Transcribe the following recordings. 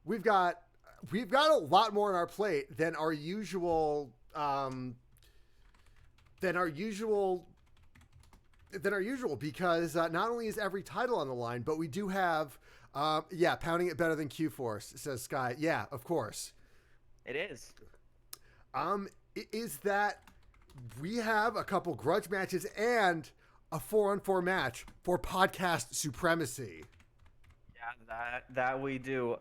we've got a lot more on our plate than our usual because not only is every title on the line, but we do have pounding it better than Q Force, says Sky. Yeah, of course. It is. Is that we have a couple grudge matches and a 4-on-4 match for podcast supremacy. Yeah, that we do.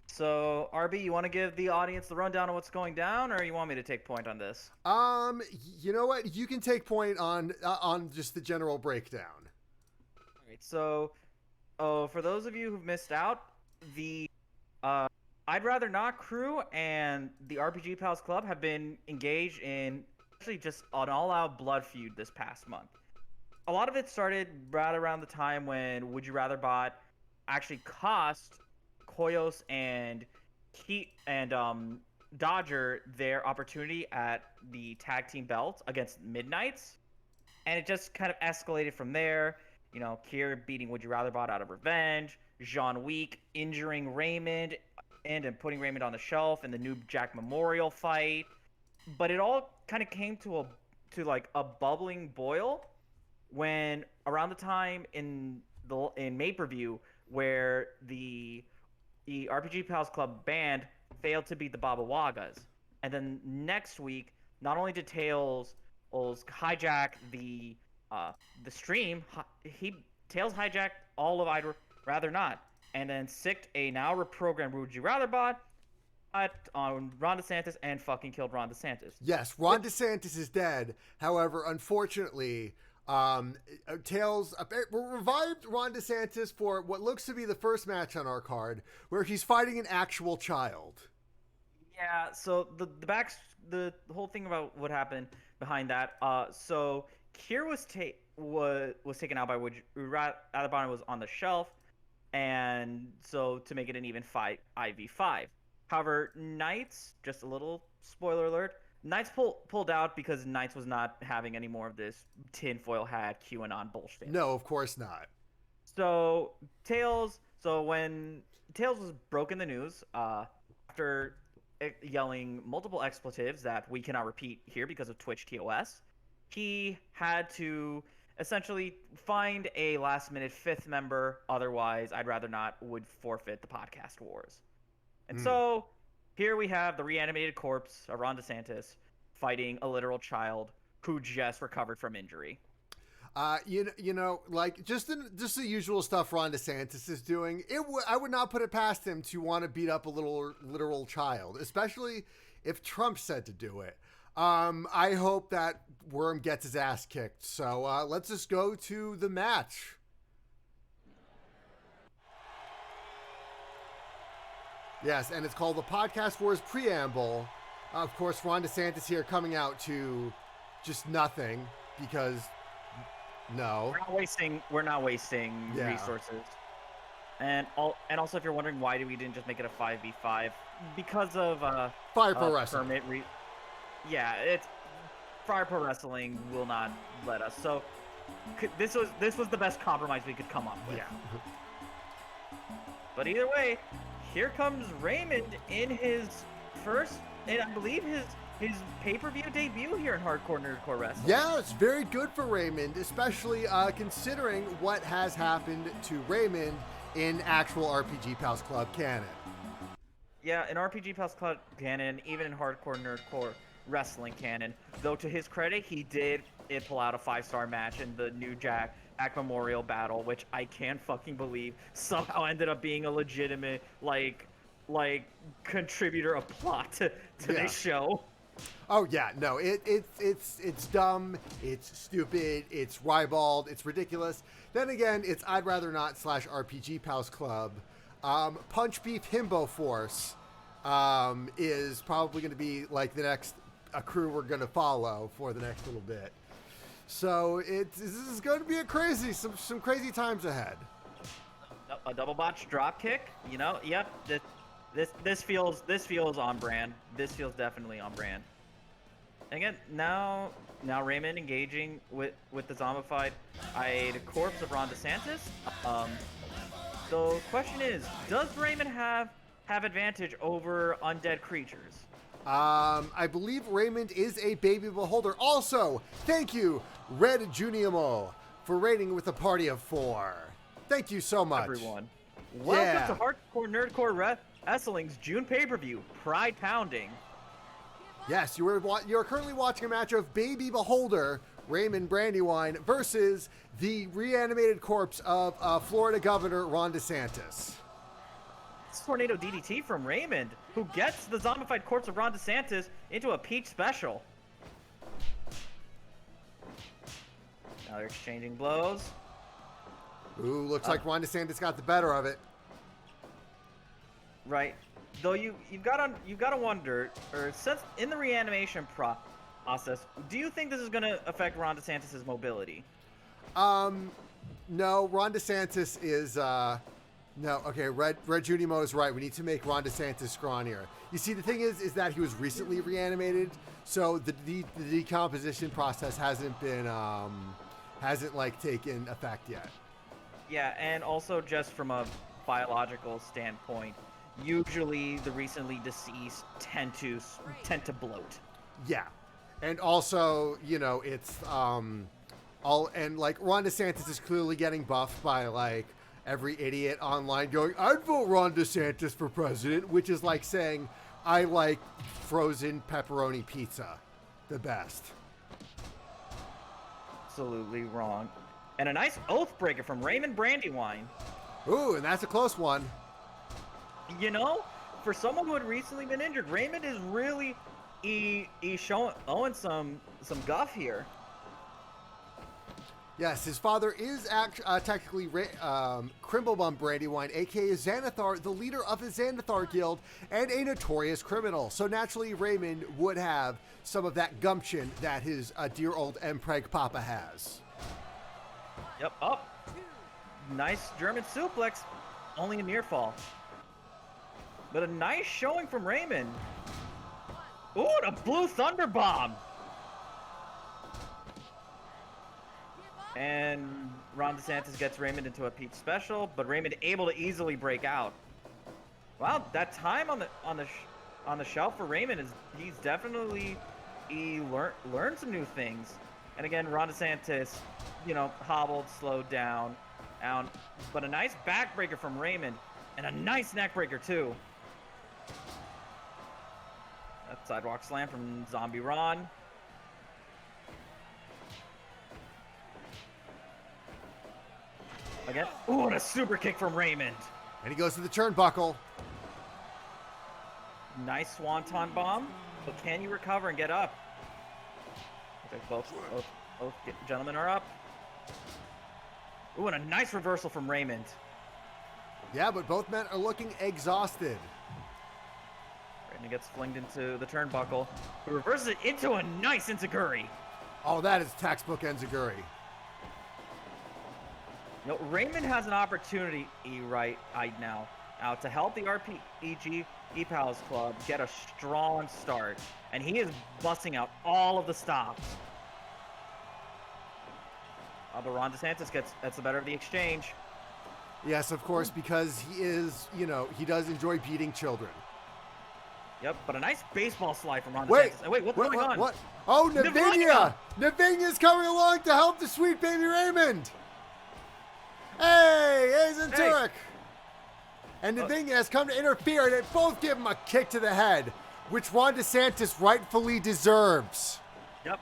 So RB, you want to give the audience the rundown of what's going down, or you want me to take point on this? You know what? You can take point on just the general breakdown. All right. So, for those of you who've missed out, the I'd Rather Not crew and the RPG Pals Club have been engaged in actually just an all-out blood feud this past month. A lot of it started right around the time when Would You Rather Bot actually cost Koyos and Dodger their opportunity at the tag team belt against Midnights, and it just kind of escalated from there. You know, Kier beating Would You Rather Bot out of revenge, Jean Week injuring Raymond and putting Raymond on the shelf in the New Jack Memorial fight. But it all kind of came to a bubbling boil when around the time in May-per-view where the RPG Pals Club band failed to beat the Baba Wagas. And then next week, not only did Tails hijack the stream, Tails hijacked all of I'd Rather Not, and then sicked a now reprogrammed Would You Rather Bot on Ron DeSantis and fucking killed Ron DeSantis. Yes, Ron DeSantis is dead. However, unfortunately, Tails revived Ron DeSantis for what looks to be the first match on our card, where he's fighting an actual child. Yeah, so the whole thing about what happened behind that. So Kier was taken out by Would You Rather Bot, was on the shelf, and so to make it an even 5v5. However, Knights, just a little spoiler alert, Knights pulled out because Knights was not having any more of this tinfoil hat QAnon bullshit. No, of course not. So when Tails was broken the news, after yelling multiple expletives that we cannot repeat here because of Twitch TOS, he had to essentially find a last-minute fifth member. Otherwise, I'd Rather Not would forfeit the podcast wars. And so here we have the reanimated corpse of Ron DeSantis fighting a literal child who just recovered from injury. You know, like just the usual stuff Ron DeSantis is doing. I would not put it past him to want to beat up a literal child, especially if Trump said to do it. I hope that Worm gets his ass kicked. So let's just go to the match. Yes, and it's called the Podcast Wars Preamble. Of course, Ron DeSantis here coming out to just nothing because no. We're not wasting resources. And also, if you're wondering why we didn't just make it a 5v5, because of Fire Pro Wrestling. It's Fire Pro Wrestling will not let us. So this was the best compromise we could come up with. Yeah. But either way, here comes Raymond in his first, and I believe his pay-per-view debut here in Hardcore Nerdcore Wrestling. Yeah, it's very good for Raymond, especially considering what has happened to Raymond in actual RPG Pals Club canon. Yeah, in RPG Pals Club canon, even in Hardcore Nerdcore Wrestling canon, though to his credit, he did pull out a 5-star match in the New Jack Memorial battle, which I can't fucking believe somehow ended up being a legitimate like contributor of plot to this show. Oh yeah, no, it's dumb, it's stupid, it's ribald, it's ridiculous. Then again, it's I'd Rather Not /RPG Pals Club. Punch Beef Himbo Force is probably going to be like the next crew we're going to follow for the next little bit. So this is going to be some crazy times ahead. A double botch drop kick, you know? Yep. This feels on brand. This feels definitely on brand. And again, now Raymond engaging with the zombified corpse of Ron DeSantis. The question is, does Raymond have have advantage over undead creatures? I believe Raymond is a baby beholder. Also, thank you, Red Junimo, for rating with a party of 4. Thank you so much. Everyone. Welcome to Hardcore Nerdcore Wrestling's June pay-per-view, Pride Pounding. Yes, you are currently watching a match of Baby Beholder, Raymond Brandywine, versus the reanimated corpse of Florida Governor Ron DeSantis. It's Tornado DDT from Raymond, who gets the zombified corpse of Ron DeSantis into a Peach special. Now they're exchanging blows. Ooh, looks like Ron DeSantis got the better of it. Right. Though you've gotta wonder, or since in the reanimation process, do you think this is gonna affect Ron DeSantis' mobility? No, Ron DeSantis is no, okay, Red Junimo is right. We need to make Ron DeSantis scrawnier. You see, the thing is that he was recently reanimated, so the decomposition process hasn't been hasn't taken effect yet. Yeah, and also just from a biological standpoint, usually the recently deceased tend to bloat. Yeah, and also, you know, it's Ron DeSantis is clearly getting buffed by every idiot online going, I'd vote Ron DeSantis for president, which is like saying, I like frozen pepperoni pizza the best. Absolutely wrong. And a nice oath breaker from Raymond Brandywine. Ooh, and that's a close one. You know, for someone who had recently been injured, Raymond is really showing some guff here. Yes, his father is technically Crimblebum Brandywine, a.k.a. Xanathar, the leader of the Xanathar Guild, and a notorious criminal. So naturally, Raymond would have some of that gumption that his dear old Mpreg Papa has. Yep, up. Nice German suplex, only a near fall. But a nice showing from Raymond. Ooh, and a blue thunder bomb. And Ron DeSantis gets Raymond into a Peach special, but Raymond able to easily break out. Wow, that time on the shelf for Raymond he's definitely learned some new things. And again, Ron DeSantis, you know, hobbled, slowed down, but a nice backbreaker from Raymond and a nice neck breaker too. That sidewalk slam from Zombie Ron. Again, ooh, and a super kick from Raymond. And he goes to the turnbuckle. Nice swanton bomb, but can you recover and get up? Okay, both gentlemen are up. Ooh, and a nice reversal from Raymond. Yeah, but both men are looking exhausted. Raymond gets flinged into the turnbuckle, who reverses it into a nice enziguri. Oh, that is textbook enziguri. You know, Raymond has an opportunity right now to help the RPG E-Pals Club get a strong start, and he is busting out all of the stops. But Ron DeSantis gets the better of the exchange. Yes, of course, because he is, you know, he does enjoy beating children. Yep, but a nice baseball slide from Ron DeSantis. Wait, what's going on? What? Oh, Navinia! Navinia's coming along to help the sweet baby Raymond. Hey, Azen Turek. And Navinia has come to interfere, and they both give him a kick to the head, which Ron DeSantis rightfully deserves. Yep.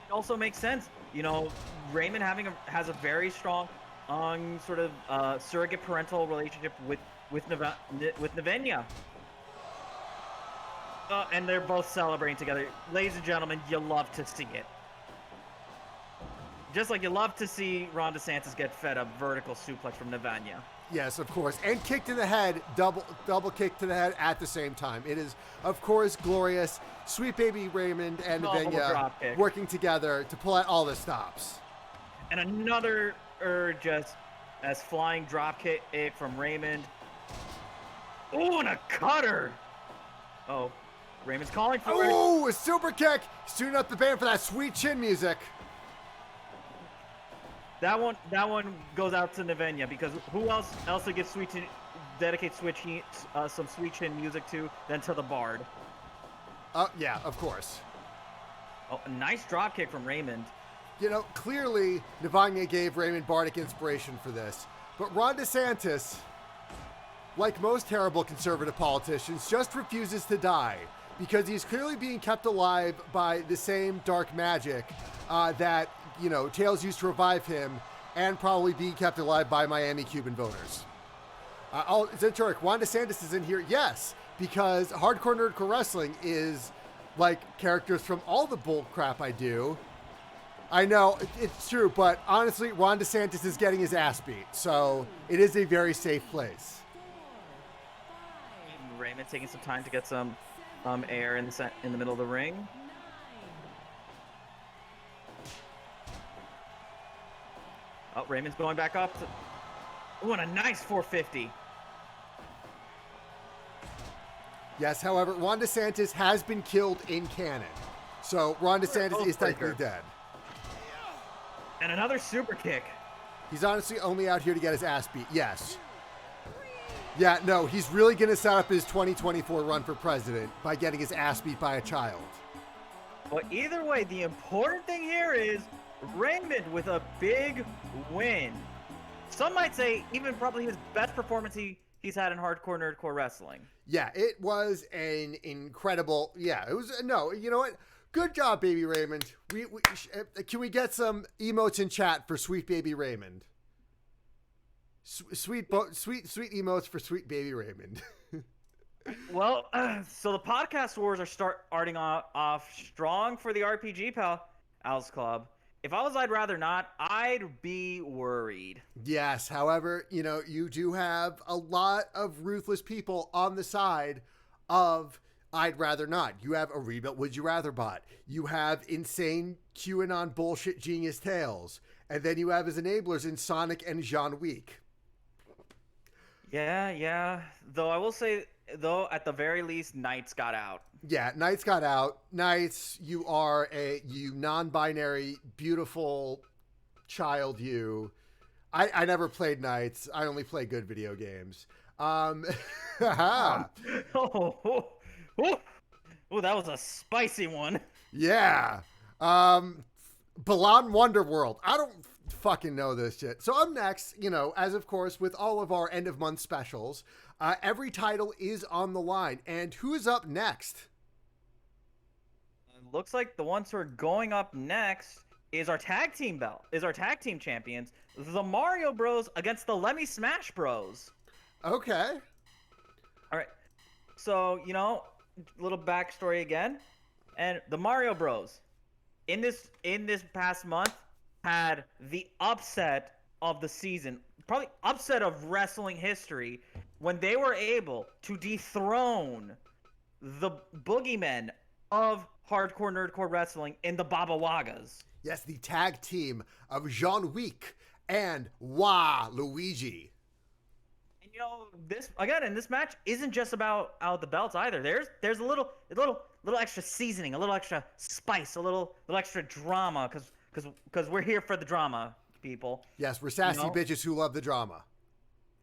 It also makes sense. You know, Raymond has a very strong sort of surrogate parental relationship with Navinia. And they're both celebrating together. Ladies and gentlemen, you love to see it. Just like you love to see Ron DeSantis get fed a vertical suplex from Navinia. Yes, of course. And kick to the head, double kick to the head at the same time. It is, of course, glorious. Sweet baby Raymond and Navinia working together to pull out all the stops. And another just as flying drop kick from Raymond. Ooh, and a cutter. Oh, Raymond's calling for it. Ooh, a super kick. He's tuning up the band for that sweet chin music. That one goes out to Navinia, because who else would get sweet chin dedicate some sweet chin music to than to the Bard. Yeah, of course. Oh, a nice drop kick from Raymond. You know, clearly, Navanya gave Raymond bardic inspiration for this. But Ron DeSantis, like most terrible conservative politicians, just refuses to die because he's clearly being kept alive by the same dark magic that, you know, Tails used to revive him, and probably being kept alive by Miami Cuban voters. Zenturek, Ron DeSantis is in here, yes, because Hardcore Nerdcore Wrestling is like characters from all the bull crap I do. I know, it's true, but honestly, Ron DeSantis is getting his ass beat, so it is a very safe place. Raymond taking some time to get some air in the middle of the ring. Oh, Raymond's going back up. Ooh, and a nice 450. Yes, however, Ron DeSantis has been killed in canon. So Ron DeSantis is technically dead. And another super kick. He's honestly only out here to get his ass beat, yes. Yeah, no, he's really going to set up his 2024 run for president by getting his ass beat by a child. But either way, the important thing here is Raymond with a big win. Some might say even probably his best performance he's had in Hardcore Nerdcore Wrestling. Yeah, it was an incredible... Yeah, it was... No, you know what? Good job, Baby Raymond. Can we get some emotes in chat for Sweet Baby Raymond? Sweet emotes for Sweet Baby Raymond. Well, so the podcast wars are starting off strong for the RPG Pals Club. If I was I'd rather not, I'd be worried. Yes, however, you know, you do have a lot of ruthless people on the side of I'd rather not. You have a rebuilt Would You Rather bot. You have insane QAnon bullshit genius Tails. And then you have his enablers in Sonic and Jean Week. Yeah. Though I will say, at the very least, Knights got out. Yeah, Knights got out. Knights, you are you non-binary, beautiful child, you. I never played Knights. I only play good video games. Oh, that was a spicy one. Yeah. Balan Wonderworld. I don't fucking know this shit. So up next, you know, as of course with all of our end of month specials, every title is on the line. And who is up next? Looks like the ones who are going up next is our tag team champions, the Mario Bros against the Lemmy Smash Bros. Okay. All right. So, you know, little backstory again. And the Mario Bros in this past month had the upset of the season, probably upset of wrestling history, when they were able to dethrone the boogeymen of Hardcore Nerdcore Wrestling in the Baba Wagas. Yes, the tag team of Jean Week and Luigi. And you know, this again in this match isn't just about out the belts either. There's a little extra seasoning, a little extra spice, a little extra drama because we're here for the drama, people. Yes, we're sassy bitches who love the drama.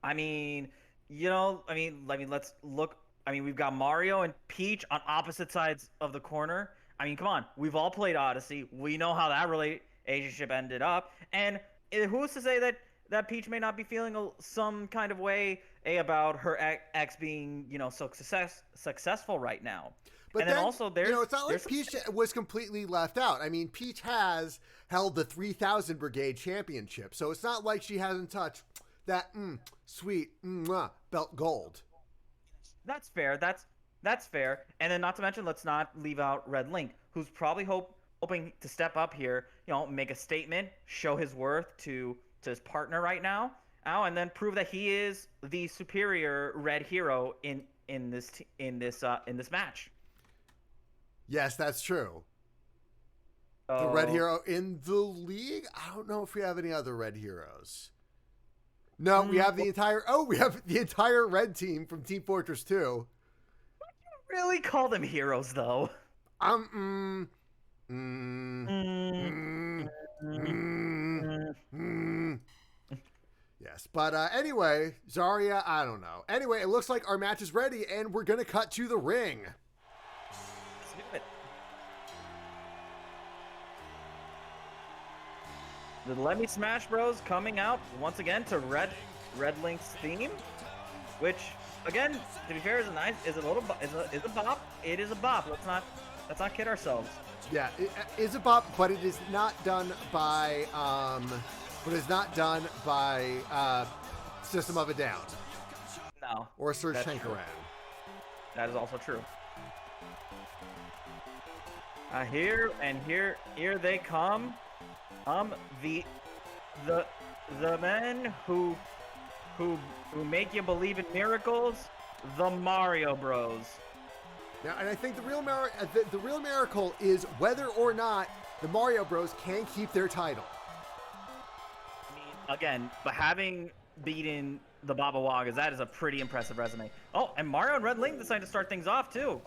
I mean, let's look. I mean, we've got Mario and Peach on opposite sides of the corner. I mean, come on. We've all played Odyssey. We know how that relationship ended up. And who's to say that Peach may not be feeling some kind of way about her ex being, you know, so successful right now. But and then also there's... You know, it's not like Peach was completely left out. I mean, Peach has held the 3000 Brigade Championship. So it's not like she hasn't touched that sweet belt gold. That's fair. That's fair. And then not to mention, let's not leave out Red Link, who's probably hoping to step up here, you know, make a statement, show his worth to his partner right now, and then prove that he is the superior red hero in this match. Yes, that's true. The red hero in the league? I don't know if we have any other red heroes. No, we have the entire red team from Team Fortress 2. Would you really call them heroes, though? Yeah. guess. But anyway, Zarya, I don't know. Anyway, it looks like our match is ready, and we're going to cut to the ring. Let's do it. The Let Me Smash Bros. Coming out once again to Red Link's theme, which again, to be fair, is a bop. It is a bop. Let's not kid ourselves. Yeah, it is a bop, but it is not done by System of a Down. No. Or Serge Tankiran. That is also true. Here they come. The men who make you believe in miracles, the Mario Bros. Now, and I think the real miracle is whether or not the Mario Bros can keep their title. I mean, again, but having beaten the Baba Wagas, that is a pretty impressive resume. Oh, and Mario and Red Link decide to start things off too.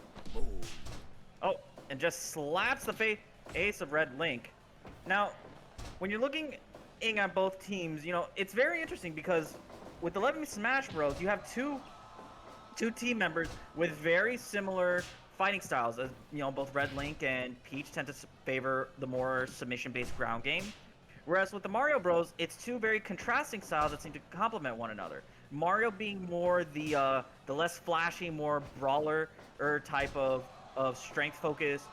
Oh, and just slaps the face of Red Link. Now, when you're looking at both teams, you know, it's very interesting because with the Let Me Smash Bros, you have two team members with very similar fighting styles. As you know, both Red Link and Peach tend to favor the more submission-based ground game. Whereas with the Mario Bros, it's two very contrasting styles that seem to complement one another. Mario being more the less flashy, more brawler type of strength-focused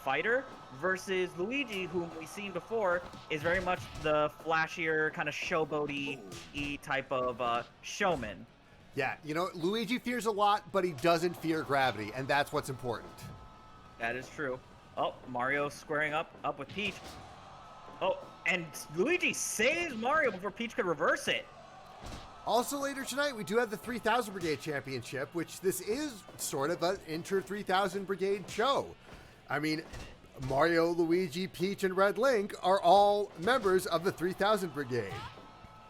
fighter, versus Luigi, whom we've seen before, is very much the flashier, kind of showboaty type of showman. Yeah, you know, Luigi fears a lot, but he doesn't fear gravity, and that's what's important. That is true. Oh, Mario squaring up with Peach. Oh, and Luigi saves Mario before Peach could reverse it. Also later tonight, we do have the 3000 Brigade Championship, which this is sort of an Inter 3000 Brigade show. I mean, Mario, Luigi, Peach, and Red Link are all members of the 3000 Brigade.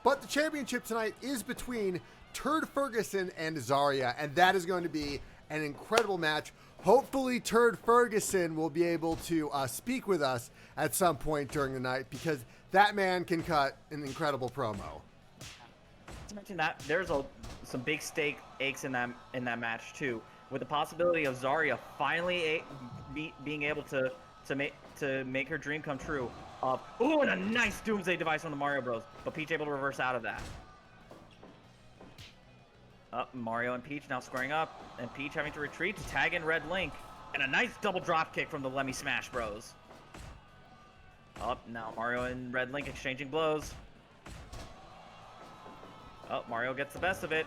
But the championship tonight is between Turd Ferguson and Zarya, and that is going to be an incredible match. Hopefully Turd Ferguson will be able to speak with us at some point during the night, because that man can cut an incredible promo. To mention that, there's some big stakes in that match too, with the possibility of Zarya finally being able to make her dream come true. Ooh, and a nice Doomsday device from the Mario Bros, but Peach able to reverse out of that. Mario and Peach now squaring up, and Peach having to retreat to tag in Red Link, and a nice double drop kick from the Let Me Smash Bros. Now Mario and Red Link exchanging blows. Mario gets the best of it.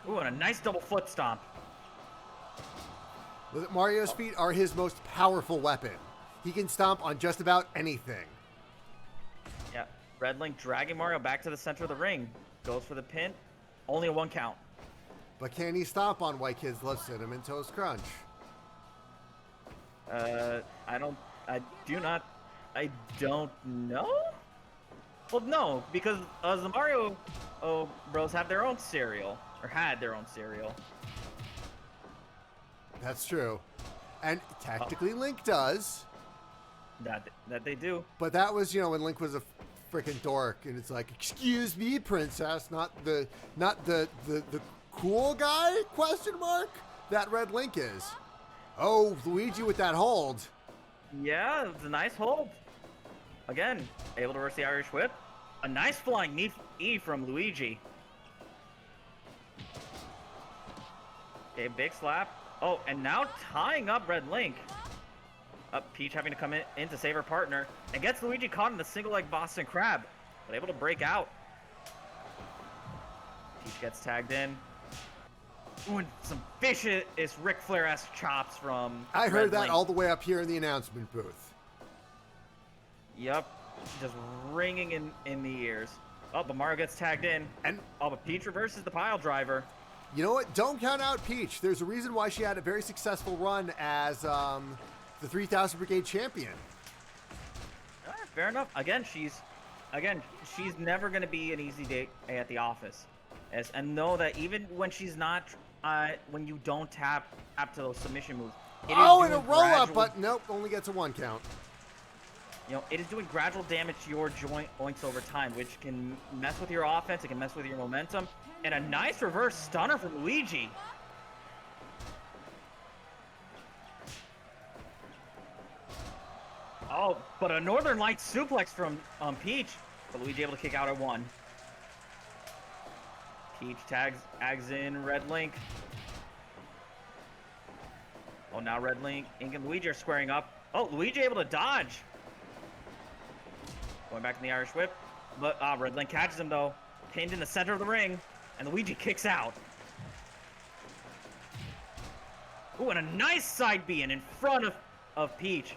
Ooh, and a nice double foot stomp. Mario's feet are his most powerful weapon. He can stomp on just about anything. Yeah, Red Link dragging Mario back to the center of the ring. Goes for the pin. Only a 1 count. But can he stomp on White Kids Love Cinnamon Toast Crunch? I don't know? Well, no, because the Mario Bros have their own cereal, or had their own cereal. That's true. And technically Link does. That they do. But that was, you know, when Link was a freaking dork, and it's like, excuse me, princess, not the cool guy, question mark, that Red Link is. Oh, Luigi with that hold. Yeah, it's a nice hold. Again, able to reverse the Irish Whip. A nice flying knee from Luigi. Okay, big slap. Oh, and now tying up Red Link. Peach having to come in to save her partner, and gets Luigi caught in the single leg Boston Crab, but able to break out. Peach gets tagged in. Ooh, and some vicious Ric Flair-esque chops from I heard Red that Link. all the way up here in the announcement booth. Yep, just ringing in the ears. Oh, but Mario gets tagged in. And but Peach reverses the pile driver. you know what? Don't count out Peach. There's a reason why she had a very successful run as the 3000 Brigade champion. Fair enough. Again, she's never going to be an easy day at the office. And know that even when she's not, when you don't tap to those submission moves. And a roll up, but nope, only gets a 1 count. it is doing gradual damage to your joints over time, which can mess with your offense. It can mess with your momentum. And a nice reverse stunner from Luigi. Oh, but a Northern Lights suplex from Peach. But Luigi able to kick out at 1. Peach tags in Red Link. Oh, now Red Link and Luigi are squaring up. Oh, Luigi able to dodge. Going back in the Irish Whip. But Red Link catches him, though. Pinned in the center of the ring. And Luigi kicks out. Ooh, and a nice side B and in front of Peach.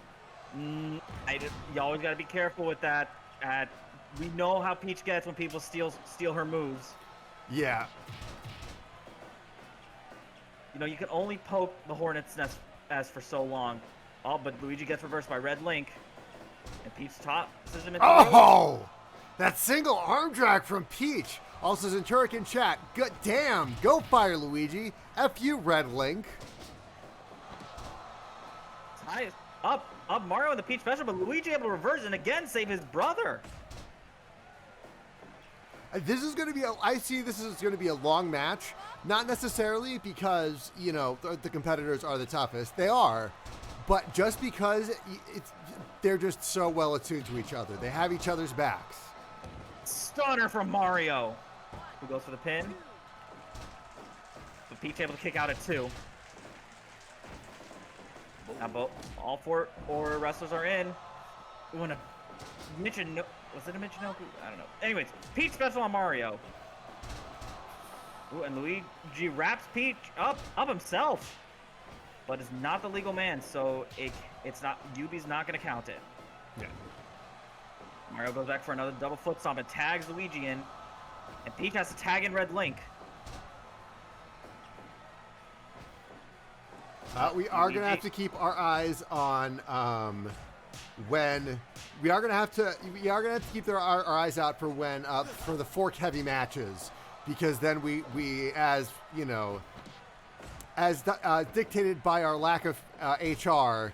You always got to be careful with that. We know how Peach gets when people steal her moves. Yeah. You can only poke the Hornet's Nest as for so long. Oh, but Luigi gets reversed by Red Link. And Peach tosses him into the ring. That single arm drag from Peach. Also, Zenturic in chat. Good damn. Go fire, Luigi. F you, Red Link. Nice. Up Mario in the Peach special, but Luigi able to reverse and again save his brother. This is going to be I see this is going to be a long match. Not necessarily because, the competitors are the toughest. They are. But just because they're just so well attuned to each other. They have each other's backs. Stunner from Mario. Who goes for the pin. But Peach able to kick out at 2. Now all 4 wrestlers are in. Ooh, and a Michinoku. Was it a Michinoku? I don't know. Anyways, Peach special on Mario. Ooh, and Luigi wraps Peach up himself. But is not the legal man, so it's not. Yubi's not going to count it. Yeah. Mario goes back for another double foot stomp and tags Luigi in. And Peach has to tag in Red Link. We are going to have to keep our eyes on when we are going to have to keep our eyes out for when for the fork heavy matches, because then we as dictated by our lack of HR,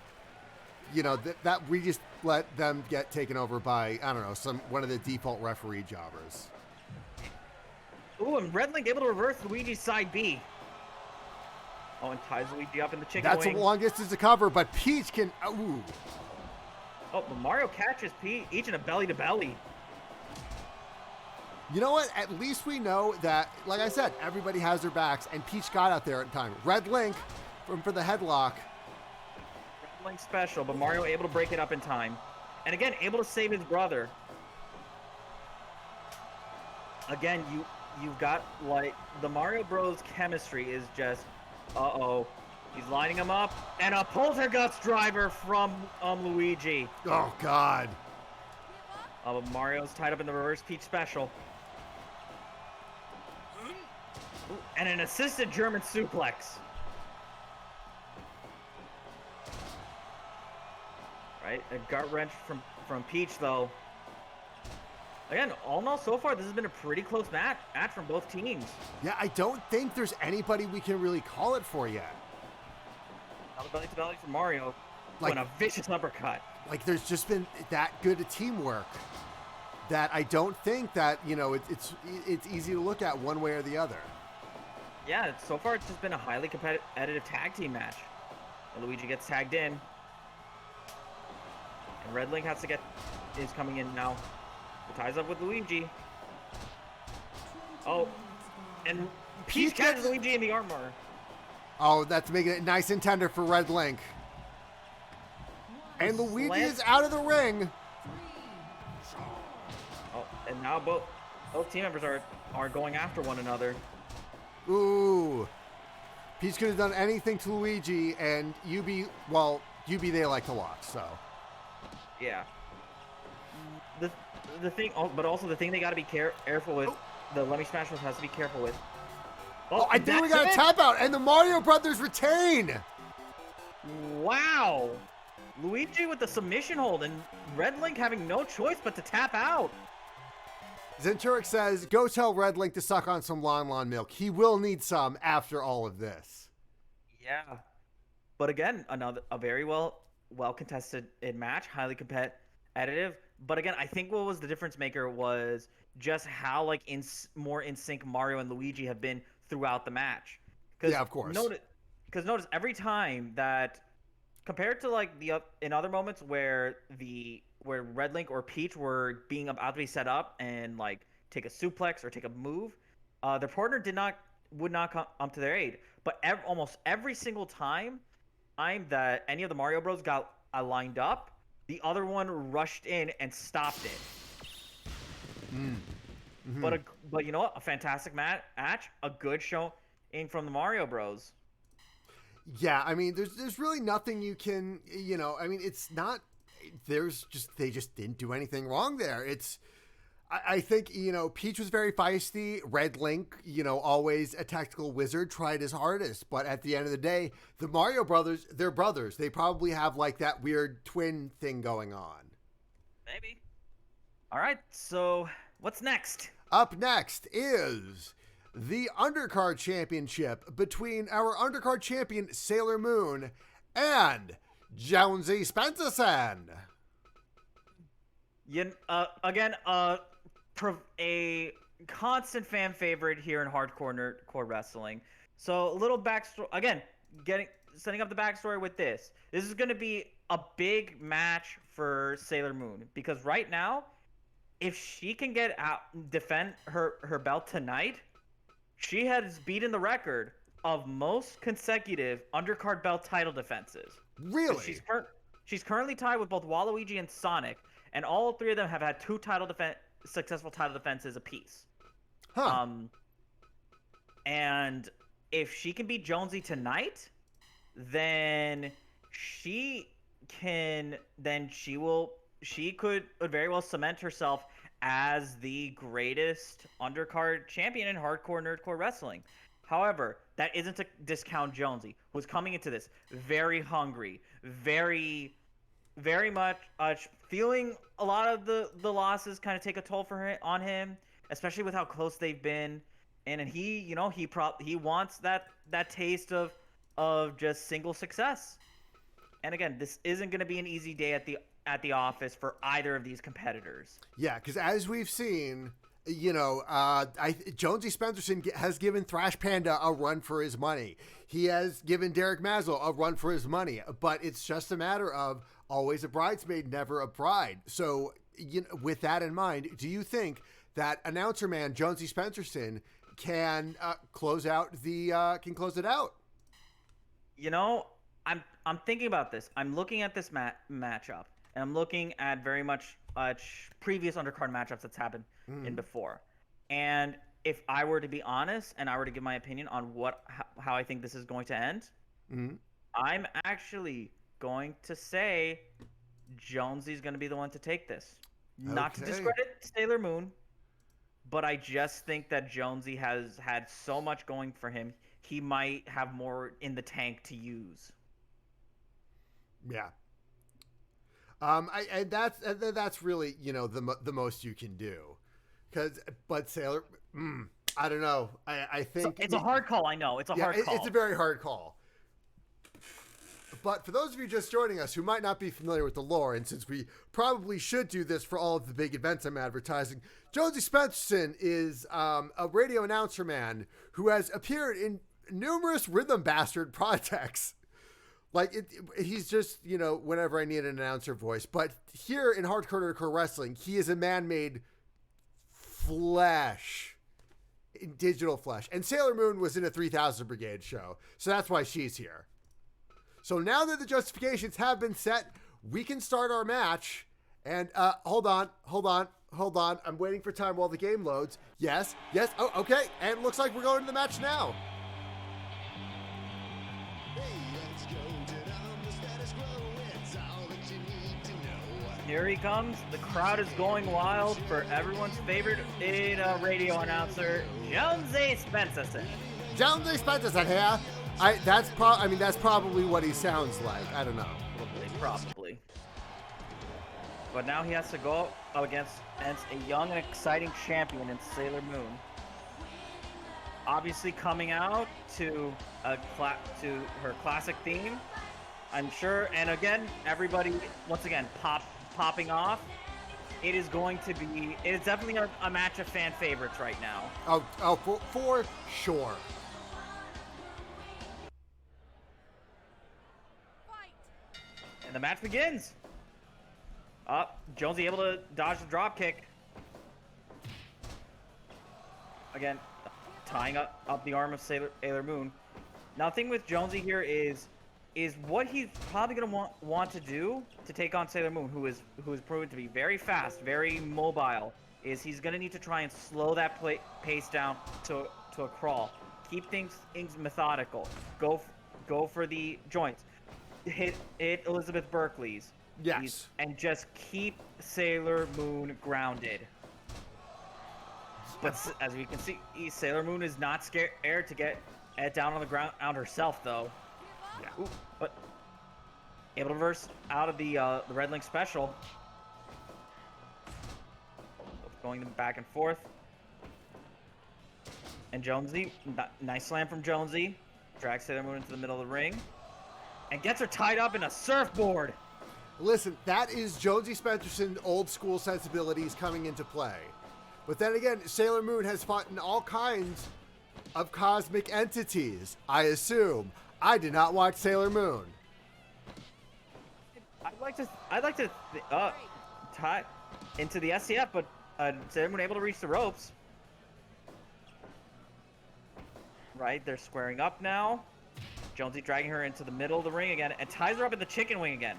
that we just let them get taken over by one of the default referee jobbers. Ooh, and Red Link able to reverse Luigi's side B. Oh, and ties Luigi up in the chicken wing. That's a long distance to cover, but Peach can. Ooh. Oh, but Mario catches Peach each in a belly to belly. You know what? At least we know that, like I said, everybody has their backs, and Peach got out there in time. Red Link for the headlock. Red Link special, but Mario able to break it up in time. And again, able to save his brother. Again, you've got, the Mario Bros chemistry is just, he's lining him up, and a poltergust driver from Luigi. Oh, God. But Mario's tied up in the reverse Peach special. Ooh, and an assisted German suplex. Right, a gut wrench from Peach, though. Again, all in all, so far, this has been a pretty close match from both teams. Yeah, I don't think there's anybody we can really call it for yet. Another belly to belly for Mario. And a vicious uppercut. There's just been that good a teamwork that I don't think that, it's easy to look at one way or the other. Yeah, so far it's just been a highly competitive tag team match. And Luigi gets tagged in. And Red Link is coming in now. He ties up with Luigi. Oh, and Peach catches Luigi in the armbar. Oh, that's making it nice and tender for Red Link. And Luigi is out of the ring. Oh, and now both team members are going after one another. Ooh. Peach could have done anything to Luigi, and Yubi they like to watch, so. Yeah. The thing, but also the thing they got to be careful with, the Let Me Smash has to be careful with. Oh, I think we got a tap out, and the Mario Brothers retain. Wow. Luigi with the submission hold, and Red Link having no choice but to tap out. Zenturic says, go tell Red Link to suck on some Lon milk. He will need some after all of this. Yeah. But again, a very well contested match, highly competitive. But again, I think what was the difference maker was just how like more in sync Mario and Luigi have been throughout the match. Yeah, of course. Notice every time that, compared to like in other moments where Red Link or Peach were being about to be set up and like take a suplex or take a move, their partner would not come to their aid. But almost every single time that any of the Mario Bros got lined up, the other one rushed in and stopped it. Mm-hmm. But you know what? A fantastic match, a good showing from the Mario Bros. Yeah, I mean, there's really nothing you can, I mean, it's not, they just didn't do anything wrong there. I think, Peach was very feisty. Red Link, always a tactical wizard, tried his hardest. But at the end of the day, the Mario brothers, they're brothers. They probably have like that weird twin thing going on. Maybe. All right, so what's next? Up next is the Undercard Championship between our Undercard champion, Sailor Moon, and Jonesy Spencerson. Again, a constant fan favorite here in Nerdcore wrestling. So a little backstory, again, setting up the backstory with this. This is going to be a big match for Sailor Moon, because right now, if she can defend her belt tonight, she has beaten the record of most consecutive undercard belt title defenses. Really? She's currently tied with both Waluigi and Sonic, and all three of them have had two successful title defenses apiece. Huh. And if she can beat Jonesy tonight, then she could very well cement herself as the greatest undercard champion in Nerdcore wrestling. However, that isn't to discount Jonesy, who's coming into this very hungry, very, very much feeling a lot of the losses kind of take a toll on him, especially with how close they've been. And he wants that taste of just single success. And again, this isn't going to be an easy day at the office for either of these competitors. Yeah, because as we've seen, Jonesy Spencerson has given Thrash Panda a run for his money. He has given Derek Mazel a run for his money. But it's just a matter of always a bridesmaid, never a bride. So, with that in mind, do you think that announcer man Jonesy Spencerson can close it out? I'm thinking about this. I'm looking at this matchup, and I'm looking at very much previous undercard matchups that's happened in before. And if I were to be honest, and I were to give my opinion on how I think this is going to end, I'm actually going to say Jonesy's going to be the one to take this. Okay. Not to discredit Sailor Moon, but I just think that Jonesy has had so much going for him, he might have more in the tank to use. Yeah. That's really, the most you can do. But Sailor, I don't know. I think it's a hard call. I know it's a hard call. It's a very hard call. But for those of you just joining us who might not be familiar with the lore, and since we probably should do this for all of the big events I'm advertising, Jonesy Spencerson is a radio announcer man who has appeared in numerous Rhythm Bastard projects. He's just, whenever I need an announcer voice. But here in Nerdcore Wrestling, he is a man-made flesh, in digital flesh. And Sailor Moon was in a 3000 Brigade show, so that's why she's here. So now that the justifications have been set, we can start our match. And hold on. I'm waiting for time while the game loads. Yes. Oh, okay. And it looks like we're going to the match now. Here he comes. The crowd is going wild for everyone's favorite radio announcer, Jonesy Spencerson. Jonesy Spencerson here. That's probably what he sounds like. I don't know. Probably. But now he has to go up against a young and exciting champion in Sailor Moon. Obviously coming out to her classic theme, I'm sure. And again, everybody once again popping off, it is definitely a match of fan favorites right now. For sure. And the match begins. Jonesy able to dodge the drop kick. Again, tying up the arm of Sailor Moon. Now, the thing with Jonesy here is what he's probably going to want to do to take on Sailor Moon, who is proven to be very fast, very mobile, is he's going to need to try and slow that pace down to a crawl. Keep things methodical. Go for the joints. Hit Elizabeth Berkley's. Yes. And just keep Sailor Moon grounded. But as we can see, Sailor Moon is not scared to get down on the ground herself, though. Yeah. Ooh, but able to reverse out of the Red Link special. Going back and forth. And Jonesy, nice slam from Jonesy. Drags Sailor Moon into the middle of the ring. And gets her tied up in a surfboard. Listen, that is Jonesy Spencerson's old school sensibilities coming into play. But then again, Sailor Moon has fought in all kinds of cosmic entities, I assume. I did not watch Sailor Moon. I'd like to tie into the SCF, but Sailor Moon able to reach the ropes. Right, they're squaring up now. Jonesy dragging her into the middle of the ring again and ties her up in the chicken wing again.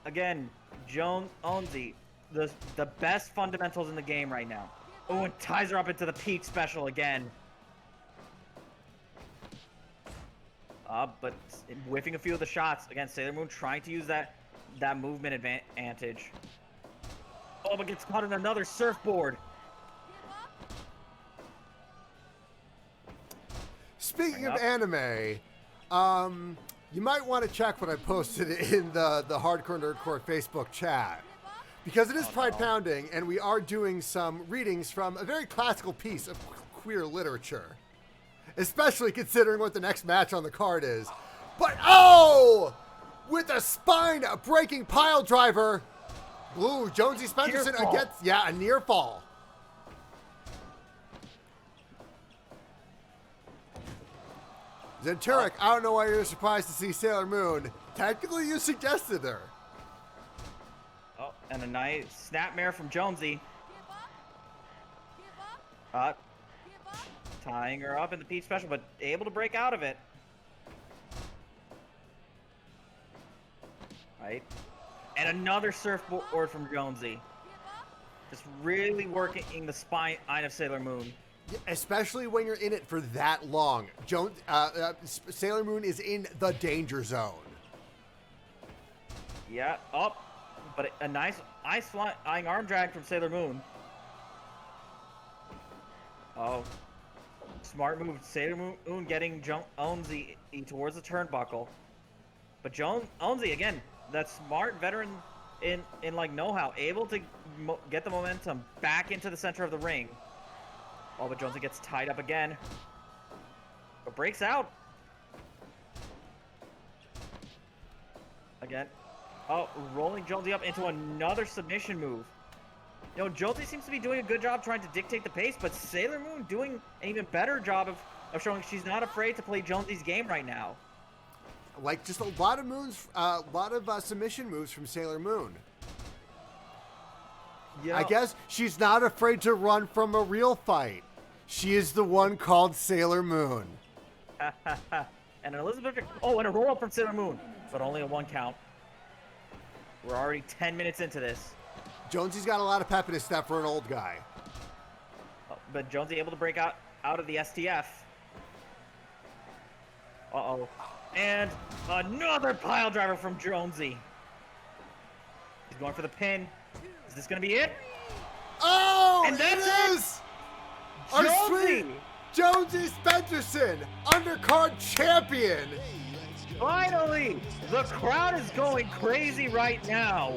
Again, Jonesy, the best fundamentals in the game right now. Oh, and ties her up into the peak special again. But whiffing a few of the shots. Again, Sailor Moon trying to use that movement advantage. Oh, but gets caught in another surfboard. Speaking of anime, you might want to check what I posted in the Hardcore Nerdcore Facebook chat. Because it is Pride Pounding, and we are doing some readings from a very classical piece of queer literature. Especially considering what the next match on the card is. But, with a spine-breaking pile driver. Ooh, Jonesy Spencerson against, a near fall. Zenturek, I don't know why you're surprised to see Sailor Moon. Technically, you suggested her. Oh, and a nice snapmare from Jonesy. Tying her up in the Peach special, but able to break out of it. Right. And another surfboard from Jonesy. Just really working the spine of Sailor Moon. Yeah, especially when you're in it for that long. Sailor Moon is in the danger zone. Yeah, but a nice flying arm drag from Sailor Moon. Oh, smart move. Sailor Moon getting Jonesy towards the turnbuckle. But Jonesy, again, that smart veteran in like know-how, able to get the momentum back into the center of the ring. Oh, but Jonesy gets tied up again. But breaks out. Again. Oh, rolling Jonesy up into another submission move. You know, Jonesy seems to be doing a good job trying to dictate the pace, but Sailor Moon doing an even better job of showing she's not afraid to play Jonesy's game right now. Like, just a lot of submission moves from Sailor Moon. Yeah. I guess she's not afraid to run from a real fight. She is the one called Sailor Moon. And Elizabeth... Oh, and a roll-up from Sailor Moon. But only a 1 count. We're already 10 minutes into this. Jonesy's got a lot of pep in his step for an old guy. Oh, but Jonesy able to break out of the STF. Uh-oh. And another pile driver from Jonesy. He's going for the pin. Is this going to be it? Oh, and that's it! Our sweet Jonesy Spencerson, undercard champion. Finally, the crowd is going crazy right now.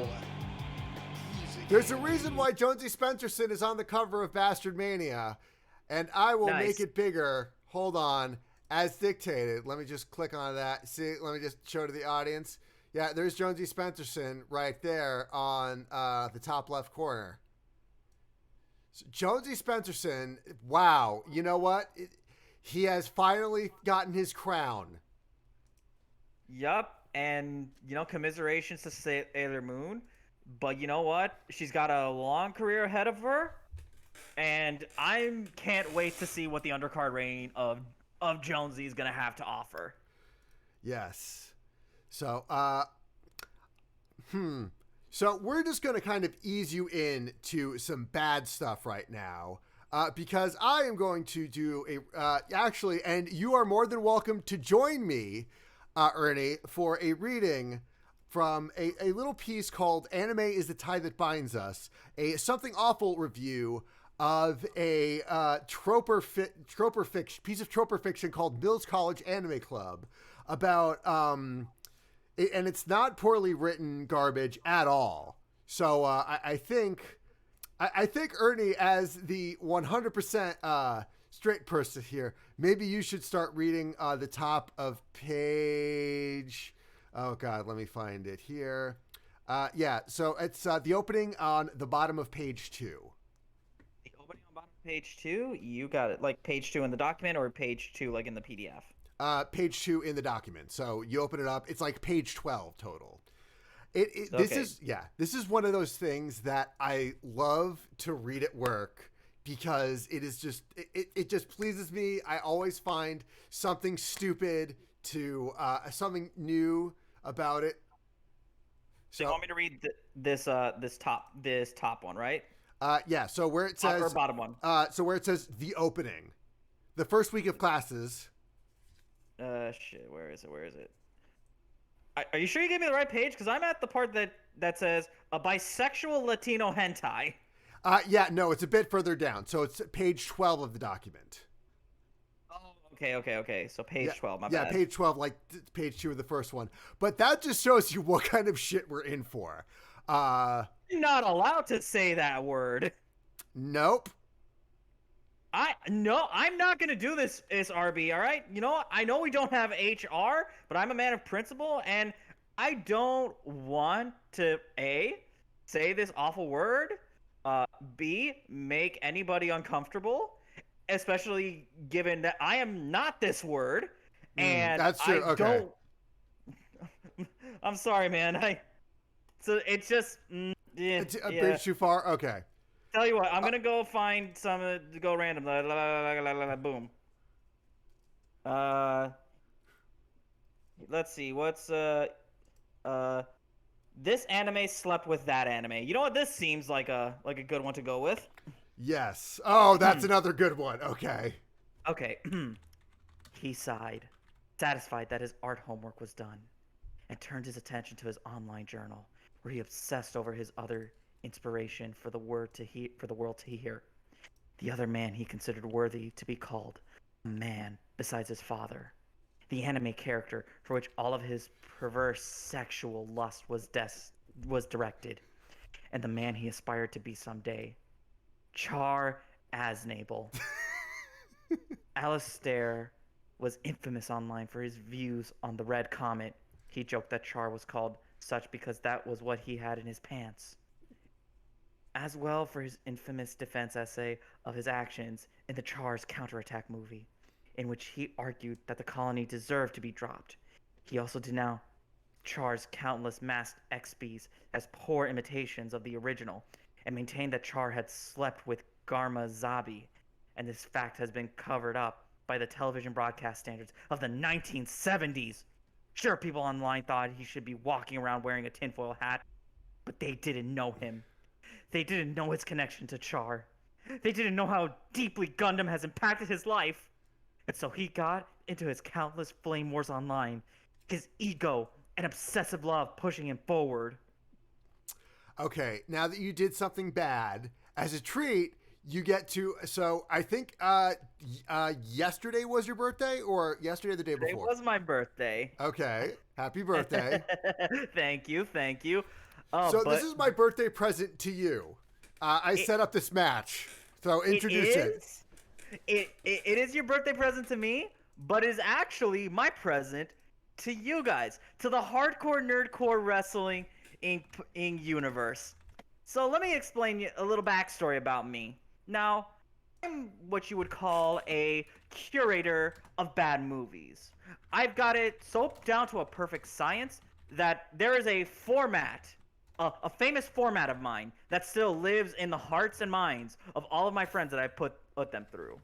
There's a reason why Jonesy Spencerson is on the cover of Bastard Mania, and I will make it bigger. Hold on, as dictated. Let me just click on that. See, let me just show to the audience. Yeah, there's Jonesy Spencerson right there on the top left corner. So Jonesy Spencerson, wow, you know what? He has finally gotten his crown. Yup, and commiserations to Sailor Moon, but you know what? She's got a long career ahead of her, and I can't wait to see what the undercard reign of Jonesy is gonna have to offer. Yes. So, So we're just going to kind of ease you in to some bad stuff right now. Because I am going to do actually, and you are more than welcome to join me, Ernie, for a reading from a little piece called Anime is the Tie That Binds Us, a Something Awful review of a piece of troper fiction called Mills College Anime Club about, and it's not poorly written garbage at all. So I think Ernie, as the 100% straight person here, maybe you should start reading the top of page. Oh God, let me find it here. Yeah, so it's the opening on the bottom of page 2. The opening on bottom of page 2, you got it. Like page 2 in the document, or page 2 like in the PDF? Page 2 in the document. So you open it up, it's like page 12 total. This is one of those things that I love to read at work because it is just it just pleases me. I always find something stupid to something new about it. So you want me to read this top one, right? Yeah. So where it says top or bottom one. So where it says the opening, the first week of classes. Shit. Where is it? Are you sure you gave me the right page? Because I'm at the part that says a bisexual Latino hentai. Yeah, no, it's a bit further down. So it's page 12 of the document. Oh, okay. So page 12, my bad. Yeah, page 12, like page 2 of the first one. But that just shows you what kind of shit we're in for. You're not allowed to say that word. Nope. I'm not gonna do this, SRB. All right, I know we don't have HR, but I'm a man of principle, and I don't want to say this awful word, B, make anybody uncomfortable, especially given that I am not this word, and that's true. Okay. I'm sorry, man. So it's just it's a bridge too far. Okay. Tell you what, I'm gonna go find some to go random. Boom. Let's see. What's this anime slept with that anime. You know what? This seems like a good one to go with. Yes. Oh, that's another good one. Okay. Okay. He sighed, satisfied that his art homework was done, and turned his attention to his online journal, where he obsessed over his other inspiration for the world to hear. The other man he considered worthy to be called a man besides his father. The anime character for which all of his perverse sexual lust was directed. And the man he aspired to be someday. Char Aznable. Alistair was infamous online for his views on the Red Comet. He joked that Char was called such because that was what he had in his pants. As well for his infamous defense essay of his actions in the Char's counterattack movie, in which he argued that the colony deserved to be dropped. He also denounced Char's countless masked XPs as poor imitations of the original, and maintained that Char had slept with Garma Zabi, and this fact has been covered up by the television broadcast standards of the 1970s. Sure, people online thought he should be walking around wearing a tinfoil hat, but they didn't know him. They didn't know his connection to Char. They didn't know how deeply Gundam has impacted his life. And so he got into his countless flame wars online, his ego and obsessive love pushing him forward. Okay, now that you did something bad, as a treat, you get to... So I think yesterday was your birthday, or yesterday or the day before? It was my birthday. Okay, happy birthday. Thank you. This is my birthday present to you. I set up this match, so introduce it. It is your birthday present to me, but is actually my present to you guys, to the hardcore nerdcore wrestling in universe. So let me explain you a little backstory about me. Now, I'm what you would call a curator of bad movies. I've got it so down to a perfect science that there is a format, a famous format of mine that still lives in the hearts and minds of all of my friends that I put them through.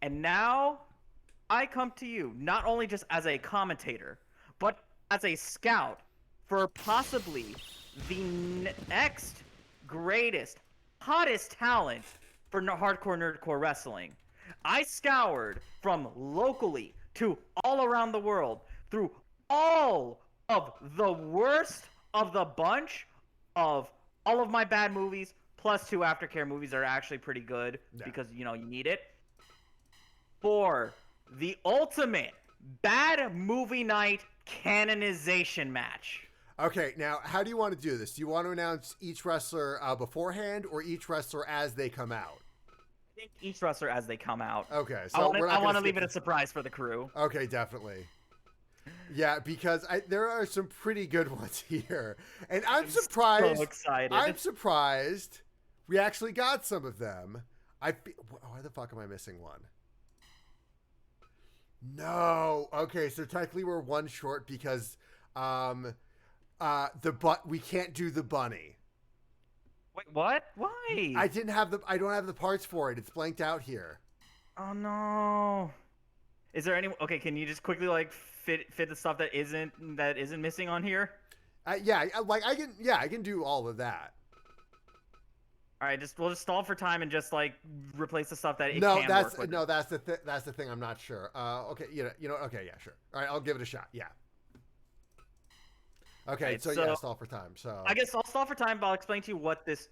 And now I come to you not only just as a commentator, but as a scout for possibly the next greatest, hottest talent for hardcore nerdcore wrestling. I scoured from locally to all around the world through all of the worst of the bunch of all of my bad movies, plus 2 aftercare movies that are actually pretty good because, you know, you need it, for the ultimate bad movie night canonization match. Okay, now how do you want to do this? Do you want to announce each wrestler beforehand or each wrestler as they come out? I think each wrestler as they come out. Okay, so I want to leave it a surprise for the crew. Okay, definitely. Yeah, because there are some pretty good ones here, and I'm surprised. So excited! I'm surprised we actually got some of them. Why the fuck am I missing one? No. Okay, so technically we're one short because we can't do the bunny. Wait, what? Why? I don't have the parts for it. It's blanked out here. Oh no. Is there any? Okay, can you just quickly like fit the stuff that isn't missing on here? I can do all of that. All right, we'll just stall for time and just like replace the stuff that it no, can that's work with. no, that's the thing. I'm not sure. Okay, okay, yeah, sure. All right, I'll give it a shot. Yeah. Okay, right, so yeah, stall for time. So I guess I'll stall for time, but I'll explain to you what this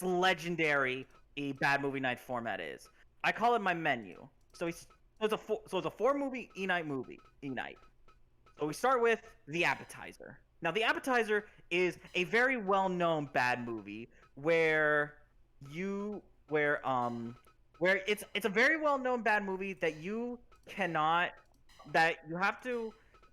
legendary bad movie night format is. I call it my menu. So it's a 4 movie e-night. So we start with the appetizer. Now the appetizer is a very well-known bad movie where it's a very well-known bad movie that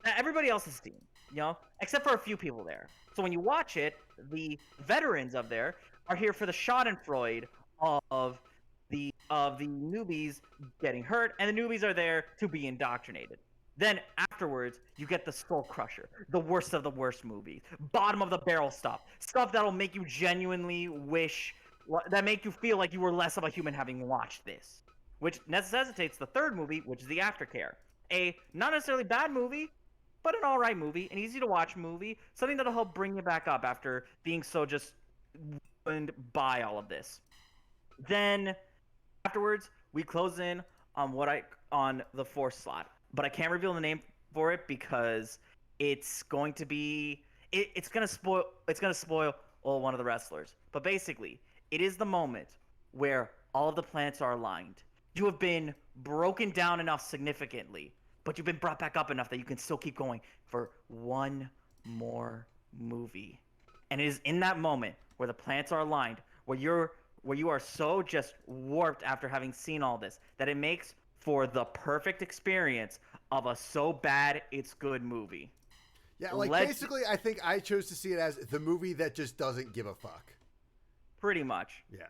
everybody else has seen, you know, except for a few people there. So when you watch it, the veterans of there are here for the schadenfreude of the newbies getting hurt, and the newbies are there to be indoctrinated. Then afterwards, you get the Skull Crusher, the worst of the worst movies, bottom of the barrel stuff that'll make you genuinely that make you feel like you were less of a human having watched this, which necessitates the third movie, which is the aftercare, a not necessarily bad movie, but an all right movie, an easy to watch movie, something that'll help bring you back up after being so just ruined by all of this. Then afterwards, we close in on the 4th slot. But I can't reveal the name for it because it's going to spoil one of the wrestlers. But basically, it is the moment where all of the planets are aligned. You have been broken down enough significantly, but you've been brought back up enough that you can still keep going for one more movie. And it is in that moment where the planets are aligned, where you are so just warped after having seen all this, that it makes for the perfect experience of a so bad it's good movie. Yeah, basically, I think I chose to see it as the movie that just doesn't give a fuck. Pretty much. Yeah.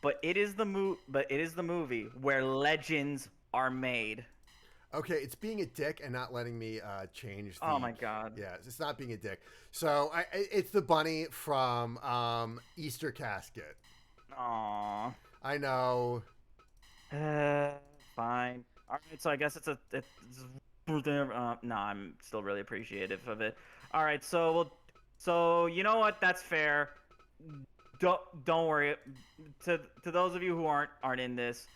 But it is the movie where legends are made. Okay, it's being a dick and not letting me change. Oh my god. Yeah, it's not being a dick. So it's the bunny from Easter Casket. Aww. I know. Fine. All right, so I guess no, I'm still really appreciative of it. All right, so you know what? That's fair. Don't worry. To those of you who aren't in this,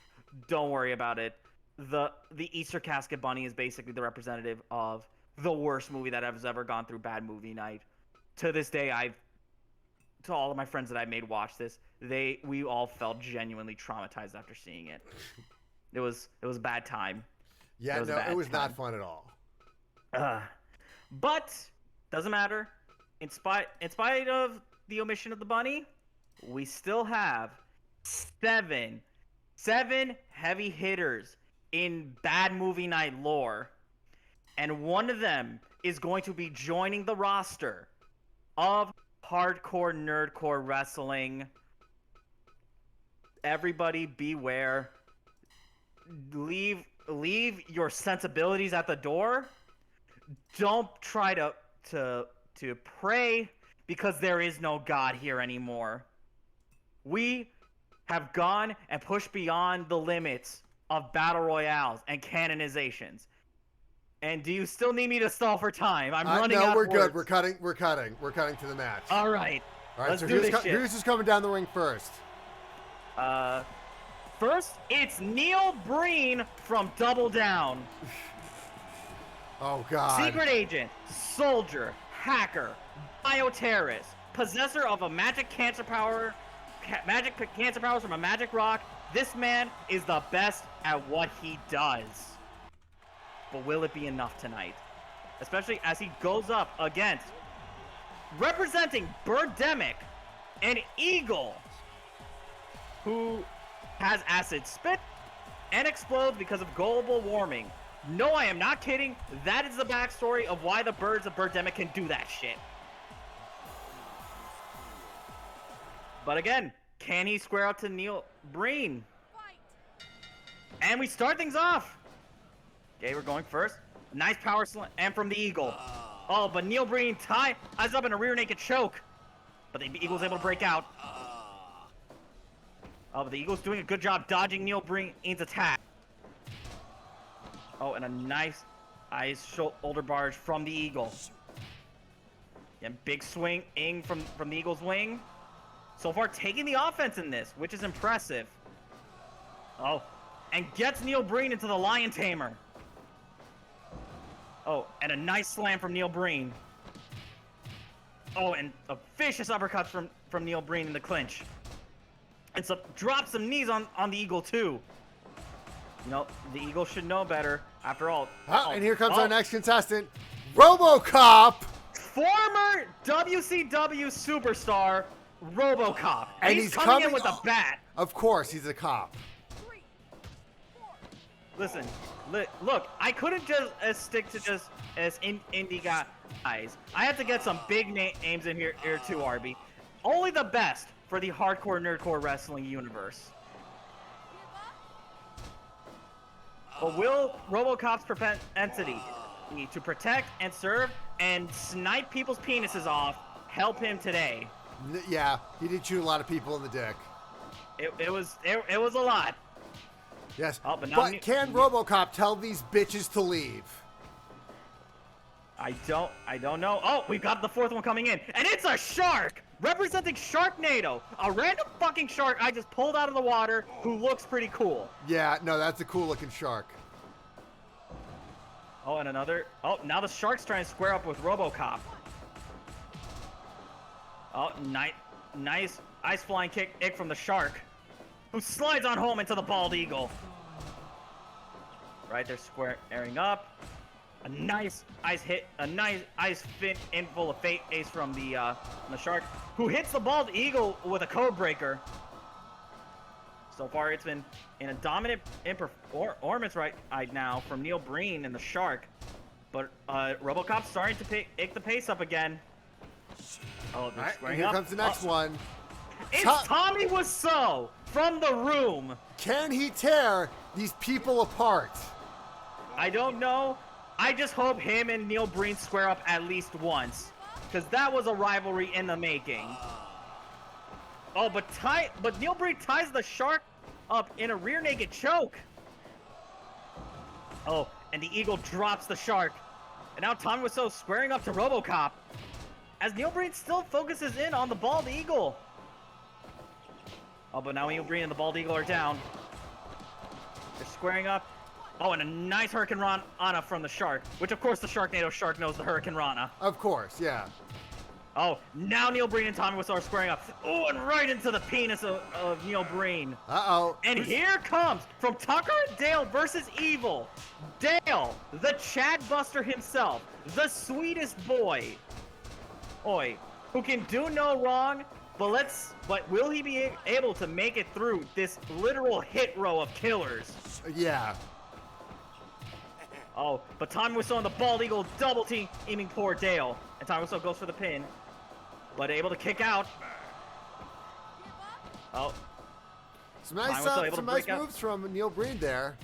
don't worry about it. The Easter Casket Bunny is basically the representative of the worst movie that has ever gone through bad movie night. To this day, to all of my friends that I made watch this, we all felt genuinely traumatized after seeing it. It was a bad time. Yeah, it was not fun at all. But doesn't matter. In spite of the omission of the bunny, we still have seven heavy hitters in bad movie night lore. and one of them is going to be joining the roster of Hardcore Nerdcore Wrestling. Everybody beware. Leave your sensibilities at the door. Don't try to pray, because there is no God here anymore. We have gone and pushed beyond the limits of battle royales and canonizations. And do you still need me to stall for time? I'm running out. No, we're of good. words. We're cutting to the match. All right. Let's so do this shit. Who's just coming down the ring first? First, it's Neil Breen from Double Down. Oh, God. Secret agent, soldier, hacker, bioterrorist, possessor of a magic cancer powers from a magic rock. This man is the best at what he does. But will it be enough tonight? Especially as he goes up against, representing Birdemic, an eagle who has acid spit and explodes because of global warming. No, I am not kidding. That is the backstory of why the birds of Birdemic can do that shit. But again, can he square up to Neil Breen? And we start things off. Okay, we're going first. Nice power slam, and from the Eagle. Oh, but Neil Breen ties up in a rear naked choke. But the Eagle's able to break out. Oh, but the Eagle's doing a good job dodging Neil Breen's attack. Oh, and a nice ice shoulder barge from the Eagle. And big swing from the Eagle's wing. So far, taking the offense in this, which is impressive. Oh, and gets Neil Breen into the Lion Tamer. Oh, and a nice slam from Neil Breen. Oh, and a vicious uppercut from Neil Breen in the clinch. And so drops some knees on the Eagle, too. You know, the Eagle should know better. After all. And here comes our next contestant, RoboCop. Former WCW superstar, RoboCop. And he's coming in with a bat. Of course, he's a cop. Listen, look, I couldn't just stick to just as indie guys. I have to get some big names in here too, Arby. Only the best for the hardcore nerdcore wrestling universe. But will RoboCop's propensity to protect and serve and snipe people's penises off help him today? Yeah, he did shoot a lot of people in the dick. It was a lot. Yes, but can RoboCop tell these bitches to leave? I don't know. Oh, we've got the fourth one coming in, and it's a shark representing Sharknado, a random fucking shark I just pulled out of the water who looks pretty cool. Yeah, no, that's a cool looking shark. Oh, and another. Oh, now the shark's trying to square up with RoboCop. Oh, nice ice flying kick from the shark, who slides on home into the bald eagle. Right, they're squaring up. A nice ice hit, a nice ice fin in full of fate ace from the shark, who hits the bald eagle with a code breaker. So far, it's been in a dominant performance right now from Neil Breen and the shark, but RoboCop's starting to pick the pace up again. Oh, they're squaring up. Here comes the next one. It's Tommy Wiseau from The Room. Can he tear these people apart? I don't know. I just hope him and Neil Breen square up at least once, because that was a rivalry in the making. Oh, but Neil Breen ties the shark up in a rear naked choke. Oh, and the eagle drops the shark. And now Tommy Wiseau squaring up to RoboCop, as Neil Breen still focuses in on the bald eagle. Oh, but now Neil Breen and the bald eagle are down. They're squaring up. Oh, and a nice Hurricane Rana from the shark, which of course the Sharknado shark knows the Hurricane Rana. Of course, yeah. Oh, now Neil Breen and Tommy Wiseau are squaring up. Oh, and right into the penis of Neil Breen. Uh-oh. And here comes, from Tucker and Dale versus Evil, Dale, the Chad Buster himself, the sweetest boy. Oi, who can do no wrong, but will he be able to make it through this literal hit row of killers? Yeah. Oh, but Tommy Wiseau and the Bald Eagle double team aiming poor Dale. And Tommy Wiseau goes for the pin. But able to kick out. Oh. Some nice moves from Neil Breen there.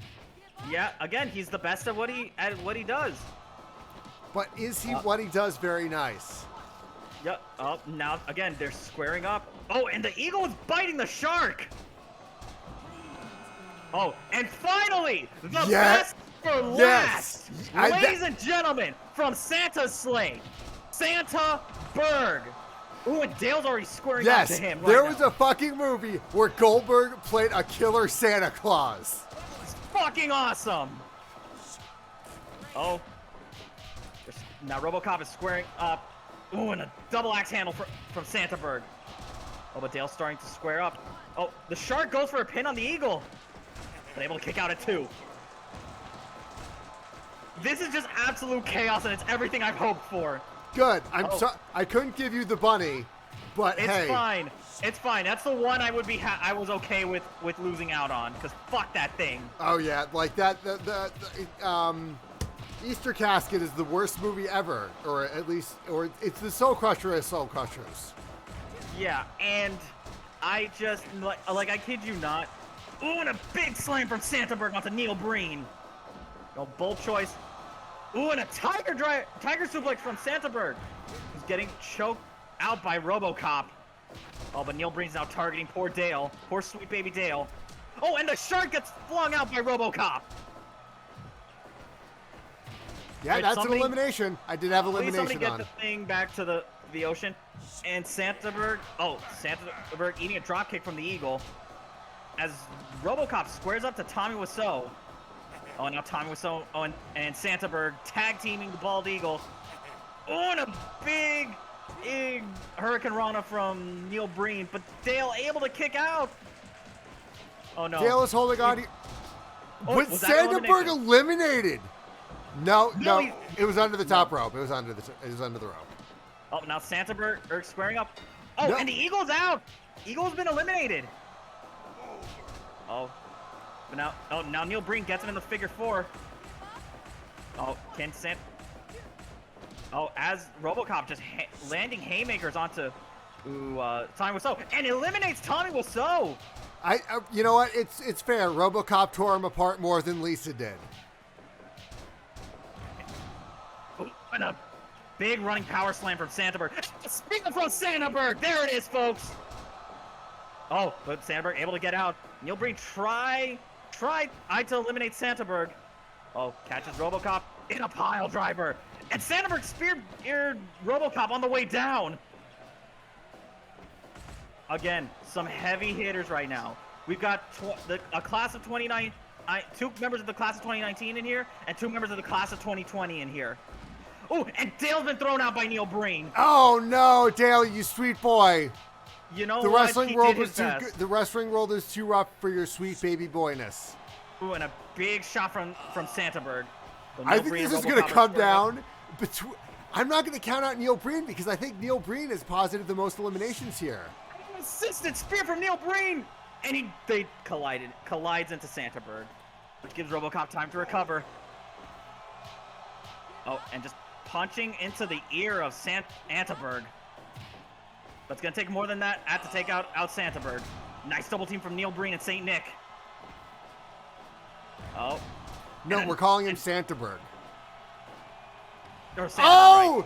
Yeah, again, he's the best at what he does. But is he what he does very nice? Yep. Oh, now again they're squaring up. Oh, and the Eagle is biting the Shark. Oh, and finally, the best for last. Ladies and gentlemen, from Santa's sleigh, Santa Berg. Ooh, and Dale's already squaring up to him. There was a fucking movie where Goldberg played a killer Santa Claus. It's fucking awesome. Oh. Now RoboCop is squaring up. Ooh, and a double axe handle from Santa Berg. Oh, but Dale's starting to square up. Oh, the Shark goes for a pin on the Eagle. But able to kick out at 2. This is just absolute chaos, and it's everything I've hoped for. Good. I couldn't give you the bunny, but it's hey. It's fine. It's fine. That's the one I would be. I was okay with losing out on, because fuck that thing. Oh yeah, like that. The Easter Casket is the worst movie ever, or at least, or it's the Soul Crusher as Soul Crushers. Yeah, and I just like I kid you not. Ooh, and a big slam from Santa Berg onto Neil Breen. No bold choice. Ooh, and a tiger suplex from Santa Berg. He's getting choked out by RoboCop. Oh, but Neil Breen's now targeting poor Dale. Poor sweet baby Dale. Oh, and the Shark gets flung out by RoboCop. Yeah, that's an elimination. I did have elimination on. Please somebody get the thing back to the ocean. And Santa Berg eating a dropkick from the Eagle. As RoboCop squares up to Tommy Wiseau. Oh, now Tommy Wiseau and Santa Berg tag teaming the Bald Eagle. Oh, and a big Hurricane Rana from Neil Breen, but Dale able to kick out. Oh no. Dale is holding on. Was Santa Berg eliminated? No, it was under the top rope. It was under the rope. Oh, now Santa Berg squaring up. Oh, no. And the Eagle's out. Eagle's been eliminated. Oh. But now Neil Breen gets him in the figure 4. Oh, as RoboCop just landing haymakers onto Tommy Wiseau and eliminates Tommy Wiseau. You know what? It's fair. RoboCop tore him apart more than Lisa did. Oh, and a big running power slam from Santa Berg. Speaking from Santa Berg, there it is, folks. Oh, but Santa Berg able to get out. Neil Breen tried to eliminate Santa Berg. Oh, catches RoboCop in a pile driver. And Santa Berg speared RoboCop on the way down. Again, some heavy hitters right now. We've got a class of 29, 2 members of the class of 2019 in here, and 2 members of the class of 2020 in here. Oh, and Dale's been thrown out by Neil Breen. Oh no, Dale, you sweet boy. You know the wrestling world was too good. The wrestling world is too rough for your sweet baby boyness. Ooh, and a big shot from Santa Berg. I think this is going to come down between. I'm not going to count out Neil Breen because I think Neil Breen has posited the most eliminations here. Assisted spear from Neil Breen, and they collides into Santa Berg, which gives RoboCop time to recover. Oh, and just punching into the ear of Santa Berg. But it's going to take more than that. To take out Santa Berg. Nice double team from Neil Breen and St. Nick. Oh. No, we're calling him Santa Berg. Right.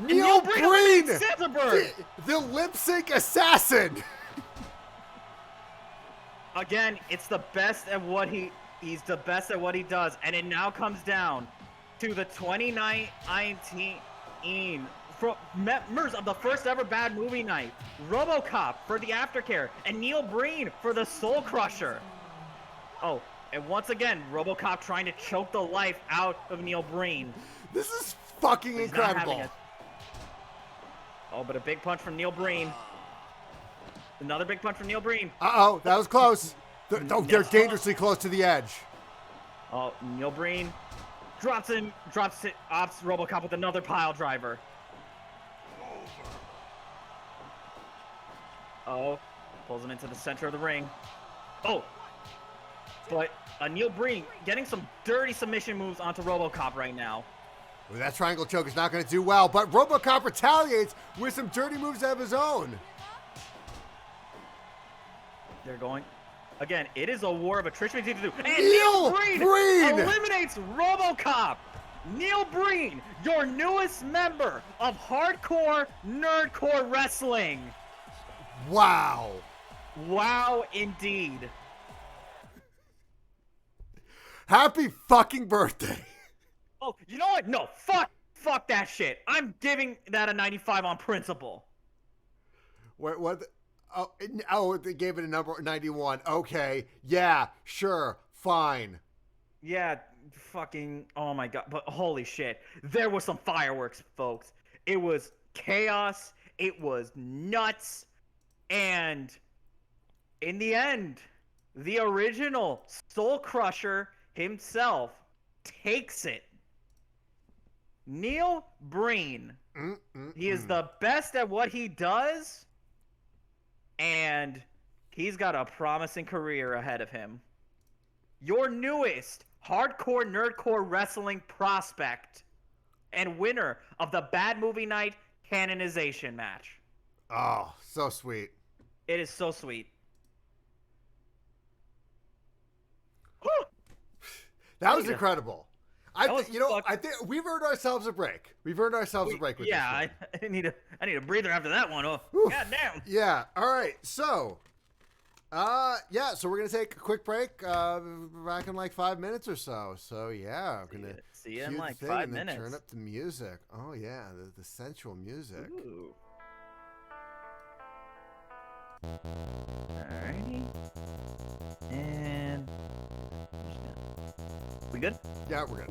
Neil Breen! Santa Berg! The lip sync assassin! Again, it's the best at what he's the best at what he does. And it now comes down to the 2019 members of the first ever Bad Movie Night. RoboCop for the Aftercare, and Neil Breen for the Soul Crusher. Oh, and once again, RoboCop trying to choke the life out of Neil Breen. This is fucking incredible. Oh, but a big punch from Neil Breen. Another big punch from Neil Breen. Uh-oh, that was close. They're dangerously close to the edge. Oh, Neil Breen drops it, ops RoboCop with another pile driver. Oh, pulls him into the center of the ring. Oh, But Neil Breen getting some dirty submission moves onto RoboCop right now. Well, that triangle choke is not going to do well, but RoboCop retaliates with some dirty moves of his own. They're going. Again, it is a war of attrition between the two. And Neil Breen eliminates RoboCop. Neil Breen, your newest member of Hardcore Nerdcore Wrestling. Wow. Wow, indeed. Happy fucking birthday. Oh, you know what? No, fuck that shit. I'm giving that a 95 on principle. What? Oh, they gave it a number 91. Okay, yeah, sure, fine. Yeah, fucking, oh my god, but holy shit. There was some fireworks, folks. It was chaos, it was nuts, and in the end, the original Soul Crusher himself takes it. Neil Breen. He is the best at what he does, and he's got a promising career ahead of him. Your newest Hardcore Nerdcore Wrestling prospect and winner of the Bad Movie Night canonization match. Oh, so sweet. It is so sweet. That was incredible. I think we've earned ourselves a break. We've earned ourselves a break with this. Yeah, I need a breather after that one. Oh, goddamn. Yeah. All right. So, so we're gonna take a quick break. Back in like 5 minutes or so. So yeah, I'm gonna see you in like 5 minutes. Turn up the music. Oh yeah, the sensual music. Ooh. Alrighty. And we good? Yeah, we're good.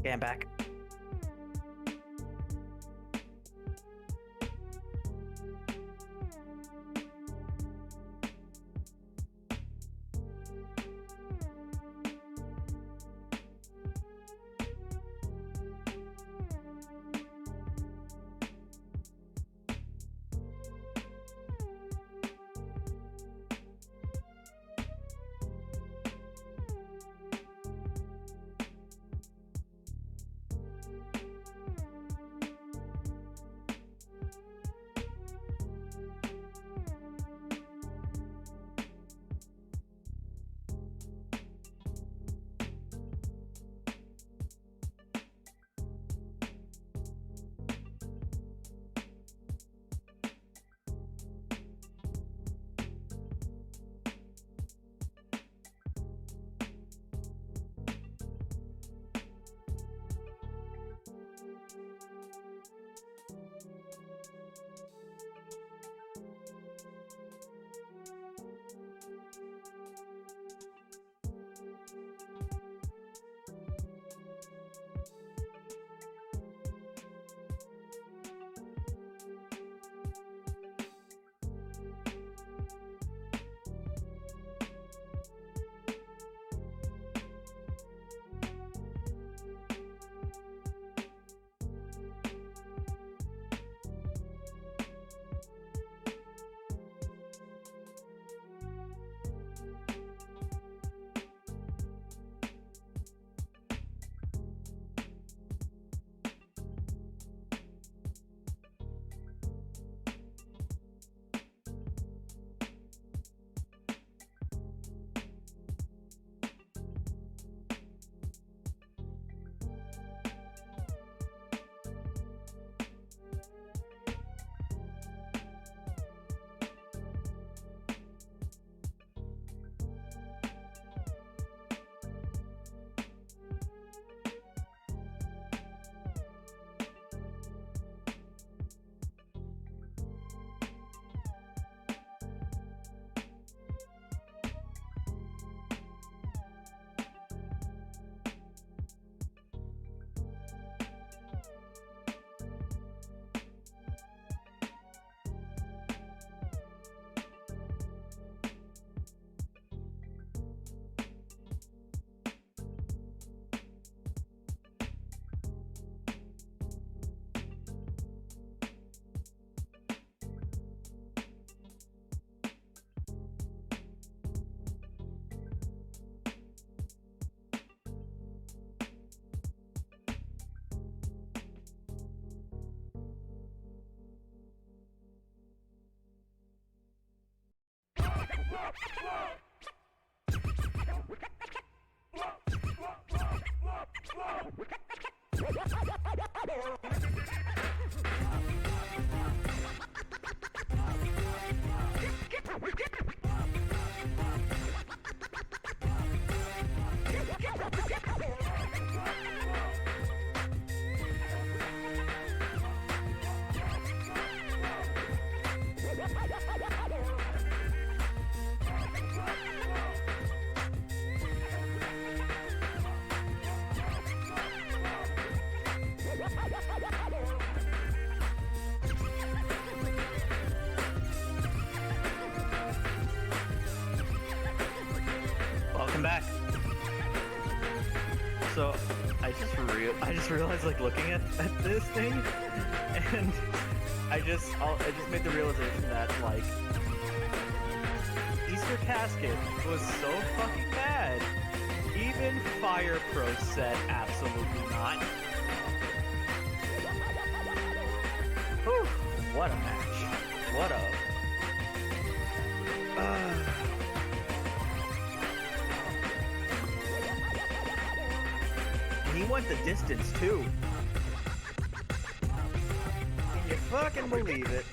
Okay, I'm back. Welcome back. So I just realized, like, looking at this thing, and I just made the realization that, like, Easter Casket was so fucking bad. Even Fire Pro said absolutely not. Whew, what a match. What a... He went the distance, too. Can you fucking believe it?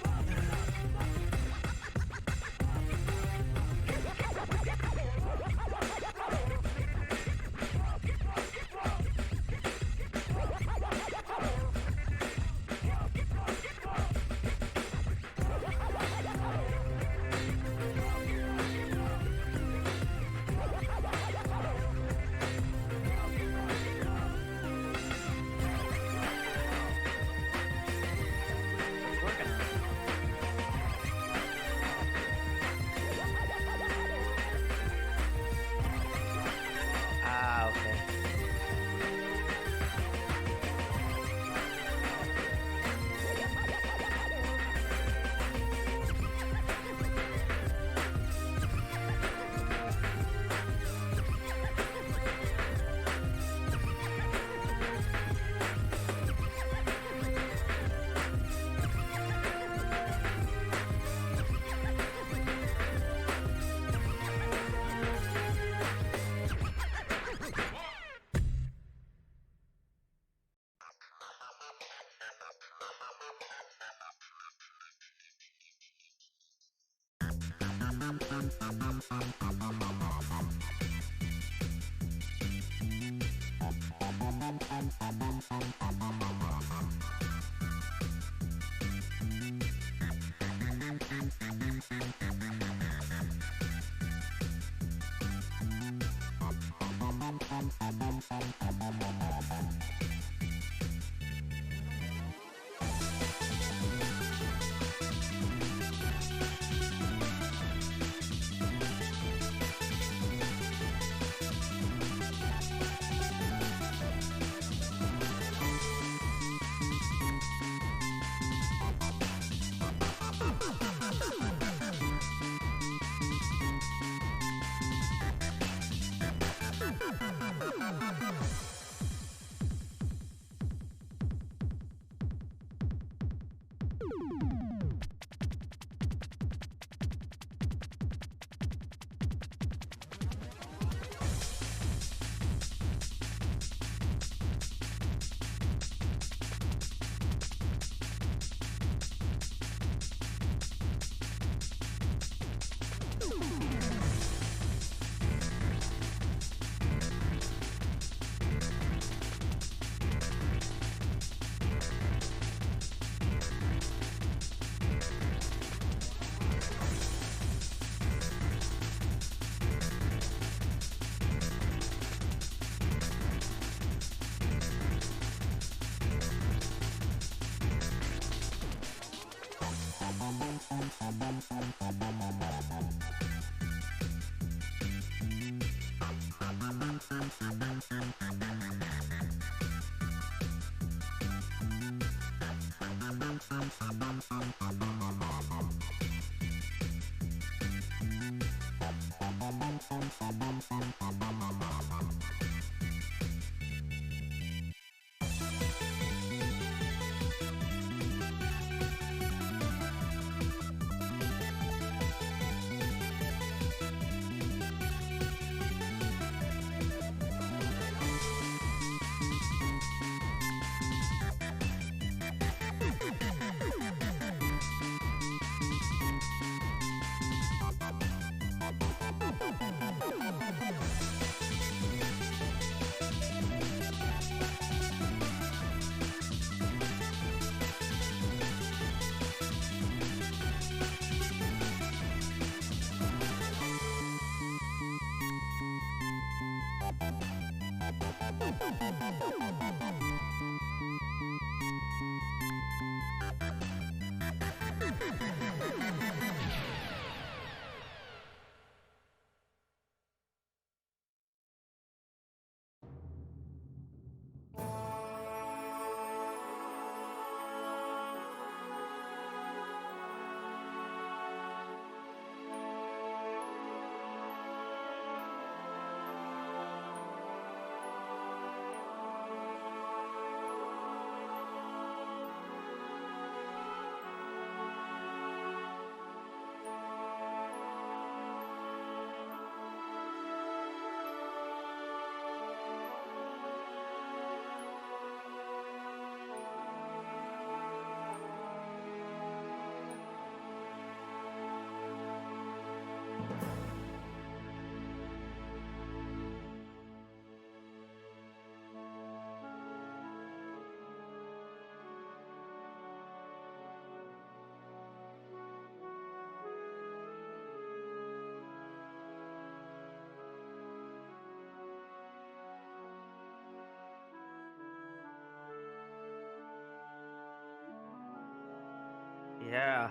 Yeah.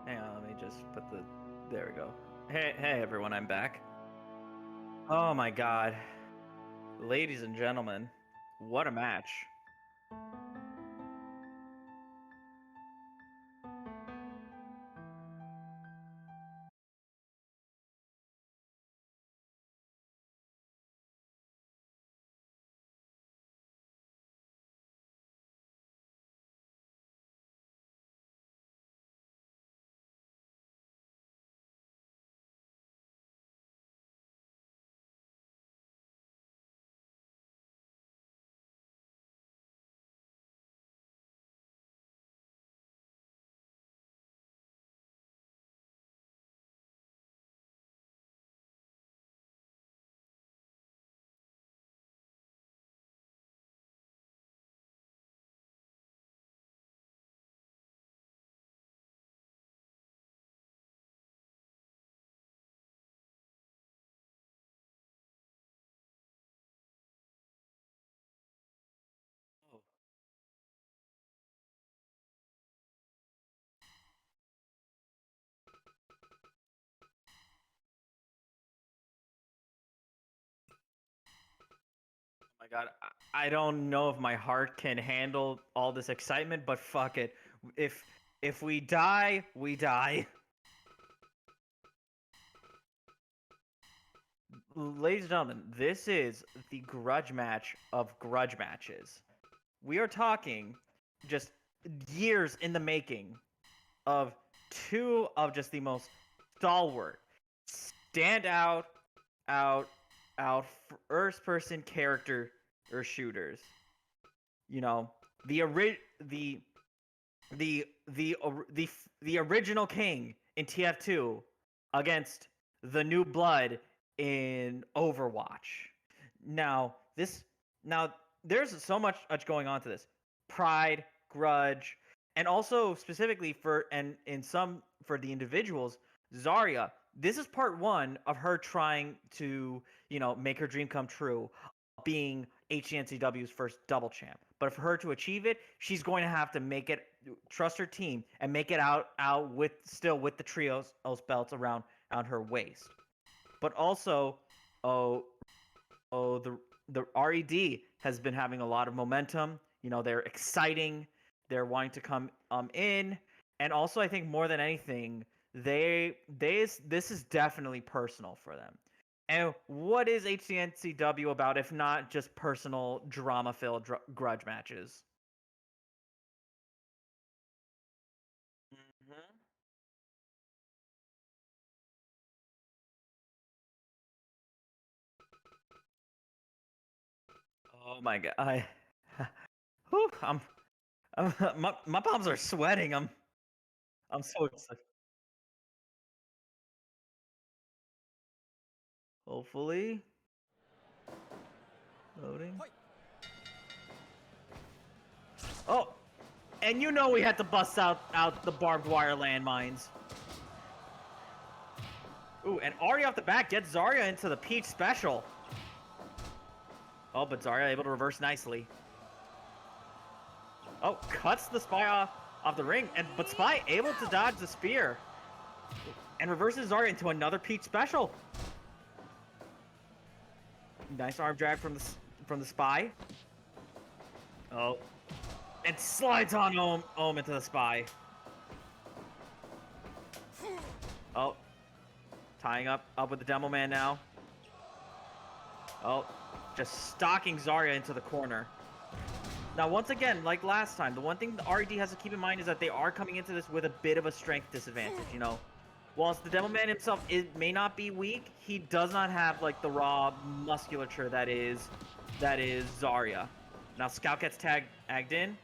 Hang on, let me just put the... There we go. Hey everyone, I'm back. Oh my god. Ladies and gentlemen, what a match. My god, I don't know if my heart can handle all this excitement, but fuck it. If we die, we die. Ladies and gentlemen, this is the grudge match of grudge matches. We are talking just years in the making of two of just the most stalwart, stand out, out first person character or shooters. You know, the original king in TF2 against the new blood in Overwatch. Now there's so much going on to this. Pride, grudge, and also specifically for the individuals, Zarya. This is part 1 of her trying to, make her dream come true, being HCNCW's first double champ. But for her to achieve it, she's going to have to trust her team and make it out with the trios belts around her waist. But also, the RED has been having a lot of momentum. They're exciting. They're wanting to come in, and also I think more than anything, this is definitely personal for them. And what is HCNCW about if not just personal drama-filled grudge matches? Mm-hmm. Oh my god! Whew, my palms are sweating. I'm so excited. Hopefully, loading. Oh, and we had to bust out the barbed wire landmines. Ooh, and already off the bat, gets Zarya into the Peach special. Oh, but Zarya able to reverse nicely. Oh, cuts the Spy off the ring, but Spy able to dodge the spear. And reverses Zarya into another Peach special. Nice arm drag from the Spy. Oh. And slides on Ohm into the Spy. Oh. Tying up with the Demo Man now. Oh. Just stalking Zarya into the corner. Now, once again, like last time, the one thing the RED has to keep in mind is that they are coming into this with a bit of a strength disadvantage, Whilst the Demo Man himself may not be weak, he does not have, like, the raw musculature that is Zarya. Now, Scout gets tagged in.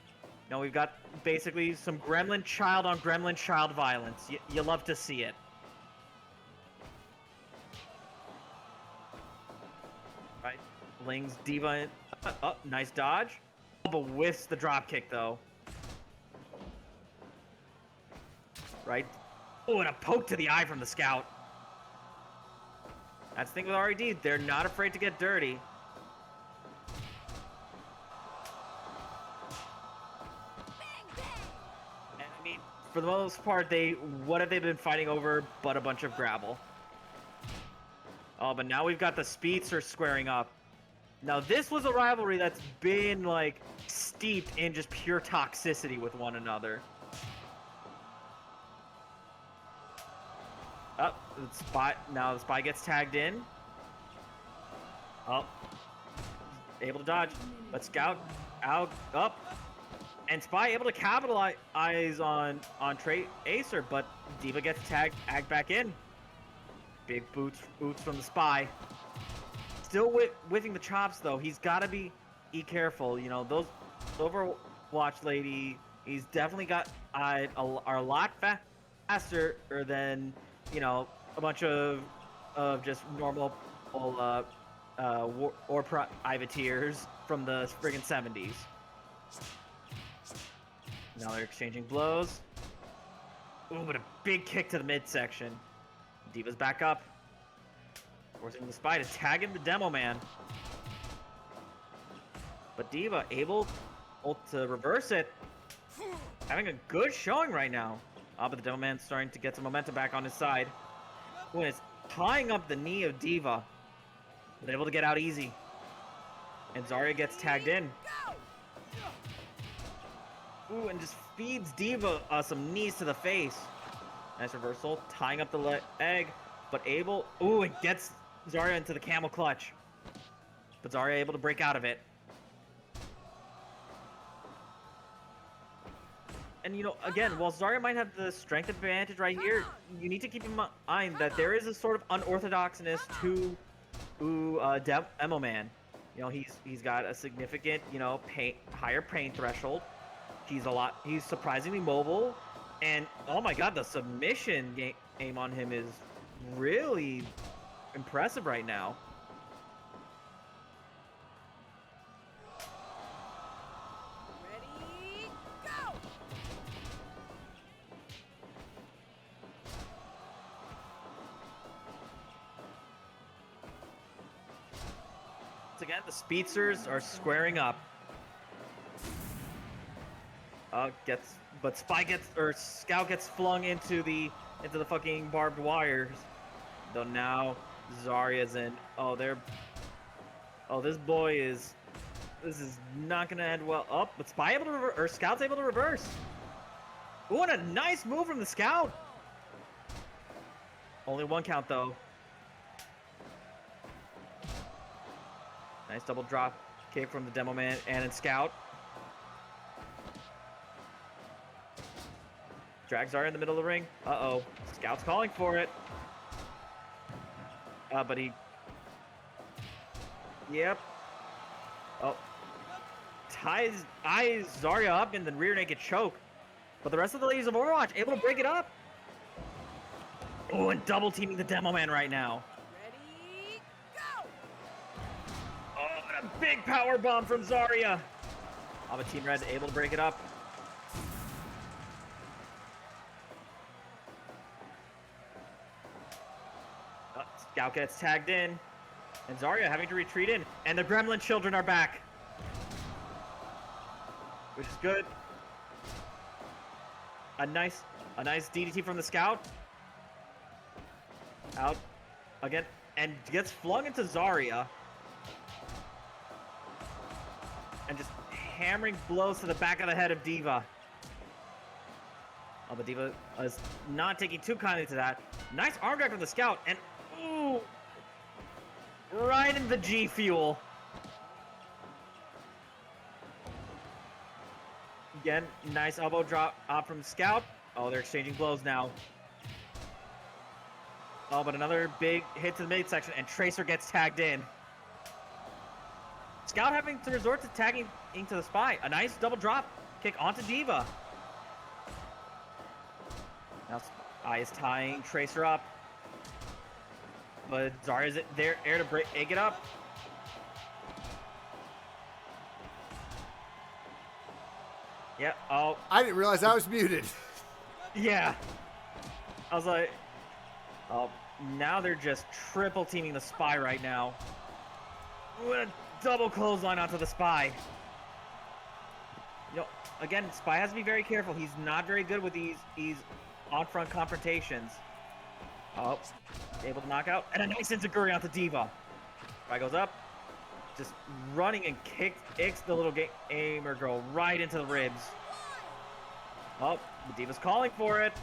Now, we've got basically some gremlin child on gremlin child violence. You love to see it. Right. Ling's Diva. Oh, nice dodge. But whiffs the dropkick, though. Right. Oh, and a poke to the eye from the Scout. That's the thing with RED. They're not afraid to get dirty. And for the most part, what have they been fighting over but a bunch of gravel? Oh, but now we've got the speedsters squaring up. Now, this was a rivalry that's been, like, steeped in just pure toxicity with one another. Oh, now the spy gets tagged in. Oh, able to dodge, but Scout out, up, and Spy able to capitalize on Acer, but Diva gets tagged back in. Big boots from the Spy. Still whiffing the chops though. He's got to be careful. You know, those Overwatch lady. He's definitely got are a lot faster than, you know, a bunch of just normal or privateers from the friggin' 70s. Now they're exchanging blows. Ooh, but a big kick to the midsection. Diva's back up, forcing the Spy to tag in the Demo Man. But Diva able to reverse it. Having a good showing right now. But the Demo Man's starting to get some momentum back on his side. Ooh, and it's tying up the knee of Diva. But able to get out easy. And Zarya gets tagged in. Ooh, and just feeds Diva some knees to the face. Nice reversal, tying up the leg, but able... Ooh, it gets Zarya into the camel clutch. But Zarya able to break out of it. And, you know, again, while Zarya might have the strength advantage right here, you need to keep in mind that there is a sort of unorthodoxness to Demo Man. You know, he's got a significant, you know, higher pain threshold. He's surprisingly mobile, and oh my god, the submission game on him is really impressive right now. Ready, go! Once again, the speedsters are squaring up. But Scout gets flung into the fucking barbed wires. Though now Zarya's in. This is not gonna end well. Oh, but Scout's able to reverse. Ooh, and a nice move from the Scout. Only one count though. Nice double drop kick from the Demo Man and Scout. Drags Zarya in the middle of the ring. Uh-oh. Scout's calling for it. But he... Yep. Oh. Eyes Zarya up in the rear naked choke. But the rest of the ladies of Overwatch able to break it up. Oh, and double teaming the Demo Man right now. Ready, go! Oh, and a big power bomb from Zarya. But Team Red able to break it up. Scout gets tagged in, and Zarya having to retreat in, and the Gremlin children are back, which is good. A nice DDT from the Scout. Out again, and gets flung into Zarya, and just hammering blows to the back of the head of Diva. But Diva is not taking too kindly to that. Nice arm drag from the Scout, and ooh, right in the G Fuel. Again, nice elbow drop from Scout. Oh, they're exchanging blows now. Oh, but another big hit to the midsection, and Tracer gets tagged in. Scout having to resort to tagging into the Spy. A nice double drop kick onto Diva. Now Spy is tying Tracer up. But Zarya's there to break it up. Yeah, oh. I didn't realize I was muted. Yeah. I was like, oh, now they're just triple teaming the Spy right now. Ooh, and a double clothesline onto the Spy. you know, again, Spy has to be very careful. He's not very good with these on-front confrontations. Oh, able to knock out. And a nice enziguri onto Diva. Spy goes up. Just running and kicks the little gamer girl right into the ribs. Oh, the Diva's calling for it.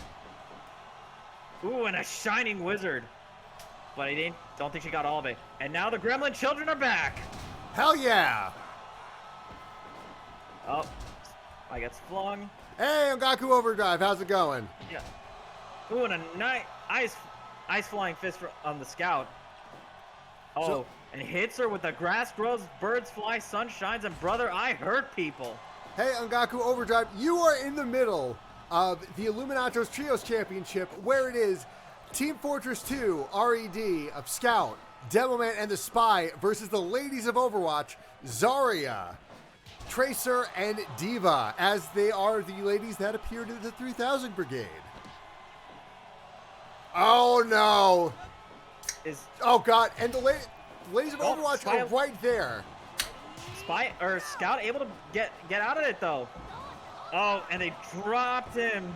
Ooh, and a shining wizard. But I don't think she got all of it. And now the Gremlin children are back. Hell yeah! Oh, I gets flung. Hey, Ongaku Overdrive, how's it going? Yeah. Ooh, and a nice ice flying fist on the Scout. Oh, So- and hits her with the grass grows, birds fly, sun shines, and brother, I hurt people. Hey, Ongaku Overdrive, you are in the middle of the Illuminatos Trios Championship, where it is Team Fortress 2, RED of Scout, Demoman, and the Spy versus the ladies of Overwatch, Zarya, Tracer, and Diva, as they are the ladies that appeared in the 3000 Brigade. Oh, no. Oh, God. And the ladies of Oh, Overwatch Spy- are right there. Scout able to get out of it though. Oh, and they dropped him.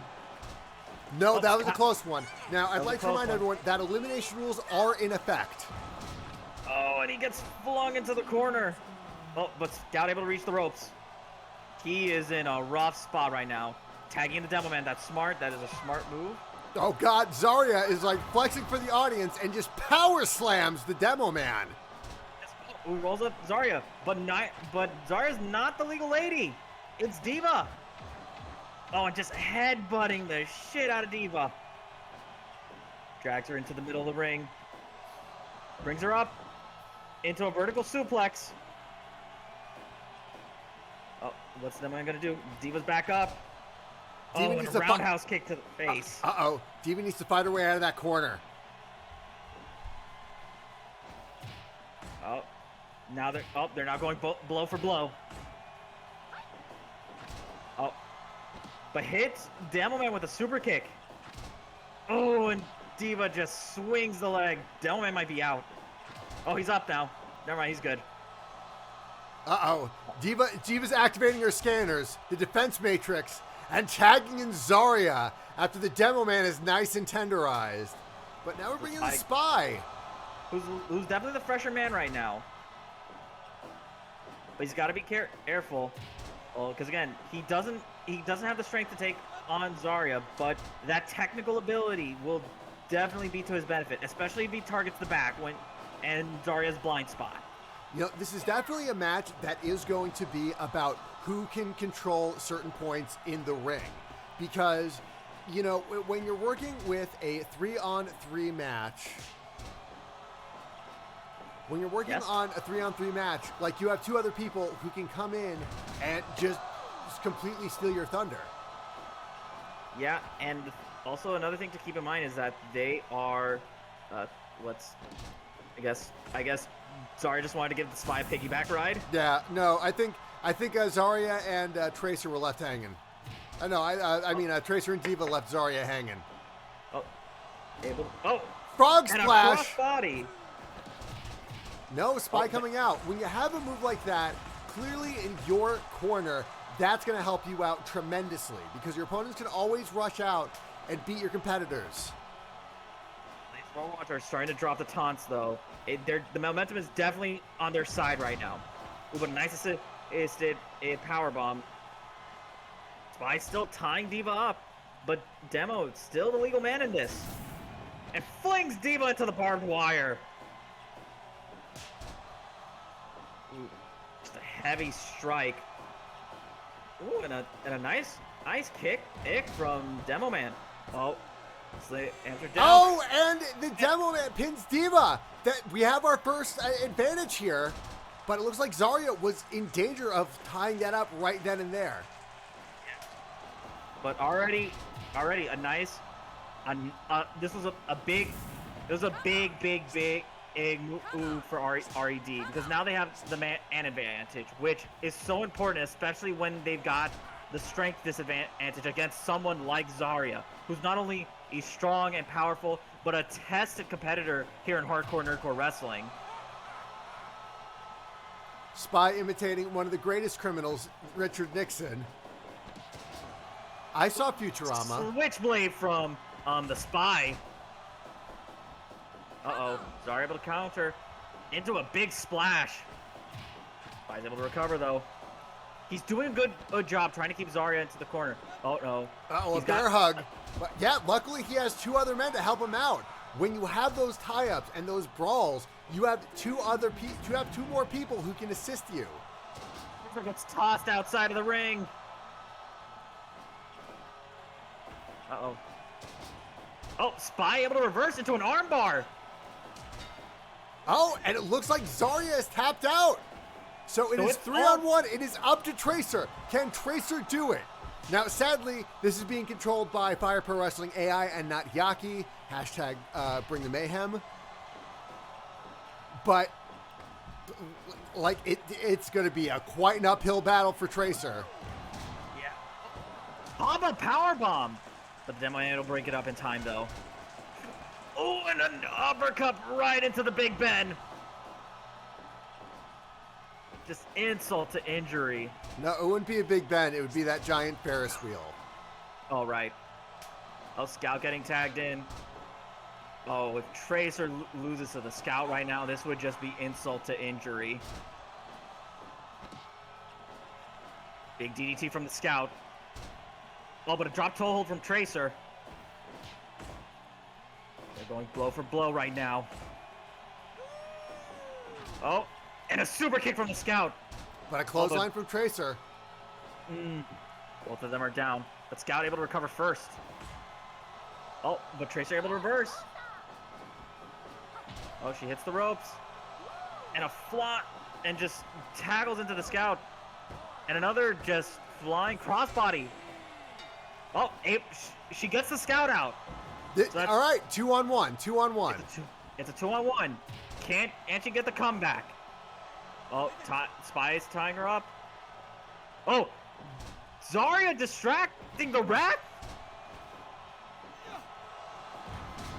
No, Oh, that was a Scout- close one. Now, I'd was a like to close remind one. everyone that elimination rules are in effect. Oh, and he gets flung into the corner. Oh, but Scout able to reach the ropes. He is in a rough spot right now. Tagging the Demoman, that's smart. That is a smart move. Oh, God, Zarya is like flexing for the audience and just power slams the Demo Man. Ooh, rolls up Zarya, but Zarya's not the legal lady. It's Diva. Oh, and just headbutting the shit out of Diva. Drags her into the middle of the ring. Brings her up into a vertical suplex. Oh, what's the man gonna do? Diva's back up. Diva Oh, and needs a to roundhouse kick to the face. Uh-oh. Diva needs to fight her way out of that corner. Oh, now they're now going blow for blow. Oh, but hits Demoman with a super kick. Oh, and Diva just swings the leg. Demoman might be out. Oh, he's up now. Never mind, he's good. Uh-oh. Diva's activating her scanners, the defense matrix, and tagging in Zarya after the Demo Man is nice and tenderized. But now we're bringing the Spy. Who's definitely the fresher man right now. But he's got to be careful. Well, because again, he doesn't have the strength to take on Zarya, but that technical ability will definitely be to his benefit, especially if he targets the back and Zarya's blind spot. You know, this is definitely a match that is going to be about who can control certain points in the ring. Because, you know, when you're working with a 3-on-3 match, on a 3-on-3 match, like you have two other people who can come in and just completely steal your thunder. Yeah, and also another thing to keep in mind is that they are, I guess Zarya just wanted to give the Spy a piggyback ride. Yeah, no, I think Zarya and Tracer were left hanging. I mean Tracer and Diva left Zarya hanging. Oh, Frog and splash. a crossbody. No, Spy coming out. When you have a move like that, clearly in your corner, that's going to help you out tremendously because your opponents can always rush out and beat your competitors. Overwatch are starting to drop the taunts though. The momentum is definitely on their side right now. Ooh, but a nice assisted a power bomb. Spy still tying Diva up, but Demo still the legal man in this, and flings Diva into the barbed wire. Ooh, just a heavy strike. Ooh, and a nice kick from Demo Man. Oh. Oh, and the Demo Man pins Diva. That we have our first advantage here, but it looks like Zarya was in danger of tying that up right then and there. But already a nice. This was a big move for RED because now they have the man advantage, which is so important, especially when they've got the strength disadvantage against someone like Zarya, who's not only a strong and powerful, but a tested competitor here in hardcore nerdcore wrestling. Spy imitating one of the greatest criminals, Richard Nixon. I saw Futurama. Switchblade from the Spy. Uh-oh. Zarya able to counter into a big splash. Spy's able to recover, though. He's doing a good job trying to keep Zarya into the corner. Oh, no. Uh-oh, a bear hug. But yeah, luckily he has 2 other men to help him out. When you have those tie-ups and those brawls, you have 2 more people who can assist you. Gets tossed outside of the ring. Uh-oh. Oh, Spy able to reverse into an armbar. Oh, and it looks like Zarya is tapped out. So it is 3-on-1. It is up to Tracer. Can Tracer do it? Now, sadly, this is being controlled by Fire Pro Wrestling AI and not Yaki. Hashtag bring the mayhem. But like it's going to be quite an uphill battle for Tracer. Yeah. Haba powerbomb. But the Demo Man will break it up in time, though. Oh, and an uppercut right into the Big Ben. Just insult to injury. No, it wouldn't be a Big Ben. It would be that giant Ferris wheel. All right. Oh, Scout getting tagged in. Oh, if Tracer loses to the Scout right now, this would just be insult to injury. Big DDT from the Scout. Oh, but a drop toe hold from Tracer. They're going blow for blow right now. Oh, and a super kick from the Scout. But a clothesline from Tracer. Both of them are down. But Scout able to recover first. Oh, but Tracer able to reverse. Oh, she hits the ropes. And a flop, and just tackles into the Scout. And another just flying crossbody. Oh, she gets the Scout out. So all right, 2-on-1, 2-on-1. It's a 2-on-1. And she get the comeback? Oh, Spy is tying her up. Oh, Zarya distracting the ref?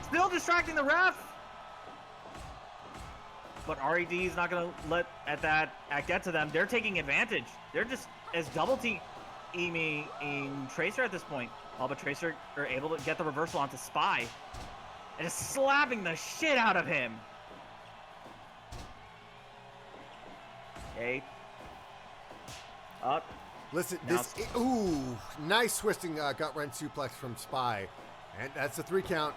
Still distracting the ref? But RED is not going to let that get to them. They're taking advantage. They're just as double teaming Tracer at this point. Oh, but Tracer are able to get the reversal onto Spy. And just slapping the shit out of him. Okay. Up. Listen, Now ooh, nice twisting gut wrench suplex from Spy. And that's a 3 count.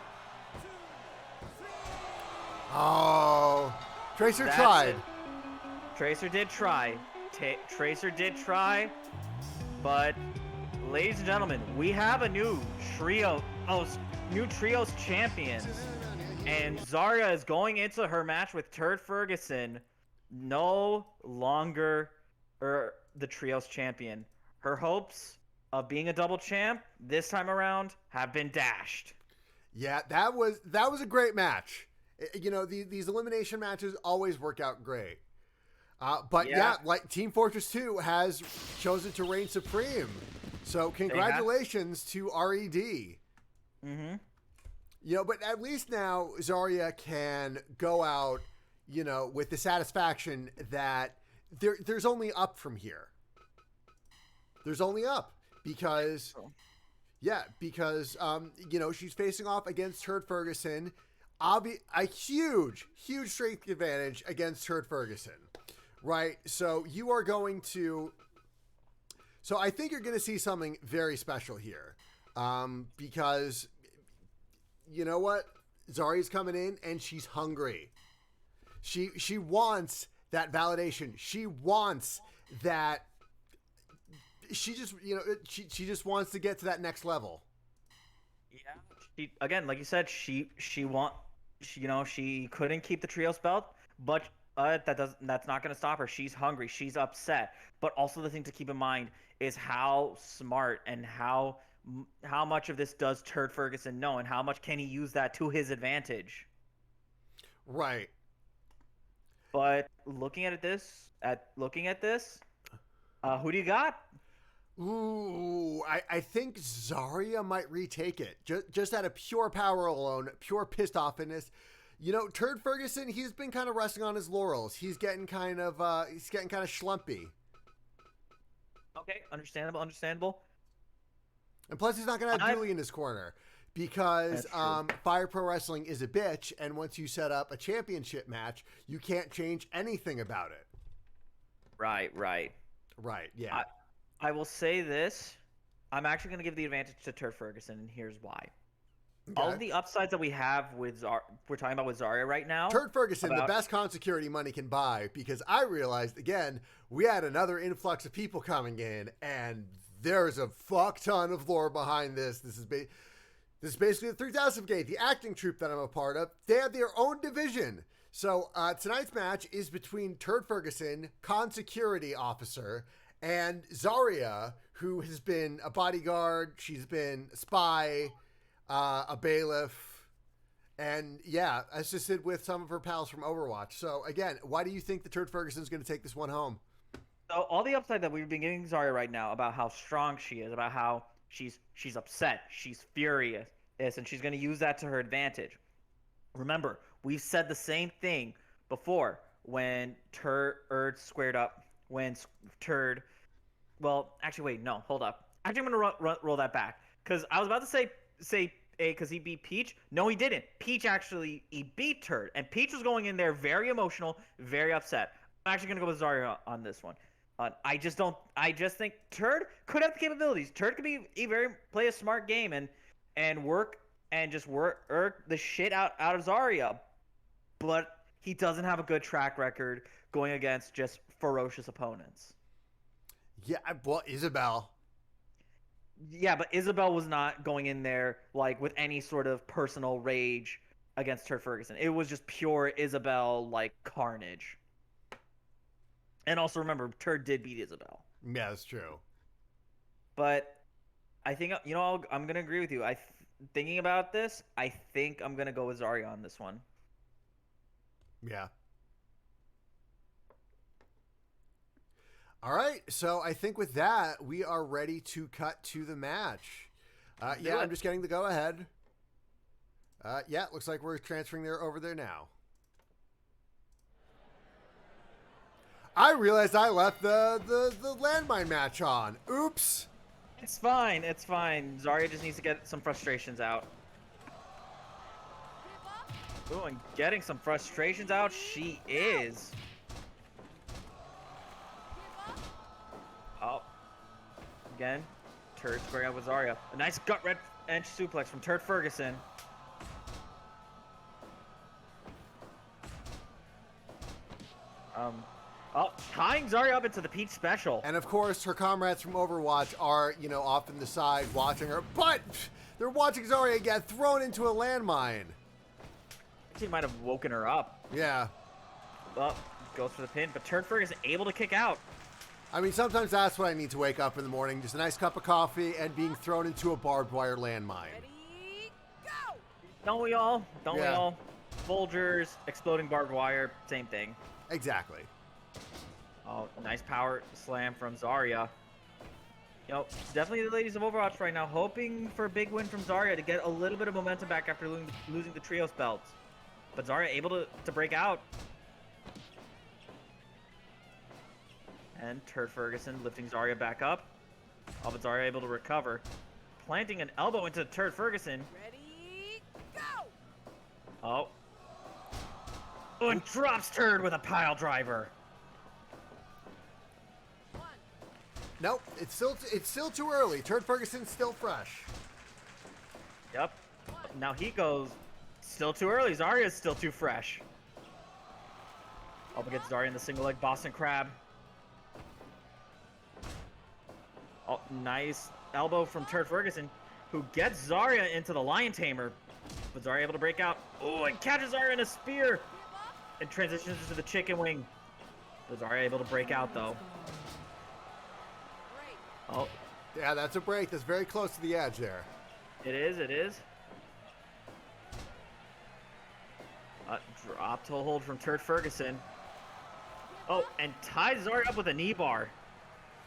Oh, Tracer tried. It. Tracer did try. Tracer did try. But, ladies and gentlemen, we have a new trios champions. And Zarya is going into her match with Turd Ferguson no longer the trios champion. Her hopes of being a double champ this time around have been dashed. Yeah, that was a great match. You know, these elimination matches always work out great. But yeah, like Team Fortress 2 has chosen to reign supreme. So congratulations to RED. Mm-hmm. You know, but at least now Zarya can go out, you know, with the satisfaction that there's only up from here. There's only up because, you know, she's facing off against Turd Ferguson. A huge strength advantage against Turd Ferguson, right? So you are going to, so I think you're going to see something very special here, because you know what? Zarya's coming in and she's hungry. She wants that validation. She wants that. She just, you know, she just wants to get to that next level. Yeah. Again, like you said, she couldn't keep the trios belt, but that's not going to stop her. She's hungry. She's upset. But also the thing to keep in mind is how smart and how much of this does Turd Ferguson know, and how much can he use that to his advantage. Right. But looking at this, who do you got? Ooh, I think Zarya might retake it. Just out of pure power alone, pure pissed offness. You know, Turd Ferguson, he's been kind of resting on his laurels. He's getting kind of schlumpy. Okay, understandable. And plus, he's not going to have Julie in his corner because Fire Pro Wrestling is a bitch. And once you set up a championship match, you can't change anything about it. Right. Yeah. I will say this. I'm actually going to give the advantage to Turd Ferguson, and here's why. Okay. All of the upsides that we have with we're talking about with Zarya right now. Turd Ferguson, the best con security money can buy, because I realized, again, we had another influx of people coming in, and there's a fuck ton of lore behind this. This is basically the 3000 Brigade, the acting troupe that I'm a part of. They have their own division. So tonight's match is between Turd Ferguson, con security officer, and Zarya, who has been a bodyguard. She's been a spy, a bailiff, and yeah, assisted with some of her pals from Overwatch. So again, why do you think the Turd Ferguson's going to take this one home? So all the upside that we've been giving Zarya right now about how strong she is, about how she's upset, she's furious, and she's going to use that to her advantage. Remember, we've said the same thing before when Turd squared up, when Turd. Well, actually, wait, no, hold up. Actually, I'm going to roll that back, because I was about to say because he beat Peach. No, he didn't. Peach he beat Turd, and Peach was going in there very emotional, very upset. I'm actually going to go with Zarya on this one. I just think Turd could have the capabilities. Turd could play a smart game and work the shit out of Zarya, but he doesn't have a good track record going against just ferocious opponents. Yeah, well, Isabel. Yeah, but Isabel was not going in there like with any sort of personal rage against Turd Ferguson. It was just pure Isabel like carnage. And also remember, Turd did beat Isabel. Yeah, that's true. But I think I'm gonna agree with you. Thinking about this, I think I'm gonna go with Zarya on this one. Yeah. All right, so I think with that, we are ready to cut to the match. Yeah, I'm just getting the go-ahead. Yeah, looks like we're transferring over there now. I realized I left the landmine match on. Oops. It's fine. Zarya just needs to get some frustrations out. Ooh, and getting some frustrations out, she is. Oh. Again, Turd squaring up with Zarya. A nice gut wrench suplex from Turd Ferguson. Tying Zarya up into the Peach Special. And of course, her comrades from Overwatch are, off in the side watching her. But they're watching Zarya get thrown into a landmine. She might have woken her up. Yeah. Well, goes for the pin, but Turd Ferguson able to kick out. I mean, sometimes that's what I need to wake up in the morning. Just a nice cup of coffee and being thrown into a barbed wire landmine. Ready, go! Don't we all? Don't we all? Folgers, exploding barbed wire, same thing. Exactly. Oh, nice power slam from Zarya. Definitely the ladies of Overwatch right now hoping for a big win from Zarya to get a little bit of momentum back after losing the trios belts. But Zarya able to break out. And Turd Ferguson lifting Zarya back up. Oh, but Zarya able to recover. Planting an elbow into Turd Ferguson. Ready, go! Oh. And drops Turd with a pile driver. Nope, it's still too early. Turd Ferguson's still fresh. Yep. Now he goes, still too early. Zarya's still too fresh. Up against Zarya in the single leg Boston Crab. Oh, nice elbow from Turd Ferguson, who gets Zarya into the Lion Tamer. But Zarya able to break out. Oh, and catches Zarya in a spear. And transitions into the chicken wing. But Zarya able to break out, though. Oh. Yeah, that's a break. That's very close to the edge there. It is. Drop toe hold from Turd Ferguson. Oh, and ties Zarya up with a knee bar.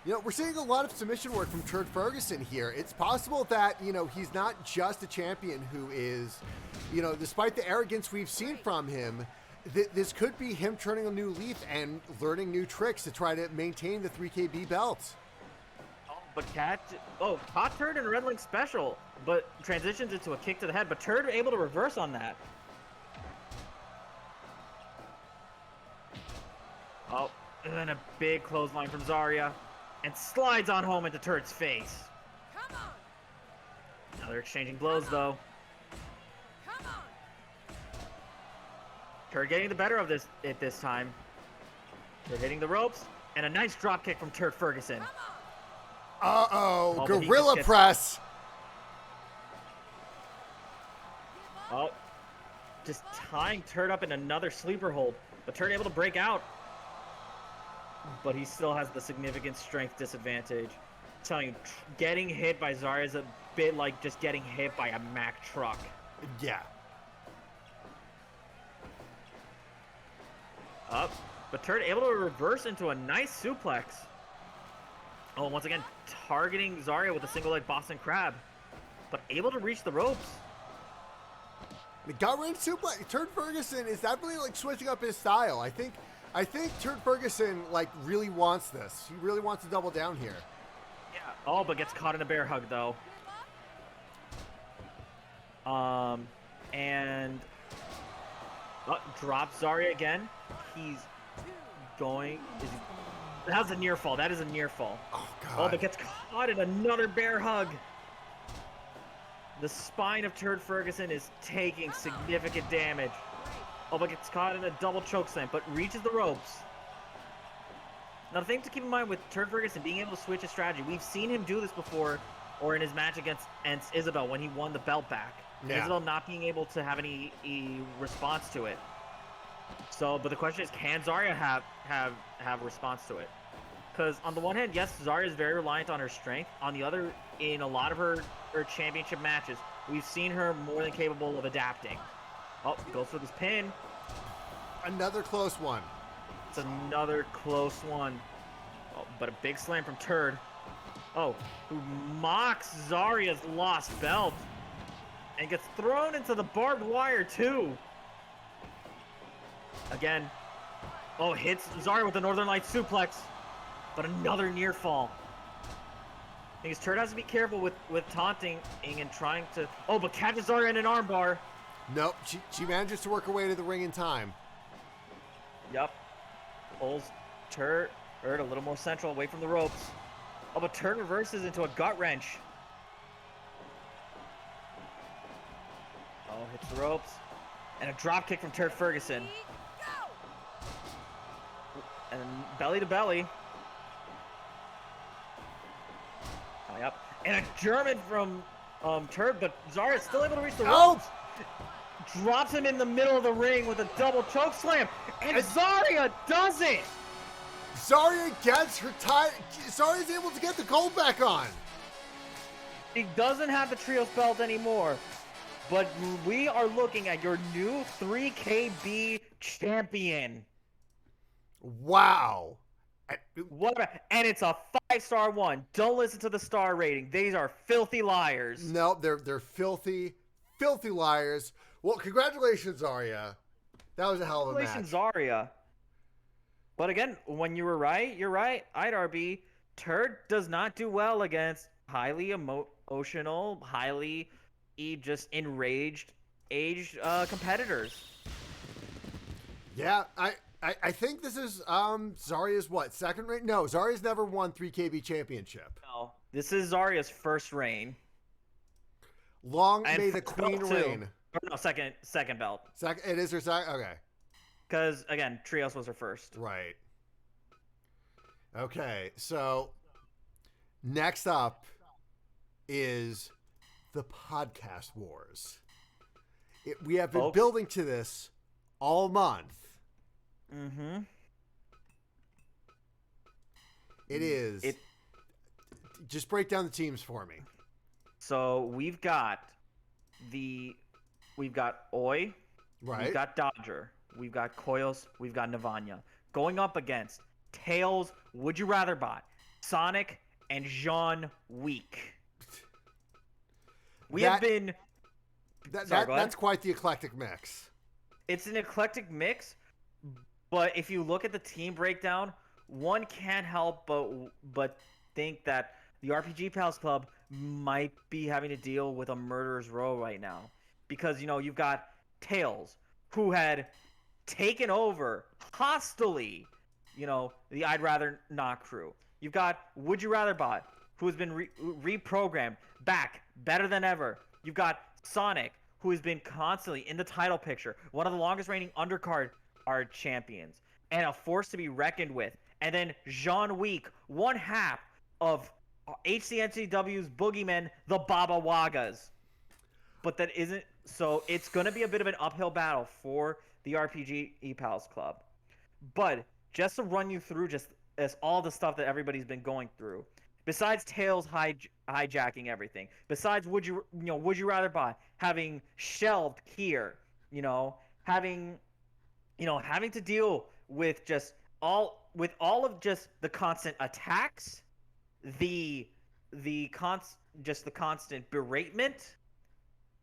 We're seeing a lot of submission work from Turd Ferguson here. It's possible that, he's not just a champion who is, despite the arrogance we've seen from him, this could be him turning a new leaf and learning new tricks to try to maintain the 3KB belt. But caught Turd and Red Link special, but transitions into a kick to the head. But Turd able to reverse on that. Oh, and a big clothesline from Zarya, and slides on home into Turd's face. Come on. Now they're exchanging blows though. Come on. Turd getting the better of this time. Turd hitting the ropes, and a nice drop kick from Turd Ferguson. Come on. Uh-oh, Oh, but he gorilla just gets- press. Oh, just tying Turd up in another sleeper hold, but Turd able to break out. But he still has the significant strength disadvantage. I'm telling you, getting hit by Zarya is a bit like just getting hit by a Mack truck. Yeah. Up, but Turd able to reverse into a nice suplex. Oh, once again, targeting Zarya with a single leg Boston Crab, but able to reach the ropes. The gut wrench suplex. Turd Ferguson is definitely like switching up his style. I think Turd Ferguson like really wants this. He really wants to double down here. Yeah. Oh, but gets caught in a bear hug though. And drops Zarya again. He's going. That's a near fall. That is a near fall. Oh god. Oh, but gets caught in another bear hug. The spine of Turd Ferguson is taking significant damage. Oh, but gets caught in a double choke slam, but reaches the ropes. Now, the thing to keep in mind with Turd Ferguson being able to switch his strategy, we've seen him do this before, or in his match against Isabel when he won the belt back. Yeah. Isabel not being able to have any response to it. So, but the question is, can Zarya have response to it? Because on the one hand, yes, Zarya is very reliant on her strength. On the other, in a lot of her championship matches, we've seen her more than capable of adapting. Oh, goes for this pin. Another close one. It's another close one. Oh, but a big slam from Turd. Oh, who mocks Zarya's lost belt. And gets thrown into the barbed wire, too. Again. Oh, hits Zarya with the Northern Lights suplex. But another near fall. Because Turd has to be careful with taunting and trying to... Oh, but catches Zarya in an armbar. Nope. She manages to work her way to the ring in time. Yep. Pulls Turd a little more central, away from the ropes. Oh, but Turd reverses into a gut wrench. Oh, hits the ropes. And a drop kick from Turd Ferguson. Go. And belly to belly. Oh, yep. And a German from Turd, but Zarya still able to reach the Oh! ropes. Drops him in the middle of the ring with a double choke slam. And Zarya does it! Zarya gets her tie. Zarya's able to get the gold back on. He doesn't have the trios belt anymore. But we are looking at your new 3KB champion. Wow. And it's a 5-star one. Don't listen to the star rating. These are filthy liars. No, they're filthy liars. Well, congratulations, Zarya. That was a hell of a match. Congratulations, Zarya. But again, when you were right, you're right. RB, Turd does not do well against highly emotional, highly just enraged, aged competitors. Yeah, I think this is Zarya's what, second reign? No, Zarya's never won 3KB championship. No, this is Zarya's first reign. Long And may the first queen belt, too. reign. Or no, second belt. Second, it is her second. Okay, Because again, Trios was her first. right. Okay, so next up is the podcast wars. We have been Folks. building to this all month. Mm-hmm. It is. Just break down the teams for me. So we've got Oi, Right. we've got Dodger, we've got Koyos, we've got Navanya. Going up against Tails, Would You Rather Bot, Sonic, and Jean Week. Sorry, go ahead. That's quite the eclectic mix. It's an eclectic mix, but if you look at the team breakdown, one can't help but think that the RPG Pals Club might be having to deal with a murderer's row right now. Because, you've got Tails, who had taken over hostily, the I'd Rather Not crew. You've got Would You Rather Bot, who has been reprogrammed back better than ever. You've got Sonic, who has been constantly in the title picture, one of the longest reigning undercard champions, and a force to be reckoned with. And then Jean Week, one half of HCNCW's boogeymen, the Baba Wagas. But that isn't, so it's going to be a bit of an uphill battle for the RPG ePals Club. But just to run you through just as all the stuff that everybody's been going through, besides Tails hijacking everything, besides Would You Rather Bot having shelved here, having to deal with all of just the constant attacks, the constant beratement,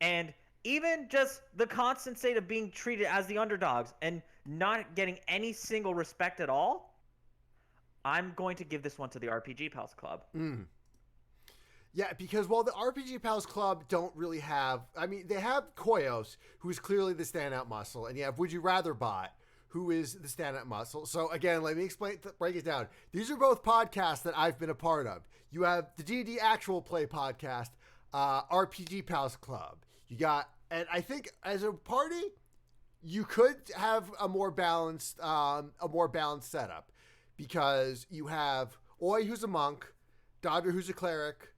and even just the constant state of being treated as the underdogs and not getting any single respect at all, I'm going to give this one to the RPG Pals Club. Yeah, because while the RPG Pals Club don't really have... I mean, they have Koyos, who's clearly the standout muscle, and you have Would You Rather Bot, who is the standout muscle. So, again, let me break it down. These are both podcasts that I've been a part of. You have the D&D Actual Play podcast, RPG Pals Club. You got... And I think as a party, you could have a more balanced setup, because you have Oi, who's a monk, Dodger, who's a cleric,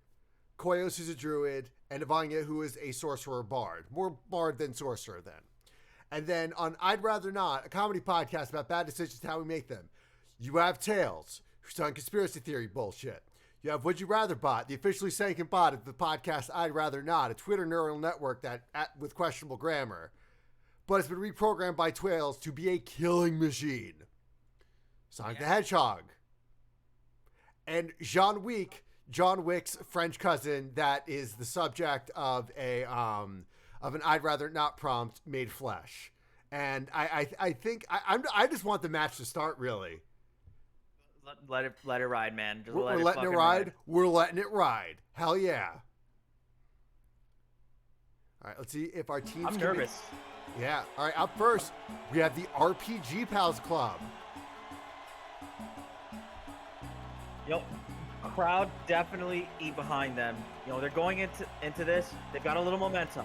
Koyos, who's a druid, and Ivanya, who is a sorcerer bard. More bard than sorcerer, then. And then on I'd Rather Not, a comedy podcast about bad decisions and how we make them, you have Tails, who's on conspiracy theory bullshit. You have Would You Rather Bot, the officially sentient bot of the podcast I'd Rather Not, a Twitter neural network with questionable grammar, but it's been reprogrammed by Tails to be a killing machine. Sonic the Hedgehog. And John Wick's French cousin, that is the subject of an I'd Rather Not prompt made flesh. And I think I just want the match to start, really. Let it ride, man. We're letting it ride. We're letting it ride. Hell yeah. All right, let's see if our team's... I'm nervous. Yeah. All right, up first, we have the RPG Pals Club. Yep. Crowd definitely behind them. They're going into this. They've got a little momentum.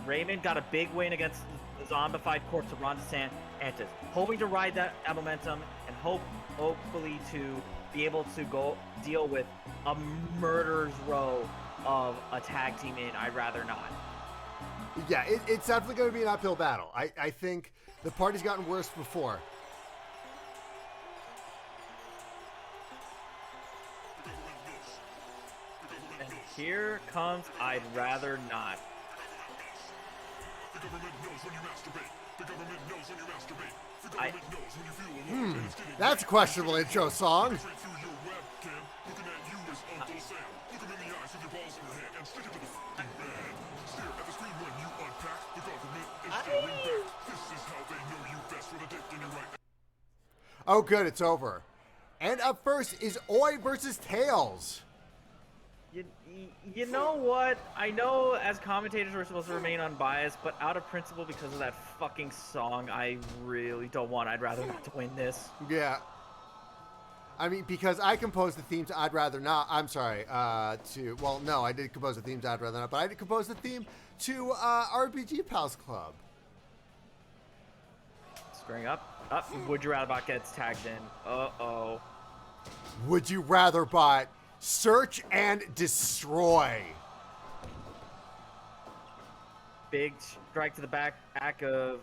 Raymond got a big win against the zombified corpse of Ron DeSantis, hoping to ride that momentum and hopefully to be able to go deal with a murderer's row of a tag team in I'd Rather Not. Yeah, it's definitely going to be an uphill battle. I think the party's gotten worse before. And here comes I'd Rather Not. The government knows when you masturbate. The government knows when you masturbate. The government knows when you feel alone. That's a questionable intro song. Straight through your webcam, looking at you is Uncle Sam. Look him in the eyes with your balls in your hand and stick it to the f***ing bed. Stare at the screen when you unpack. The government is staring back. This is how they know you best with a dick in your right. Oh, good, it's over. And up first is Oi versus Tails. You know what? I know as commentators we're supposed to remain unbiased, but out of principle because of that fucking song, I really don't want I'd Rather Not to win this. Yeah. I mean, because I composed the theme to I'd Rather Not. I'm sorry, well, no, I did compose the theme to I'd Rather Not, but I did compose the theme to RPG Pals Club. Spring up. Would You Rather Bot gets tagged in. Uh-oh. Would You Rather Bot search and destroy? Big strike to the back of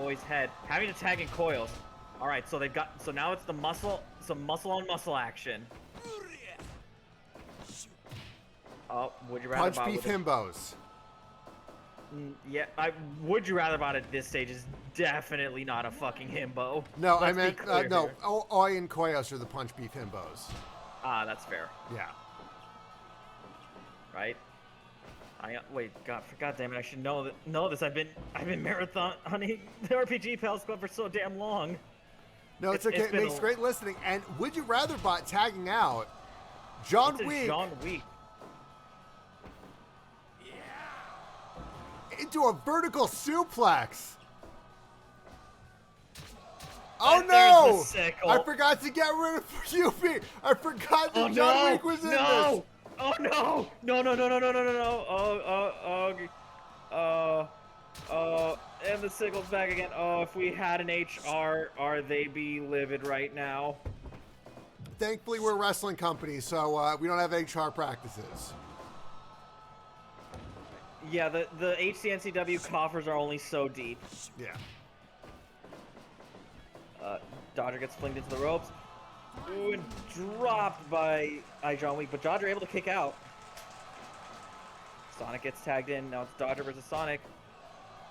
Oi's head, having to tag in coils. All right, so now it's some muscle on muscle action. Oh, Would You Rather Punch Bot beef himbos. Yeah, Would You Rather Bot at this stage is definitely not a fucking himbo. No, Let's I meant be clear no. here. Oi and Koyos are the punch beef himbos. Ah, that's fair. Yeah. Right? Wait, God damn it! I should know this. I've been marathoning the RPG Pals Club for so damn long. No, it's okay. It makes great listening. And Would You Rather Bot tagging out John Into Wick John Wick. into a vertical suplex. Oh And there's the no! sickle. I forgot to get rid of UP. I forgot that Oh John no! Wick was in No! this. Oh no! No! No! No! No! No! No! No! No! And the sickle's back again. Oh, if we had an HR, they'd be livid right now. Thankfully, we're a wrestling company, so we don't have HR practices. Yeah, the HCNCW coffers are only so deep. Yeah. Dodger gets flinged into the ropes. Ooh, and dropped by John Wick, but Dodger able to kick out. Sonic gets tagged in. Now it's Dodger versus Sonic.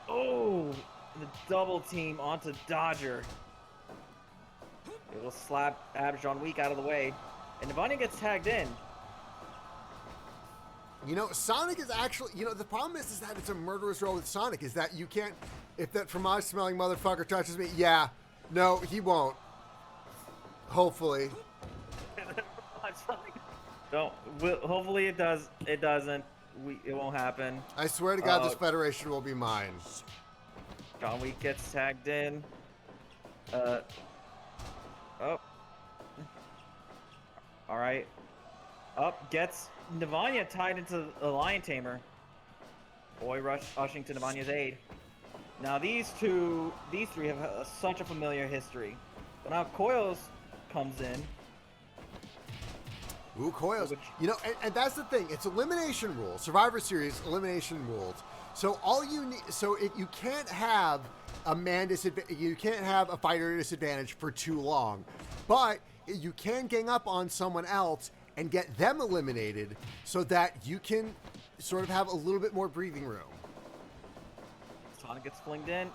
Oh, the double team onto Dodger. It will slap John Wick out of the way. And Navanya gets tagged in. You know, Sonic is actually, you know, the problem is that it's a murderous role with Sonic, is that you can't, if that fromage-smelling motherfucker touches me, yeah, no, he won't. Hopefully. No, hopefully it does. It doesn't. It won't happen. I swear to God, this federation will be mine. John Wick gets tagged in. Oh. All right. Up gets Navanya tied into the Lion Tamer. Boy rushing to Navanya's aid. Now these three have such a familiar history. But now Koyos comes in. Ooh, Koyos. You know, and that's the thing. It's elimination rules. Survivor Series elimination rules. So all you need, you can't have a you can't have a fighter disadvantage for too long, but you can gang up on someone else and get them eliminated so that you can sort of have a little bit more breathing room. Sonic gets flinged in.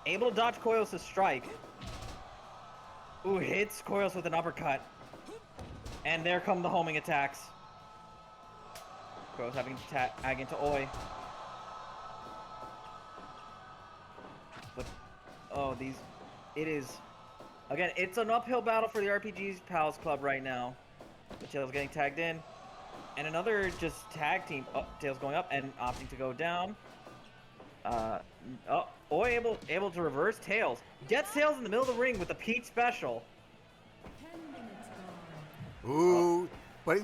Able to dodge Koyos' strike. Ooh, hits Koyos with an uppercut. And there come the homing attacks. Koyos having to tag into Oi. But, it is, again, it's an uphill battle for the RPG's Pals Club right now. The Tails getting tagged in. And another just tag team. Tails going up and opting to go down. Oi able to reverse Tails. Gets Tails in the middle of the ring with the Pete special. Ooh, but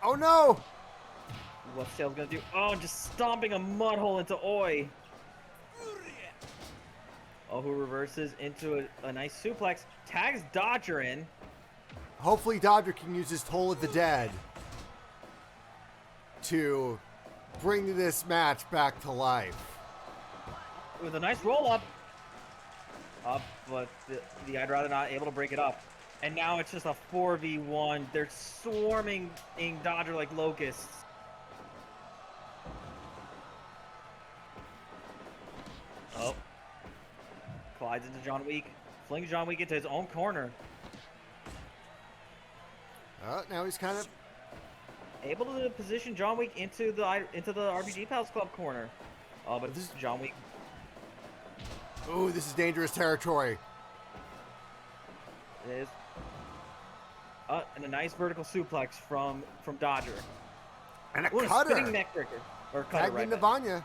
oh no! What's Tails gonna do? Oh, just stomping a mud hole into Oi. Oh, who reverses into a nice suplex. Tags Dodger in. Hopefully Dodger can use his Toll of the Dead to bring this match back to life. With a nice roll up. But the I'd rather not able to break it up. And now it's just a 4v1. They're swarming Dodger like locusts. Oh. Collides into John Wick. Flings John Wick into his own corner. Now he's kind of Able to position John Wick into the RPG Pals Club corner. But this is John Wick. Ooh, this is dangerous territory. It is. And a nice vertical suplex from Dodger. And a Ooh, cutter. A spinning neck breaker. Or cutter, Tagged right in back. Navanya.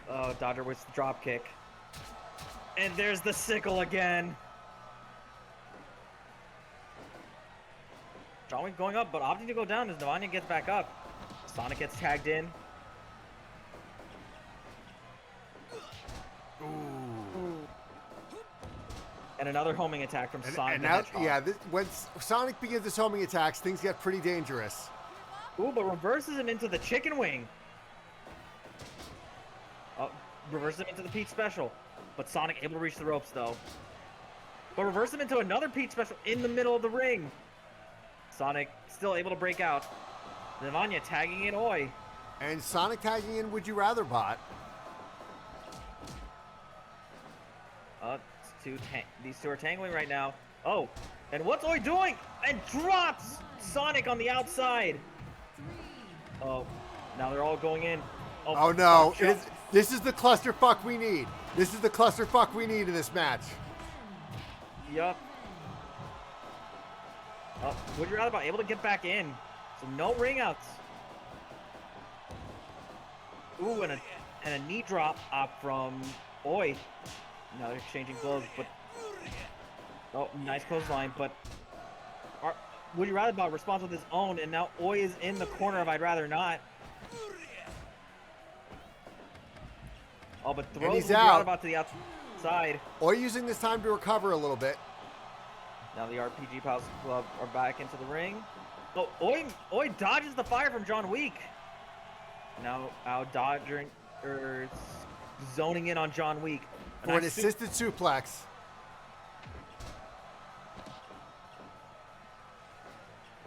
Oh, Dodger with the drop kick. And there's the sickle again. John Wick going up, but opting to go down as Navanya gets back up. Sonic gets tagged in. Ooh. And another homing attack from Sonic. And the now, Hedgehog. yeah, when Sonic begins his homing attacks, things get pretty dangerous. Ooh, but reverses him into the chicken wing. Oh, reverses him into the Pete special. But Sonic able to reach the ropes, though. But reverse him into another Pete special in the middle of the ring. Sonic still able to break out. Navanya tagging in Oi. And Sonic tagging in Would You Rather bot. These two are tangling right now. Oh, and what's Oi doing? And drops Sonic on the outside. Oh, now they're all going in. Oh no, this is the clusterfuck we need. This is the clusterfuck we need in this match. Yup. Oh, would you rather bot able to get back in? So no ring outs. Ooh, and a knee drop up from Oi. Now they're exchanging blows, but oh, nice clothesline. But would you rather bot responds with his own, and now Oi is in the corner of I'd rather not. Oh, but throws he's would you out. rather bot to the outside. Oi using this time to recover a little bit. Now the RPG Pals Club are back into the ring. Oh, Oi dodges the fire from John Week. Now out dodging or zoning in on John Week. For an assisted suplex.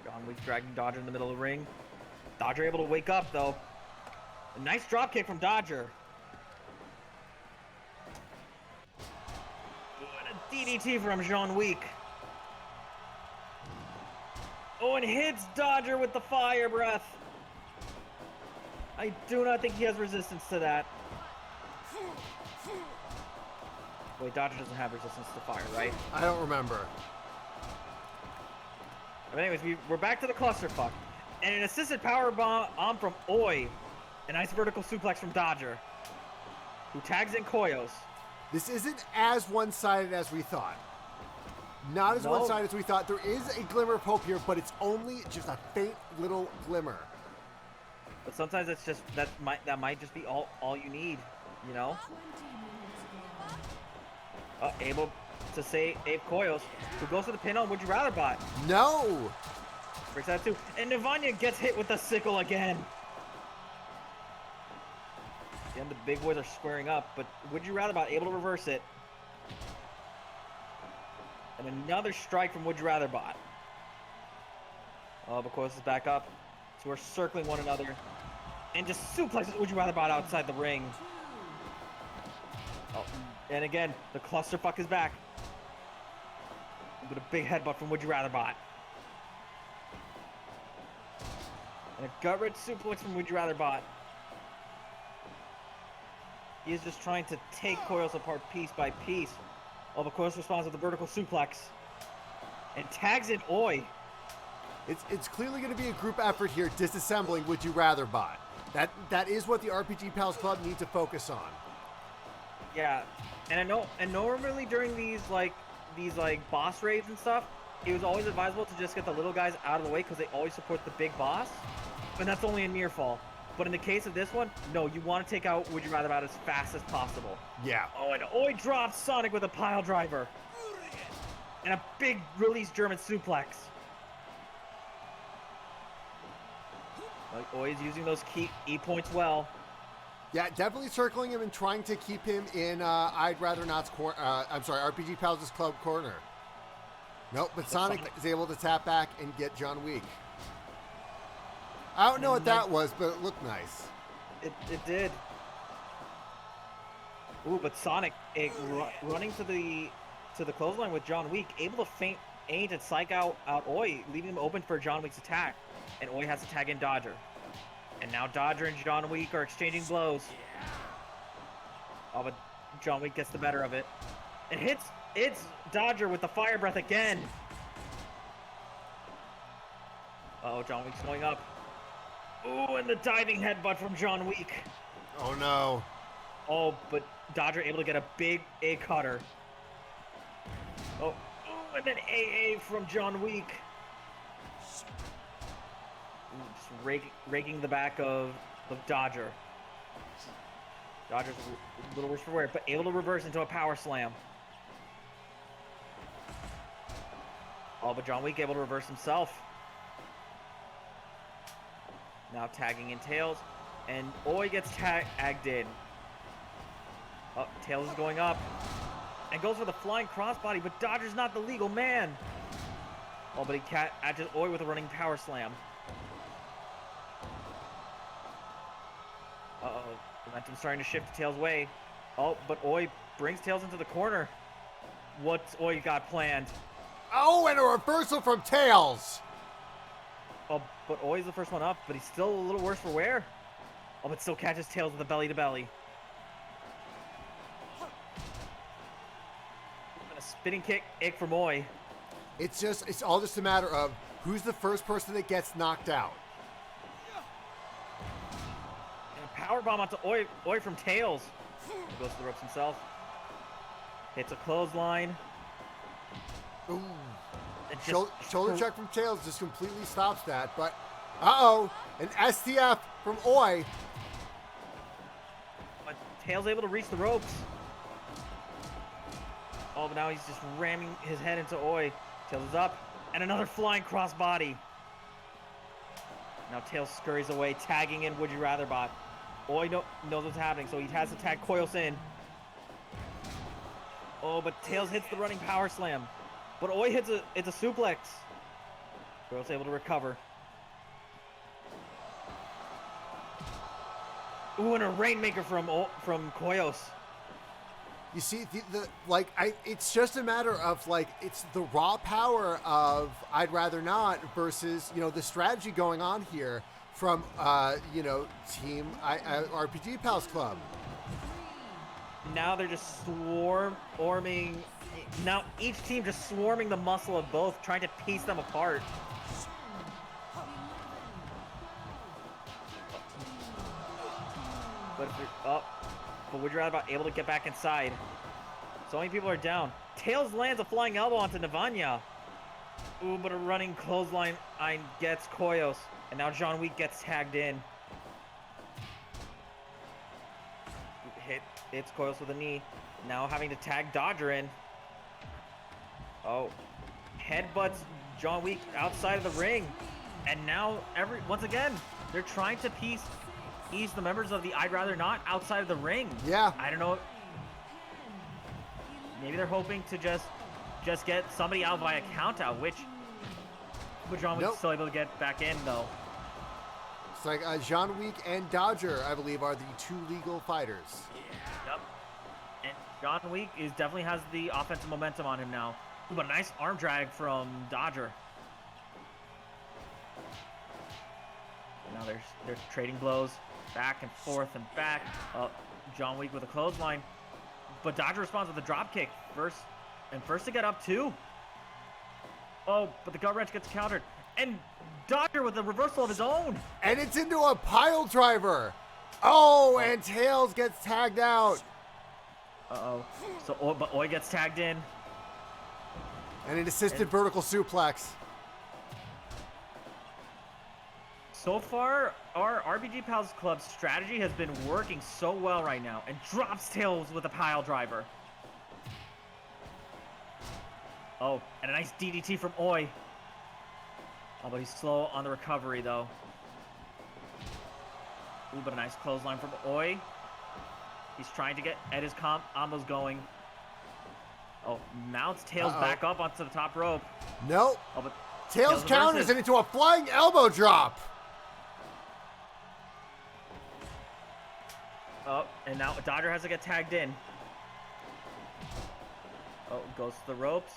John Week dragging Dodger in the middle of the ring. Dodger able to wake up though. A nice drop kick from Dodger. Ooh, and a DDT from John Week. Oh, and hits Dodger with the fire breath. I do not think he has resistance to that. Wait, Dodger doesn't have resistance to fire, right? I don't remember. But anyways, we're back to the clusterfuck. And an assisted power bomb from Oi. A nice vertical suplex from Dodger, who tags in Koyos. This isn't as one-sided as we thought. Not as No. one-sided as we thought. There is a glimmer of hope here, but it's only just a faint little glimmer. But sometimes it's just that might just be all you need, you know? Able to save Koyos, who goes for the pin on Would You Rather bot. No! Breaks that too. And Navanya gets hit with the sickle again. Again, the big boys are squaring up, but Would You Rather bot able to reverse it. And another strike from Would You Rather bot. Oh, but Koyos is back up. So we're circling one another. And just suplexes Would You Rather bot outside the ring. Oh, and again, the clusterfuck is back. With a big headbutt from Would You Rather bot. And a gut-wrench suplex from Would You Rather bot. He is just trying to take Koyos apart piece by piece. Oh, but Koyos responds with a vertical suplex. And tags in Oi. It's clearly going to be a group effort here, disassembling Would You Rather bot. That is what the RPG Pals Club need to focus on. Yeah, and I know, and normally during these boss raids and stuff, it was always advisable to just get the little guys out of the way because they always support the big boss, and that's only a near fall. But in the case of this one, no, you want to take out Would You Rather bot as fast as possible. Yeah. Oh, and Oi drops Sonic with a pile driver, and a big release German suplex. Like Oi's using those key E points well. Yeah, definitely circling him and trying to keep him in I'd Rather Not's corner. I'm sorry, RPG Pals' Club corner. Nope, but Sonic is able to tap back and get John Weak. I don't know what that was, but it looked nice. It did. Ooh, but Sonic running to the clothesline with John Weak, able to feint and psych out Oi, leaving him open for John Weak's attack. And Oi has to tag in Dodger. And now Dodger and John Weak are exchanging blows. Oh, but John Weak gets the better of it. And hits Dodger with the fire breath again. Uh-oh, John Weak's going up. Ooh, and the diving headbutt from John Weak. Oh, no. Oh, but Dodger able to get a big A cutter. Oh, and then AA from John Weak. Just raking the back of Dodger. Dodger's a little worse for wear, but able to reverse into a power slam. Oh, but John Weak able to reverse himself. Now tagging in Tails, and Oi gets tagged in. Oh, Tails is going up, and goes for the flying crossbody, but Dodger's not the legal man. Oh, but he catches Oi with a running power slam. Uh-oh, momentum's starting to shift to Tails' way. Oh, but Oi brings Tails into the corner. What's Oi got planned? Oh, and a reversal from Tails. Oh, but Oi's the first one up, but he's still a little worse for wear. Oh, but still catches Tails with a belly-to-belly. A spinning kick from Oi. It's all just a matter of who's the first person that gets knocked out. And a power bomb onto Oi from Tails. He goes to the ropes himself. Hits a clothesline. Ooh. It just- Shoulder check from Tails just completely stops that. But, uh-oh, an STF from Oi. But Tails able to reach the ropes. Oh, but now he's just ramming his head into Oi. Tails is up. And another flying crossbody. Now Tails scurries away, tagging in Would You Rather bot. Oi knows what's happening, so he has to tag Koyos in. Oh, but Tails hits the running power slam. But Oi hits it's a suplex. Koyos able to recover. Ooh, and a Rainmaker from Koyos. You see, it's just a matter of, like, it's the raw power of I'd Rather Not versus, the strategy going on here from, Team RPG Pals Club. Now they're just swarming. Now each team just swarming the muscle of both, trying to piece them apart. But Would You Rather Bot able to get back inside. So many people are down. Tails lands a flying elbow onto Navanya. Ooh, but a running clothesline gets Koyos. And now John Week gets tagged in. Hits Koyos with a knee. Now having to tag Dodger in. Oh. Headbutts John Week outside of the ring. And now once again, they're trying to ease the members of the I'd Rather Not outside of the ring. Yeah. I don't know. Maybe they're hoping to just get somebody out via count out, but John Week's still able to get back in though. It's like John Week and Dodger, I believe, are the two legal fighters. Yep. And John Week definitely has the offensive momentum on him now. Ooh, but a nice arm drag from Dodger. Now they're trading blows. Back and forth and back. John Week with a clothesline. But Dodger responds with a drop kick. First to get up too. Oh, but the gut wrench gets countered. And Dodger with a reversal of his own. And it's into a pile driver. Oh, and Tails gets tagged out. Uh-oh. But Oi gets tagged in. And an assisted vertical suplex. So far, our RPG Pals Club strategy has been working so well right now, and drops Tails with a pile driver. Oh, and a nice DDT from Oi. Oh, but he's slow on the recovery, though. Ooh, but a nice clothesline from Oi. He's trying to get Ed's combos going. Oh, mounts Tails back up onto the top rope. Nope. Oh, but Tails counters it into a flying elbow drop. Oh, and now Dodger has to get tagged in. Oh, goes to the ropes.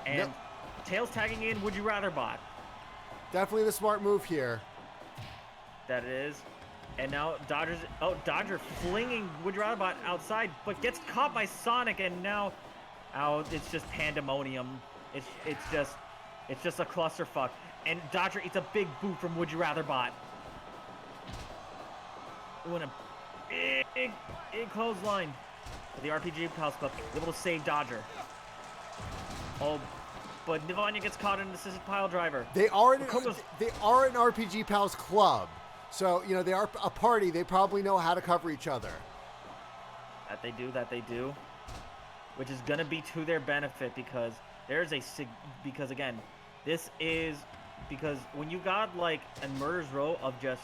And Tails tagging in Would You Rather bot. Definitely the smart move here. That it is. And now Dodger flinging Would You Rather bot outside, but gets caught by Sonic, and now it's just pandemonium. It's just a clusterfuck. And Dodger eats a big boot from Would You Rather bot. Ooh, and a big clothesline. The RPG Pals Club able to save Dodger. Oh, but Navanya gets caught in an assisted pile driver. They are an RPG Pals Club. So, they are a party. They probably know how to cover each other. That they do. Which is going to be to their benefit because because again, because when you got like a murder's row of just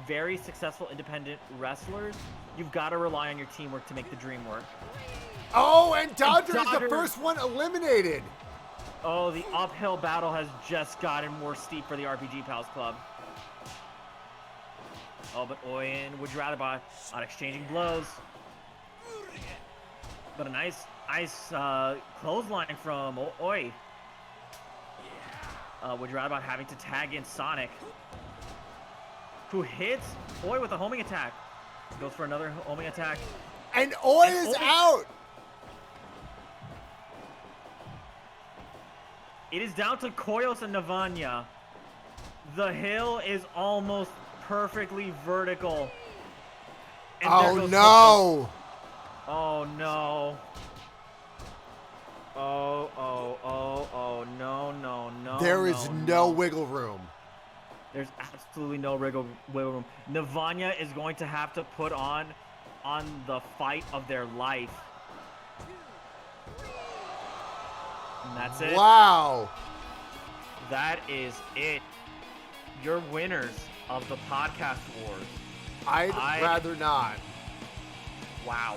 very successful independent wrestlers, you've got to rely on your teamwork to make the dream work. Oh, and Dodger is the first one eliminated. Oh, the uphill battle has just gotten more steep for the RPG Pals Club. Oh, but Oi and Would You Rather bot on exchanging blows. But a nice clothesline from Oi. Would You Rather bot having to tag in Sonic, who hits Oi with a homing attack. Goes for another homing attack. And Oi is out. It is down to Koyos and Navanya. The hill is almost perfectly vertical. And there Oh goes no! Oh no. Oh, no. There is no wiggle room. There's absolutely no wiggle room. Navanya is going to have to put on the fight of their life. And that's it. Wow. That is it. You're winners of the podcast wars. I'd rather not. Wow.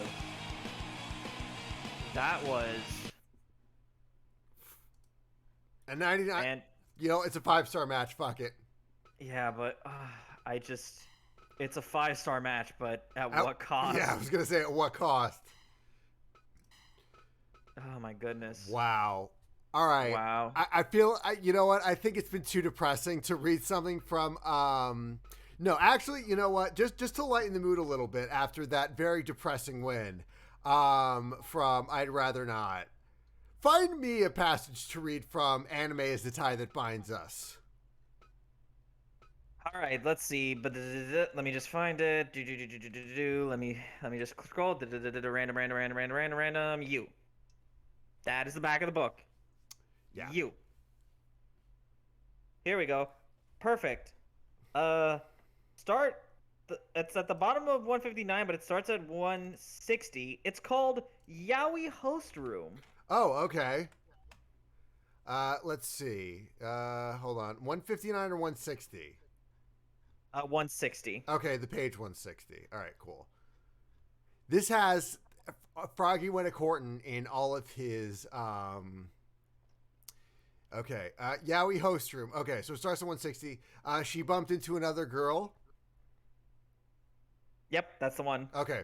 That was a 99. and You know, it's a 5-star match. Fuck it. yeah, but it's a 5-star match, but at what cost? Yeah, I was gonna say at what cost. Oh my goodness. Wow. All right. Wow. I feel, you know what? I think it's been too depressing to read something from, no, actually, you know what? Just to lighten the mood a little bit after that very depressing win, from I'd Rather Not. Find me a passage to read from Anime is the Tie That Binds Us. All right, let's see. But let me just find it. Let me just scroll. Random. You. That is the back of the book. Yeah. You. Here we go. Perfect. It's at the bottom of 159, but it starts at 160. It's called Yaoi Host Room. Oh, okay. Let's see. Hold on. 159 or 160? 160. Okay, the page 160. All right, cool. This has Froggy Winnick Horton in all of his okay, Yaoi Host Room. Okay, so it starts at 160. She bumped into another girl. Yep, that's the one. Okay.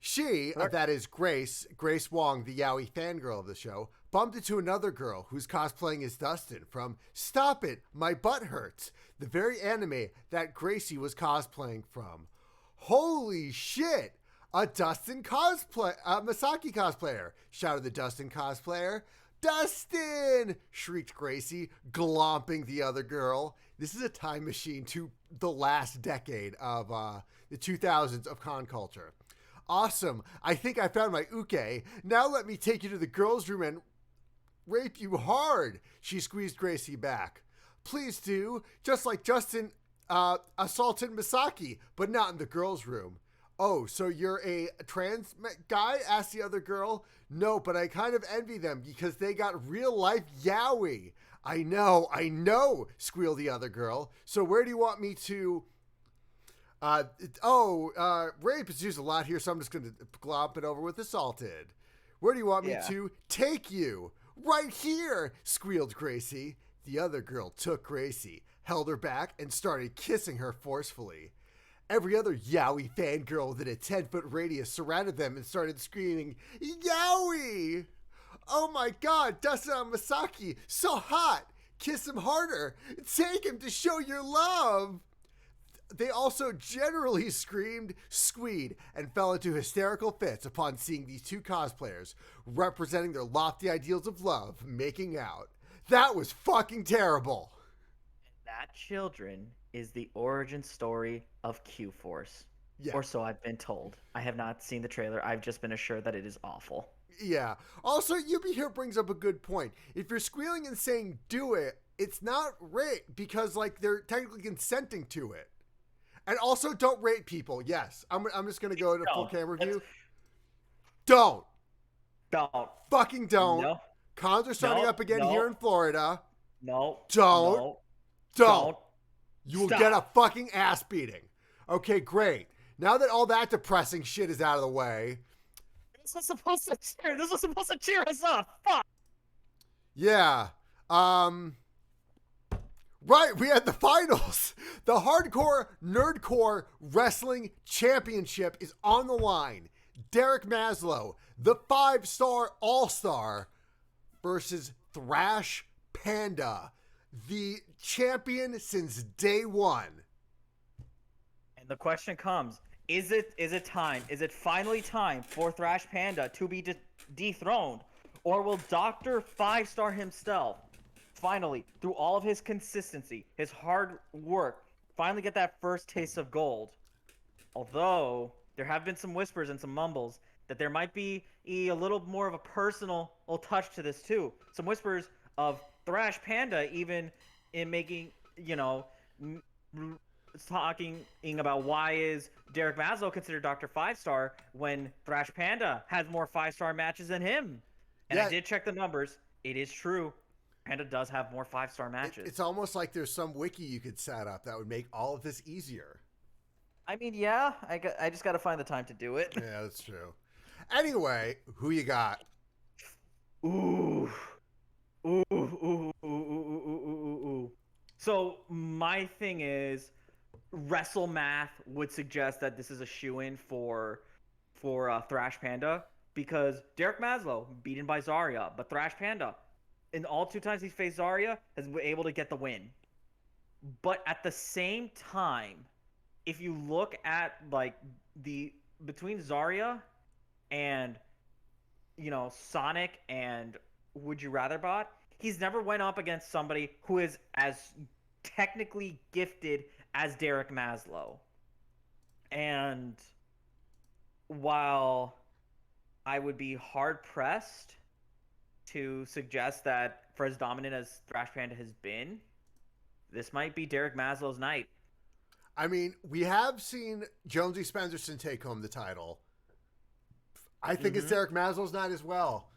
She, that is Grace Wong, the Yaoi fangirl of the show, bumped into another girl who's cosplaying as Dustin from Stop It, My Butt Hurts, the very anime that Gracie was cosplaying from. Holy shit! A Dustin cosplay, Masaki cosplayer, shouted the Dustin cosplayer. Dustin! Shrieked Gracie, glomping the other girl. This is a time machine to the last decade of the 2000s of con culture. Awesome. I think I found my uke. Now let me take you to the girls' room and rape you hard. She squeezed Gracie back. Please do. Just like Justin assaulted Misaki, but not in the girls' room. Oh, so you're a trans guy? Asked the other girl. No, but I kind of envy them because they got real life yaoi. I know, squealed the other girl. So where do you want me to... rape is used a lot here, so I'm just going to glop it over with assaulted. Where do you want me to take you? Right here, squealed Gracie. The other girl took Gracie, held her back, and started kissing her forcefully. Every other yaoi fangirl within a 10-foot radius surrounded them and started screaming, Yaoi! Oh my god, Dustin Masaki, so hot! Kiss him harder! Take him to show your love! They also generally screamed squeed and fell into hysterical fits upon seeing these two cosplayers representing their lofty ideals of love making out. That was fucking terrible. That, children, is the origin story of Q-Force. Yeah. Or so I've been told. I have not seen the trailer. I've just been assured that it is awful. Yeah. Also, Yubi here brings up a good point. If you're squealing and saying do it, it's not rape because, like, they're technically consenting to it. And also, don't rape people. Yes. I'm just going to go to full camera view. Don't. Don't. Fucking don't. No. Cons are starting up again here in Florida. No. Don't. Don't. You will Stop. get a fucking ass beating. Okay, great. Now that all that depressing shit is out of the way. This was supposed to cheer us up. Fuck. Yeah. Right, we had the finals. The Hardcore Nerdcore Wrestling Championship is on the line. Derek Maslow, the 5-star All-Star, versus Thrash Panda, the champion since day one. And the question comes, is it time? Is it finally time for Thrash Panda to be dethroned? Or will Dr. 5-star himself, finally, through all of his consistency, his hard work, finally get that first taste of gold. Although there have been some whispers and some mumbles that there might be a little more of a personal touch to this too. Some whispers of Thrash Panda even in making, talking about why is Derek Maslow considered Dr. 5-star when Thrash Panda has more 5-star matches than him. And I did check the numbers. It is true. Panda does have more 5-star matches. It's almost like there's some wiki you could set up that would make all of this easier. I mean, yeah, I just got to find the time to do it. Yeah, that's true. Anyway, who you got? Ooh. So my thing is, Wrestle Math would suggest that this is a shoo-in for Thrash Panda because Derek Maslow beaten by Zarya, but Thrash Panda, in all 2 times he's faced Zarya, has been able to get the win. But at the same time, if you look at like between Zarya and Sonic and Would You Rather Bot, he's never went up against somebody who is as technically gifted as Derek Maslow. And while I would be hard pressed to suggest that for as dominant as Thrash Panda has been, this might be Derek Maslow's night. I mean, we have seen Jonesy Spencerson take home the title. I think it's Derek Maslow's night as well.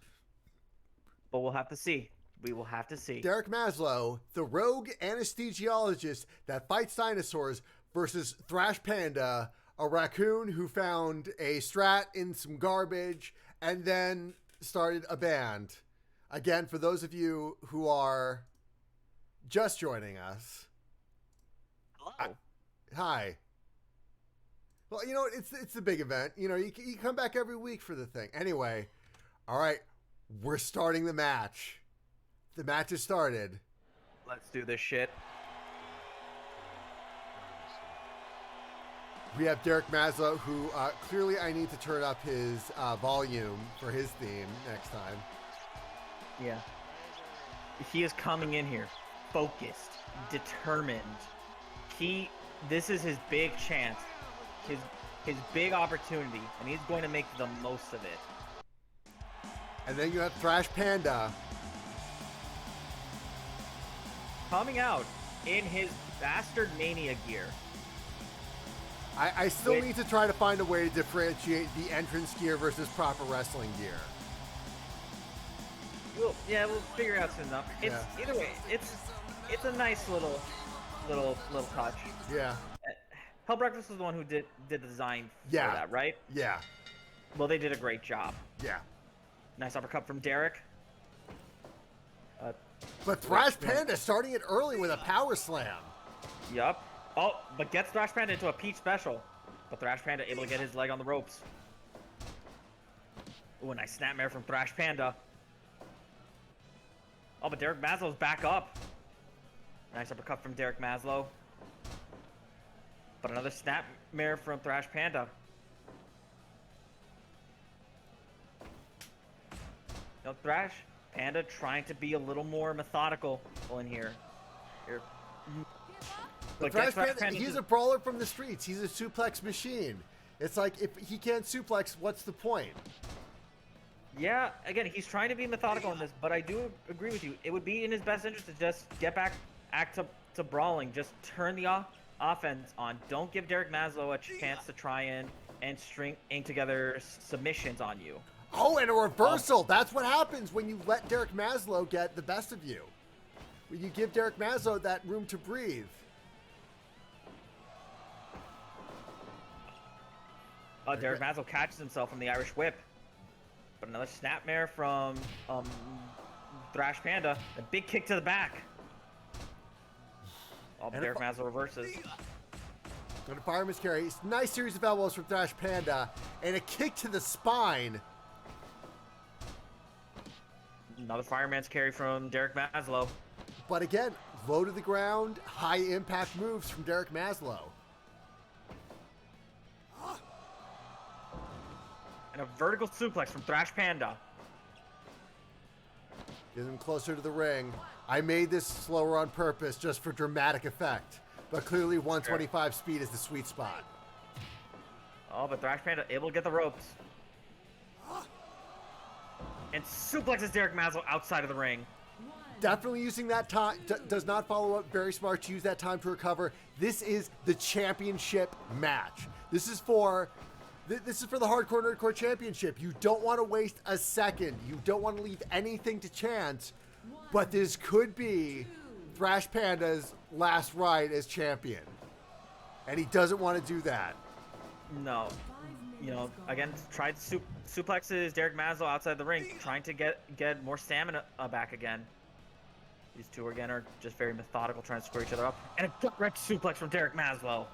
But we'll have to see. We will have to see. Derek Maslow, the rogue anesthesiologist that fights dinosaurs, versus Thrash Panda, a raccoon who found a strat in some garbage and then started a band. Again, for those of you who are just joining us. Hello. Hi. Well, it's the big event. You come back every week for the thing. Anyway, all right, we're starting the match. The match has started. Let's do this shit. We have Derek Maslow, who clearly I need to turn up his volume for his theme next time. Yeah. He is coming in here focused, determined. This is his big chance, his big opportunity, and he's going to make the most of it. And then you have Thrash Panda coming out in his Bastard Mania gear. I still need to try to find a way to differentiate the entrance gear versus proper wrestling gear. We'll figure it out soon enough. Either way, it's a nice little touch. Yeah. Hell Breakfast was the one who did the design for that, right? Yeah. Well, they did a great job. Yeah. Nice uppercut from Derek. But Thrash Panda starting it early with a power slam. Yup. Oh, but gets Thrash Panda into a Peach special. But Thrash Panda able to get his leg on the ropes. Ooh, a nice snapmare from Thrash Panda. Oh, but Derek Maslow's back up. Nice uppercut from Derek Maslow. But another snapmare from Thrash Panda. No, Thrash Panda trying to be a little more methodical in here. But Thrash Panda, he's a brawler from the streets. He's a suplex machine. It's like, if he can't suplex, what's the point? Yeah, again, he's trying to be methodical in this, but I do agree with you. It would be in his best interest to just get back, to brawling. Just turn the offense on. Don't give Derek Maslow a chance to try and string together submissions on you. Oh, and a reversal. That's what happens when you let Derek Maslow get the best of you. When you give Derek Maslow that room to breathe. Derek Maslow catches himself from the Irish Whip. But another snapmare from Thrash Panda. A big kick to the back. Oh, Derek Maslow reverses. Go to fireman's carry. Nice series of elbows from Thrash Panda. And a kick to the spine. Another fireman's carry from Derek Maslow. But again, low to the ground, high impact moves from Derek Maslow. And a vertical suplex from Thrash Panda. Get him closer to the ring. I made this slower on purpose just for dramatic effect. But clearly 125 speed is the sweet spot. Oh, but Thrash Panda able to get the ropes. And suplexes Derek Maslow outside of the ring. Definitely using that time. Does not follow up. Very smart to use that time to recover. This is the championship match. This is for the Hardcore Nerdcore Championship. You don't want to waste a second. You don't want to leave anything to chance. But this could be Thrash Panda's last ride as champion. And he doesn't want to do that. No. You know, again, tried suplexes Derek Maslow outside the ring, trying to get more stamina back again. These two again are just very methodical, trying to square each other up. And a gut-wrecked suplex from Derek Maslow.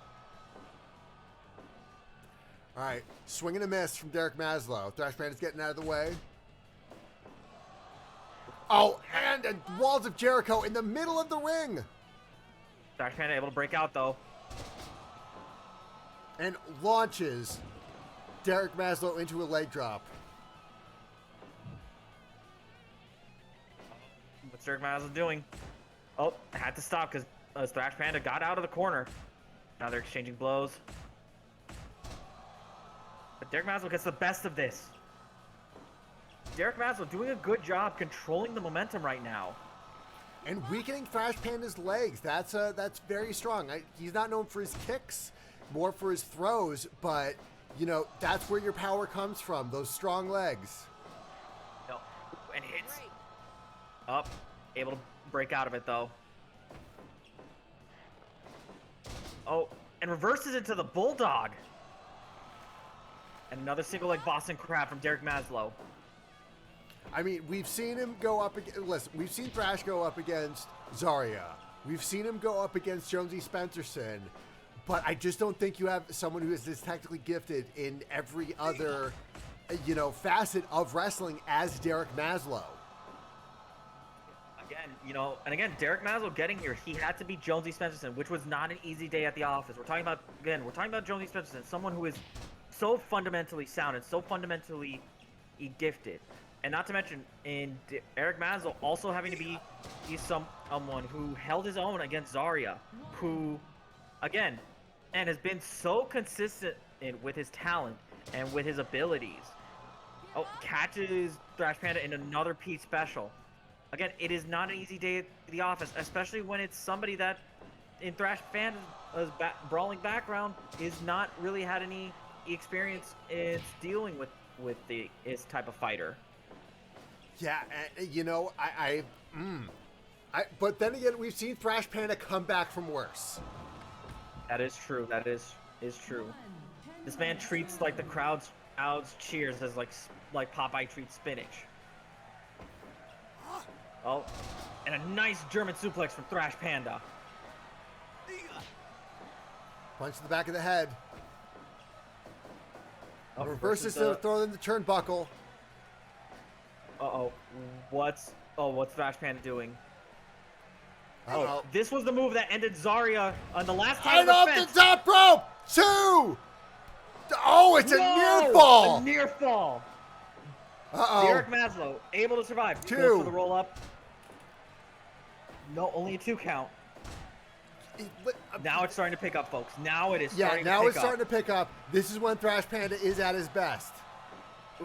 All right, swing and a miss from Derek Maslow. Thrash Panda's getting out of the way. Oh, and Walls of Jericho in the middle of the ring. Thrash Panda able to break out, though. And launches Derek Maslow into a leg drop. What's Derek Maslow doing? Oh, had to stop because Thrash Panda got out of the corner. Now they're exchanging blows. But Derek Maslow gets the best of this. Derek Maslow doing a good job controlling the momentum right now. And weakening Thrash Panda's legs. That's very strong. He's not known for his kicks, more for his throws, but you know, that's where your power comes from, those strong legs. No. And hits. Up. Able to break out of it, though. Oh, and reverses into the Bulldog. And another single leg Boston Crab from Derek Maslow. I mean, we've seen him go up against, listen, we've seen Thrash go up against Zarya. We've seen him go up against Jonesy Spencerson. But I just don't think you have someone who is this technically gifted in every other, you know, facet of wrestling as Derek Maslow. Again, you know, and again, Derek Maslow getting here, he had to beat Jonesy Spencerson, which was not an easy day at the office. We're talking about Jonesy Spencerson, someone who is so fundamentally sound and so fundamentally gifted. And not to mention, in Eric Maslow also having to be someone who held his own against Zarya, who, again, and has been so consistent with his talent and with his abilities. Oh, catches Thrash Panda in another Pete special. Again, it is not an easy day at the office, especially when it's somebody that, in Thrash Panda's brawling background, is not really had any experience in dealing with this type of fighter. Yeah, you know, but then again, we've seen Thrash Panda come back from worse. That is true. That is true. This man treats like the crowd's cheers as like Popeye treats spinach. Oh, and a nice German suplex from Thrash Panda. Punch to the back of the head. Oh, reverses to throw in the turnbuckle. Uh-oh. What's Thrash Panda doing? Uh-oh. Oh, this was the move that ended Zarya on the last time And off the top rope! 2! Oh, it's a near fall! A near fall. Uh-oh. Derek Maslow able to survive. 2. Goes for the roll up. No, only a 2 count. Now it's starting to pick up, folks. Now it is starting to pick up. Yeah, now it's starting to pick up. This is when Thrash Panda is at his best.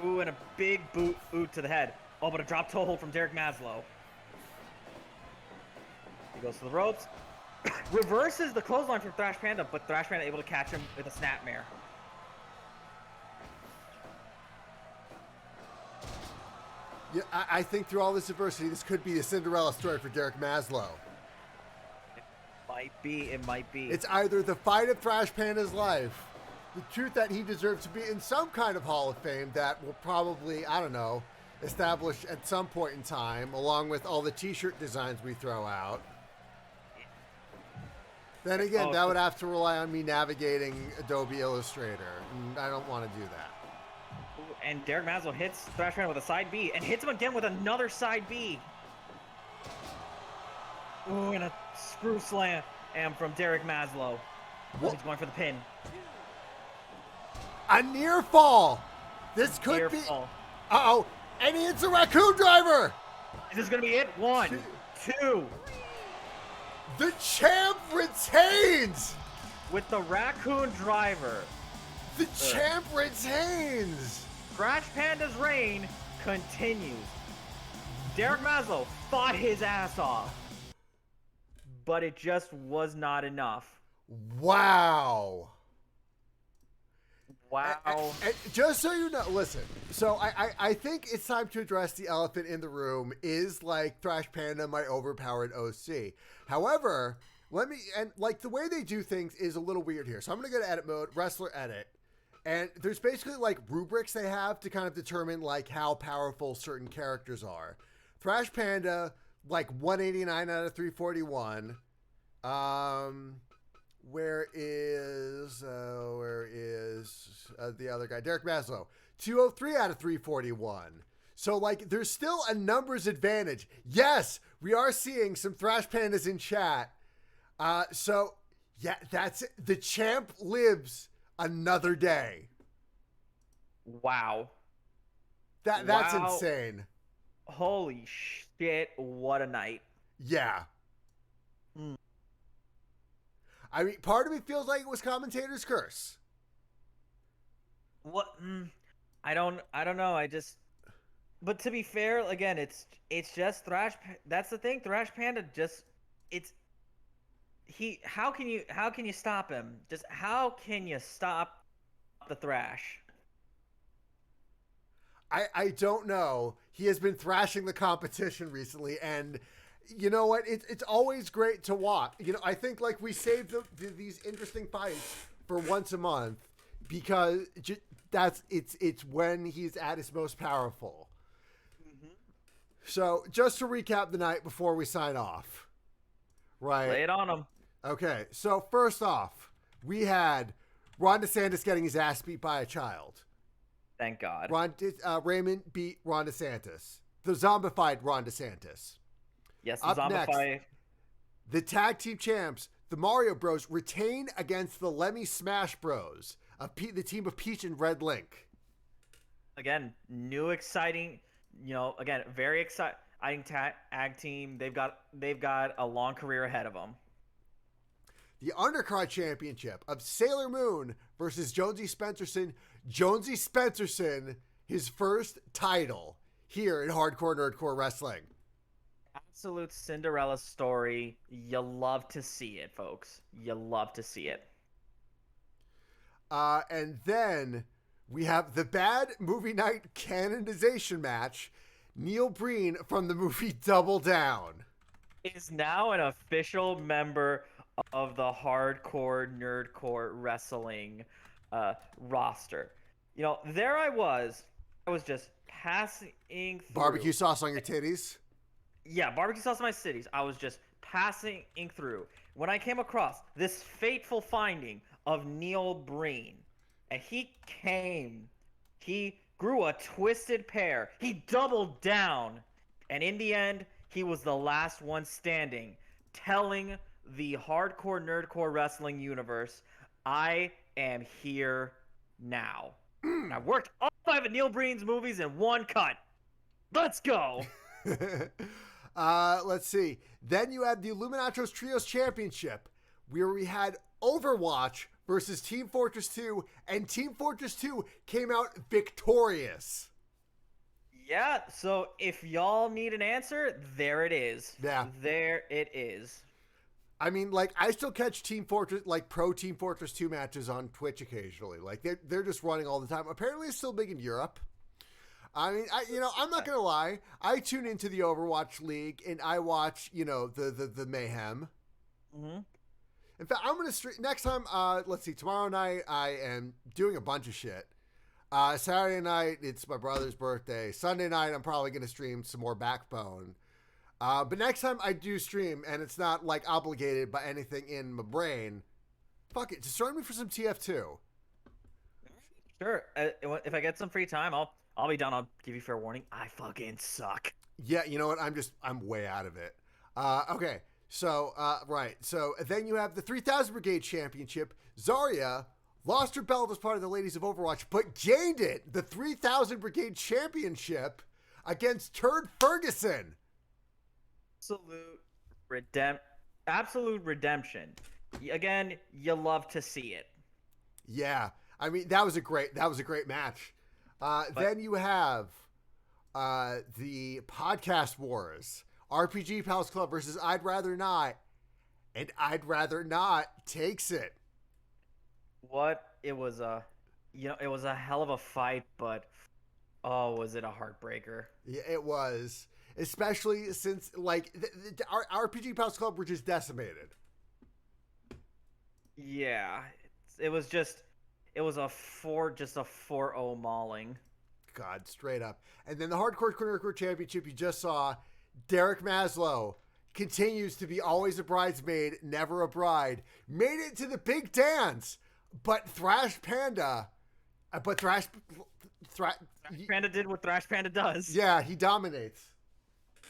Ooh, and a big boot to the head. Oh, but a drop toe hold from Derek Maslow. He goes to the ropes. Reverses the clothesline from Thrash Panda, but Thrash Panda able to catch him with a snapmare. Yeah, I think through all this adversity, this could be a Cinderella story for Derek Maslow. It might be. It's either the fight of Thrash Panda's life, the truth that he deserves to be in some kind of Hall of Fame that will probably, I don't know, establish at some point in time, along with all the t-shirt designs we throw out. Then again, that would have to rely on me navigating Adobe Illustrator, and I don't want to do that. And Derek Maslow hits Thrash Panda with a side B, and hits him again with another side B. Ooh, and a screw slam from Derek Maslow. He's going for the pin. A near fall. This could Near be. fall. Uh-oh. And he hits a raccoon driver. Is this gonna be it? 1, 2. The champ retains! With the raccoon driver, The champ retains! Crash Panda's reign continues. Derek Maslow fought his ass off, but it just was not enough. Wow. Wow. And just so you know, listen, so I think it's time to address the elephant in the room. Is like Thrash Panda my overpowered OC? However, the way they do things is a little weird here. So I'm going to go to edit mode, wrestler edit. And there's basically like rubrics they have to kind of determine like how powerful certain characters are. Thrash Panda, like 189 out of 341. Where is the other guy? Derek Maslow, 203 out of 341. So, like, there's still a numbers advantage. Yes, we are seeing some Thrash Pandas in chat. So, yeah, that's it. The champ lives another day. Wow. That's Wow. insane. Holy shit, what a night. Yeah. I mean, part of me feels like it was commentator's curse. What? I don't know. But to be fair, again, it's just Thrash. That's the thing. Thrash Panda How can you stop him? Just how can you stop the Thrash? I don't know. He has been thrashing the competition recently, and you know what? It's always great to watch. You know, I think like we save these interesting fights for once a month because it's when he's at his most powerful. Mm-hmm. So just to recap the night before we sign off, right? Lay it on him. Okay, so first off, we had Ron DeSantis getting his ass beat by a child. Thank God. Raymond beat Ron DeSantis. The zombified Ron DeSantis. Yes, the Up zombify. next, the tag team champs, the Mario Bros, retain against the Lemmy Smash Bros, the team of Peach and Red Link. Again, new exciting, again, very exciting tag team. They've got a long career ahead of them. The Undercard Championship of Sailor Moon versus Jonesy Spencerson. Jonesy Spencerson, his first title here in Hardcore Nerdcore Wrestling. Absolute Cinderella story. You love to see it, folks. You love to see it. And then we have the Bad Movie Night canonization match. Neil Breen from the movie Double Down Is now an official member of the Hardcore Nerdcore Wrestling roster. There I was just passing through. Barbecue sauce on your titties. Yeah, barbecue sauce in my cities. I was just passing through when I came across this fateful finding of Neil Breen. And he grew a twisted pair. He doubled down. And in the end, he was the last one standing, telling the Hardcore Nerdcore Wrestling universe, I am here now. And I've worked all 5 of Neil Breen's movies in one cut. Let's go. Let's see. Then you had the Illuminatros Trios Championship, where we had Overwatch versus Team Fortress 2, and Team Fortress 2 came out victorious. Yeah, so if y'all need an answer, there it is. Yeah. There it is. I mean, like, I still catch Team Fortress, like, pro Team Fortress 2 matches on Twitch occasionally. Like, they're just running all the time. Apparently, it's still big in Europe. I mean, I'm not going to lie. I tune into the Overwatch League, and I watch, the mayhem. Mm-hmm. In fact, I'm going to stream next time. Let's see. Tomorrow night, I am doing a bunch of shit. Saturday night, it's my brother's birthday. Sunday night, I'm probably going to stream some more Backbone. But next time I do stream, and it's not, like, obligated by anything in my brain, fuck it. Just join me for some TF2. Sure. If I get some free time, I'll be down. I'll give you fair warning. I fucking suck. Yeah, you know what? I'm way out of it. Okay. So, right. So then you have the 3000 Brigade Championship. Zarya lost her belt as part of the Ladies of Overwatch, but gained it, the 3000 Brigade Championship, against Turd Ferguson. absolute redemption. Again, you love to see it. Yeah, I mean that was a great match. Then you have the Podcast Wars, RPG Pals Club versus I'd Rather Not, and I'd Rather Not takes it. It was a hell of a fight, but oh, was it a heartbreaker? Yeah, it was, especially since like our RPG Pals Club were just decimated. Yeah, it was a 4-0 mauling. God, straight up. And then the Hardcore Nerdcore Championship you just saw, Derek Maslow continues to be always a bridesmaid, never a bride. Made it to the big dance, but Thrash Panda Panda did what Thrash Panda does. Yeah, he dominates.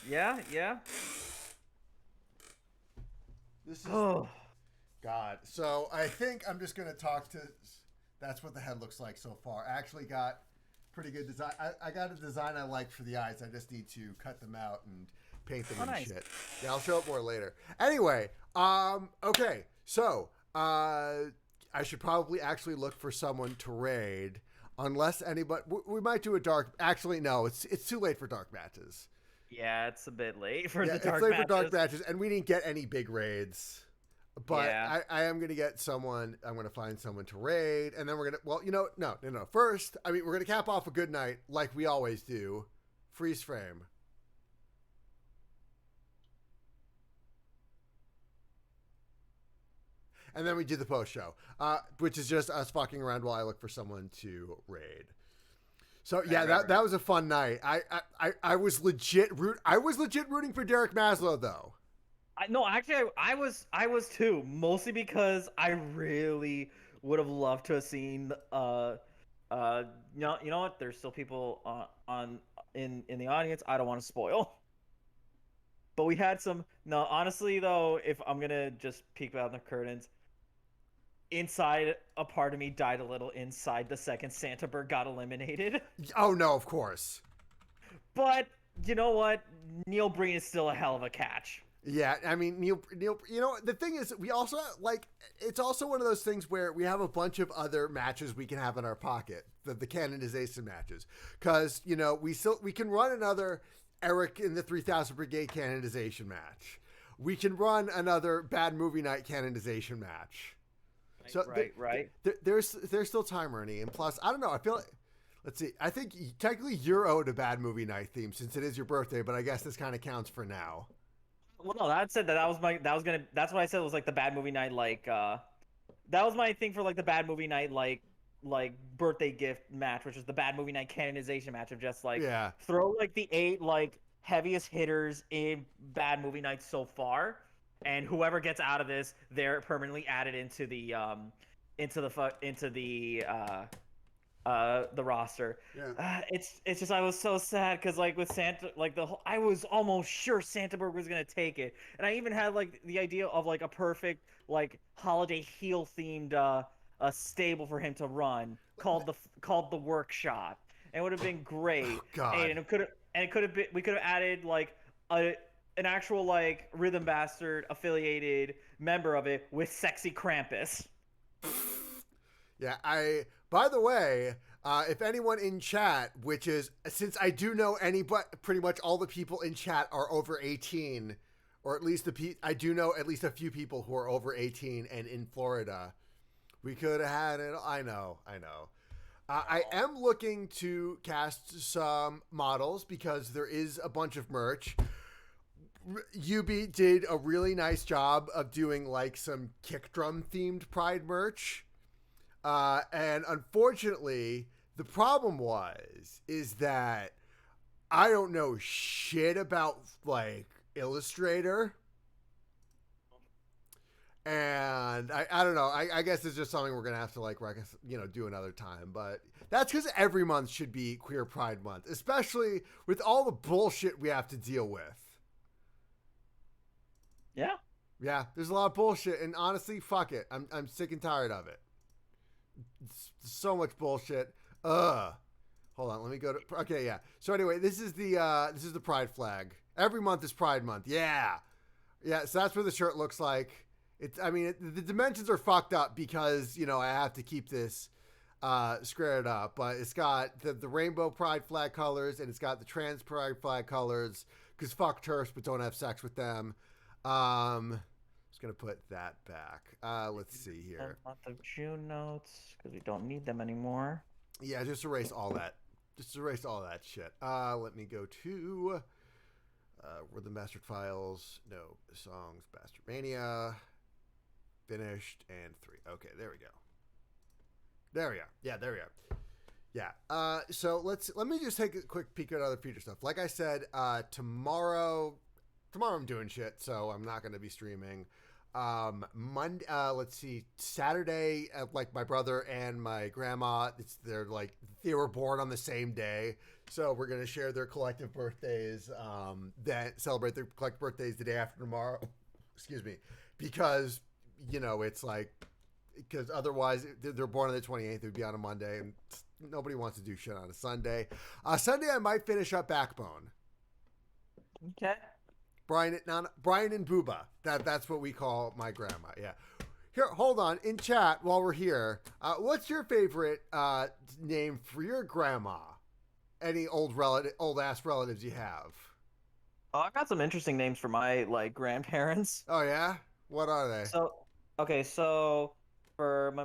Yeah. This is God. So I think I'm just gonna talk to. That's what the head looks like so far. I actually got pretty good design. I got a design I like for the eyes. I just need to cut them out and paint them and nice. shit. Yeah, I'll show it more later. Anyway, okay. So I should probably actually look for someone to raid. Unless anybody, we might do a dark. Actually, no, it's too late for dark matches. Yeah, it's a bit late for the dark it's late matches. for dark matches, and we didn't get any big raids. But yeah. I am gonna get someone. I'm gonna find someone to raid, and then we're gonna. Well, no. First, I mean, we're gonna cap off a good night like we always do. Freeze frame. And then we do the post show, which is just us fucking around while I look for someone to raid. So yeah, that was a fun night. I was legit rooting for Derek Maslow though. I was too, mostly because I really would have loved to have seen you know what? There's still people in the audience I don't want to spoil. But we had some. No, honestly though, if I'm gonna just peek behind the curtains, inside a part of me died a little inside the second Santa Bird got eliminated. Oh no, of course. But you know what? Neil Breen is still a hell of a catch. Yeah, I mean Neil. You know the thing is, we also like. It's also one of those things where we have a bunch of other matches we can have in our pocket, the canonization matches, because we can run another Eric in the 3000 Brigade canonization match. We can run another Bad Movie Night canonization match. So right. There's still time, Ernie, and plus I don't know. I feel like, let's see. I think technically you're owed a Bad Movie Night theme since it is your birthday, but I guess this kind of counts for now. Well, no, that's what I said was like the Bad Movie Night that was my thing for like the Bad Movie Night like birthday gift match, which is the Bad Movie Night canonization match of just like throw like the 8 like heaviest hitters in Bad Movie Night so far, and whoever gets out of this, they're permanently added into the roster. Yeah. It's just I was so sad because like with Santa, like I was almost sure Santaberg was gonna take it, and I even had like the idea of like a perfect like holiday heel themed a stable for him to run called the Workshop. And it would have been great. Oh, God. And we could have added like an actual like Rhythm Bastard affiliated member of it with Sexy Krampus. Yeah, by the way, if anyone in chat, which is, since I do know pretty much all the people in chat are over 18, or at least I do know at least a few people who are over 18 and in Florida. We could have had it. I know. I am looking to cast some models because there is a bunch of merch. UB did a really nice job of doing like some kick drum themed Pride merch. And unfortunately, the problem is that I don't know shit about like Illustrator. And I don't know. I guess it's just something we're gonna have to like do another time. But that's because every month should be Queer Pride Month, especially with all the bullshit we have to deal with. Yeah. There's a lot of bullshit, and honestly, fuck it. I'm sick and tired of it. It's so much bullshit. Hold on. Let me go to. Okay, yeah. So anyway, this is the Pride flag. Every month is Pride Month. Yeah. Yeah, so that's what the shirt looks like. The dimensions are fucked up because, I have to keep this squared up. But it's got the rainbow pride flag colors, and it's got the trans pride flag colors, because fuck TERFs, but don't have sex with them. Just going to put that back. Let's see here. Month of June notes, because we don't need them anymore. Yeah, just erase all that. Just erase all that shit. Let me go to... were the mastered files? No. Songs, Bastard Mania. Finished, and 3. Okay, there we go. There we go. Yeah, there we go. Yeah. So let me just take a quick peek at other feature stuff. Like I said, tomorrow I'm doing shit, so I'm not going to be streaming. Monday, let's see, Saturday, like my brother and my grandma, they were born on the same day, so we're gonna share their collective birthdays. Then celebrate their collective birthdays the day after tomorrow. Excuse me, because it's like, because otherwise they're born on the 28th, it would be on a Monday, and nobody wants to do shit on a Sunday. Sunday I might finish up Backbone. Okay. Brian and Booba. That's what we call my grandma. Yeah. Here, hold on. In chat, while we're here, what's your favorite name for your grandma? Any old ass relatives you have? Oh, I've got some interesting names for my grandparents. Oh yeah? What are they? So for my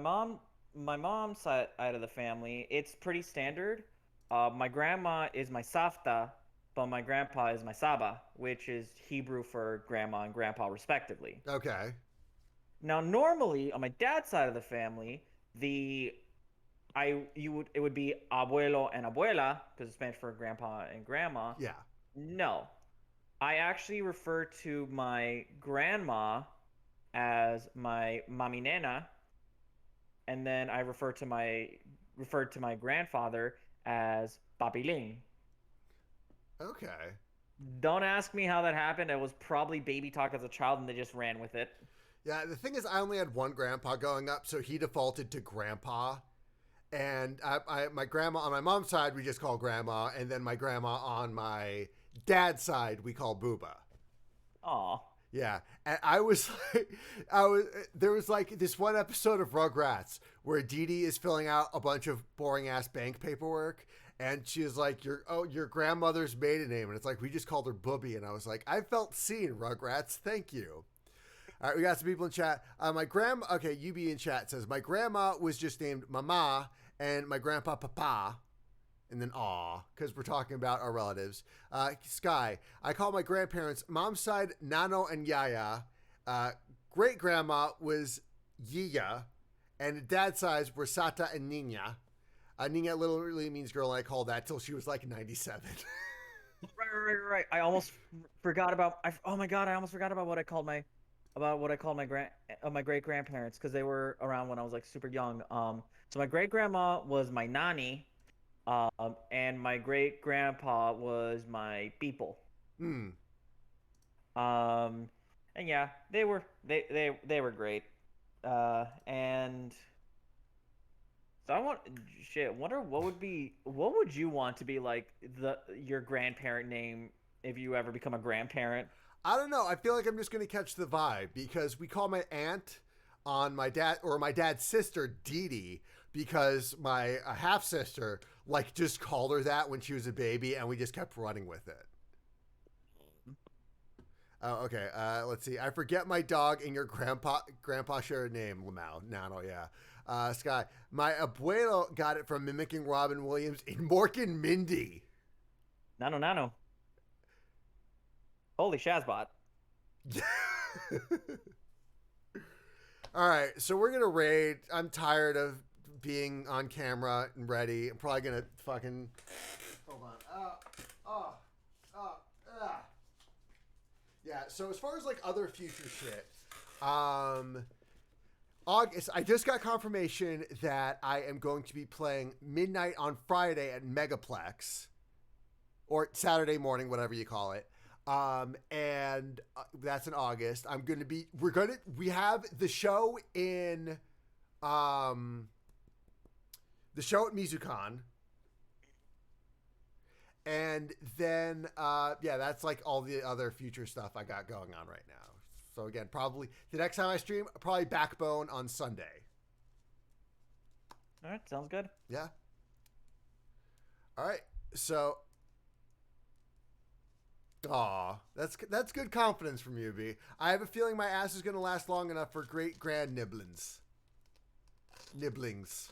mom's side of the family, it's pretty standard. My grandma is my Safta, but my grandpa is my Saba, which is Hebrew for grandma and grandpa respectively. Okay. Now, normally on my dad's side of the family, it would be abuelo and abuela, because it's Spanish for grandpa and grandma. Yeah. No, I actually refer to my grandma as my mami nena, and then I referred to my grandfather as papiling. Okay. Don't ask me how that happened. It was probably baby talk as a child, and they just ran with it. Yeah, the thing is, I only had one grandpa growing up, so he defaulted to grandpa. And my grandma on my mom's side, we just call grandma, and then my grandma on my dad's side, we call booba. Aw. Yeah, and there was like this one episode of Rugrats where Dee Dee is filling out a bunch of boring ass bank paperwork, and she was like, your grandmother's maiden name, and it's like, we just called her Booby, and I was like, I felt seen, Rugrats, thank you. All right, we got some people in chat. Okay, UB in chat says, my grandma was just named Mama, and my grandpa Papa, and then aw, because we're talking about our relatives. Sky, I call my grandparents, mom's side, Nano and Yaya. Great grandma was Yiya, and dad's side were Sata and Nina. Nina literally means girl, and I called that till she was like 97. Right. I almost forgot about. Oh my god, I almost forgot about what I called my great grandparents, because they were around when I was like super young. So my great grandma was my nani, and my great grandpa was my people. Hmm. And yeah, they were great. And so wonder what would you want to be like your grandparent name if you ever become a grandparent? I don't know. I feel like I'm just going to catch the vibe, because we call my aunt on my dad, or my dad's sister, Dee Dee, because my half sister just called her that when she was a baby, and we just kept running with it. Oh, okay. Let's see. I forget my dog and your grandpa share a name. Lamau. Nano, yeah. Sky. My abuelo got it from mimicking Robin Williams in Mork and Mindy. Nano. Holy Shazbot. All right, so we're going to raid. I'm tired of being on camera and ready. I'm probably going to fucking... Hold on. Yeah, so as far as other future shit, August, I just got confirmation that I am going to be playing midnight on Friday at Megaplex, or Saturday morning, whatever you call it. And that's in August. We have the show in, the show at Mizukon. And then, yeah, that's like all the other future stuff I got going on right now. So again, probably the next time I stream, probably Backbone on Sunday. All right, sounds good. Yeah. All right. So, that's good confidence from you, B. I have a feeling my ass is going to last long enough for great grand nibblings. Nibblings.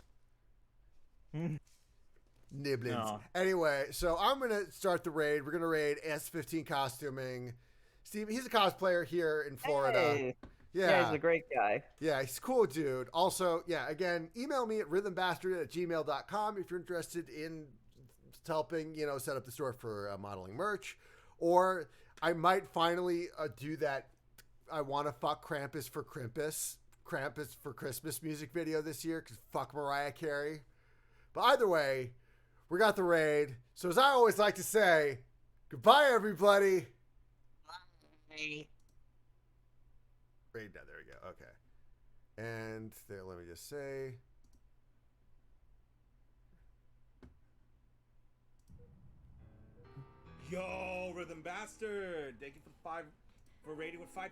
No. Anyway, so I'm going to start the raid. We're going to raid S15 costuming. Steve, he's a cosplayer here in Florida. Hey. Yeah. Yeah, he's a great guy. Yeah, he's a cool dude. Also, yeah, again, email me at rhythmbastard@gmail.com if you're interested in helping, set up the store for modeling merch. Or I might finally do that I Want to Fuck Krampus for Christmas music video this year, because fuck Mariah Carey. But either way, we got the raid. So as I always like to say, goodbye, everybody. Bye. Raid, there we go. Okay. And there, let me just say. Yo, Rhythm Bastard! Thank you for rating with 5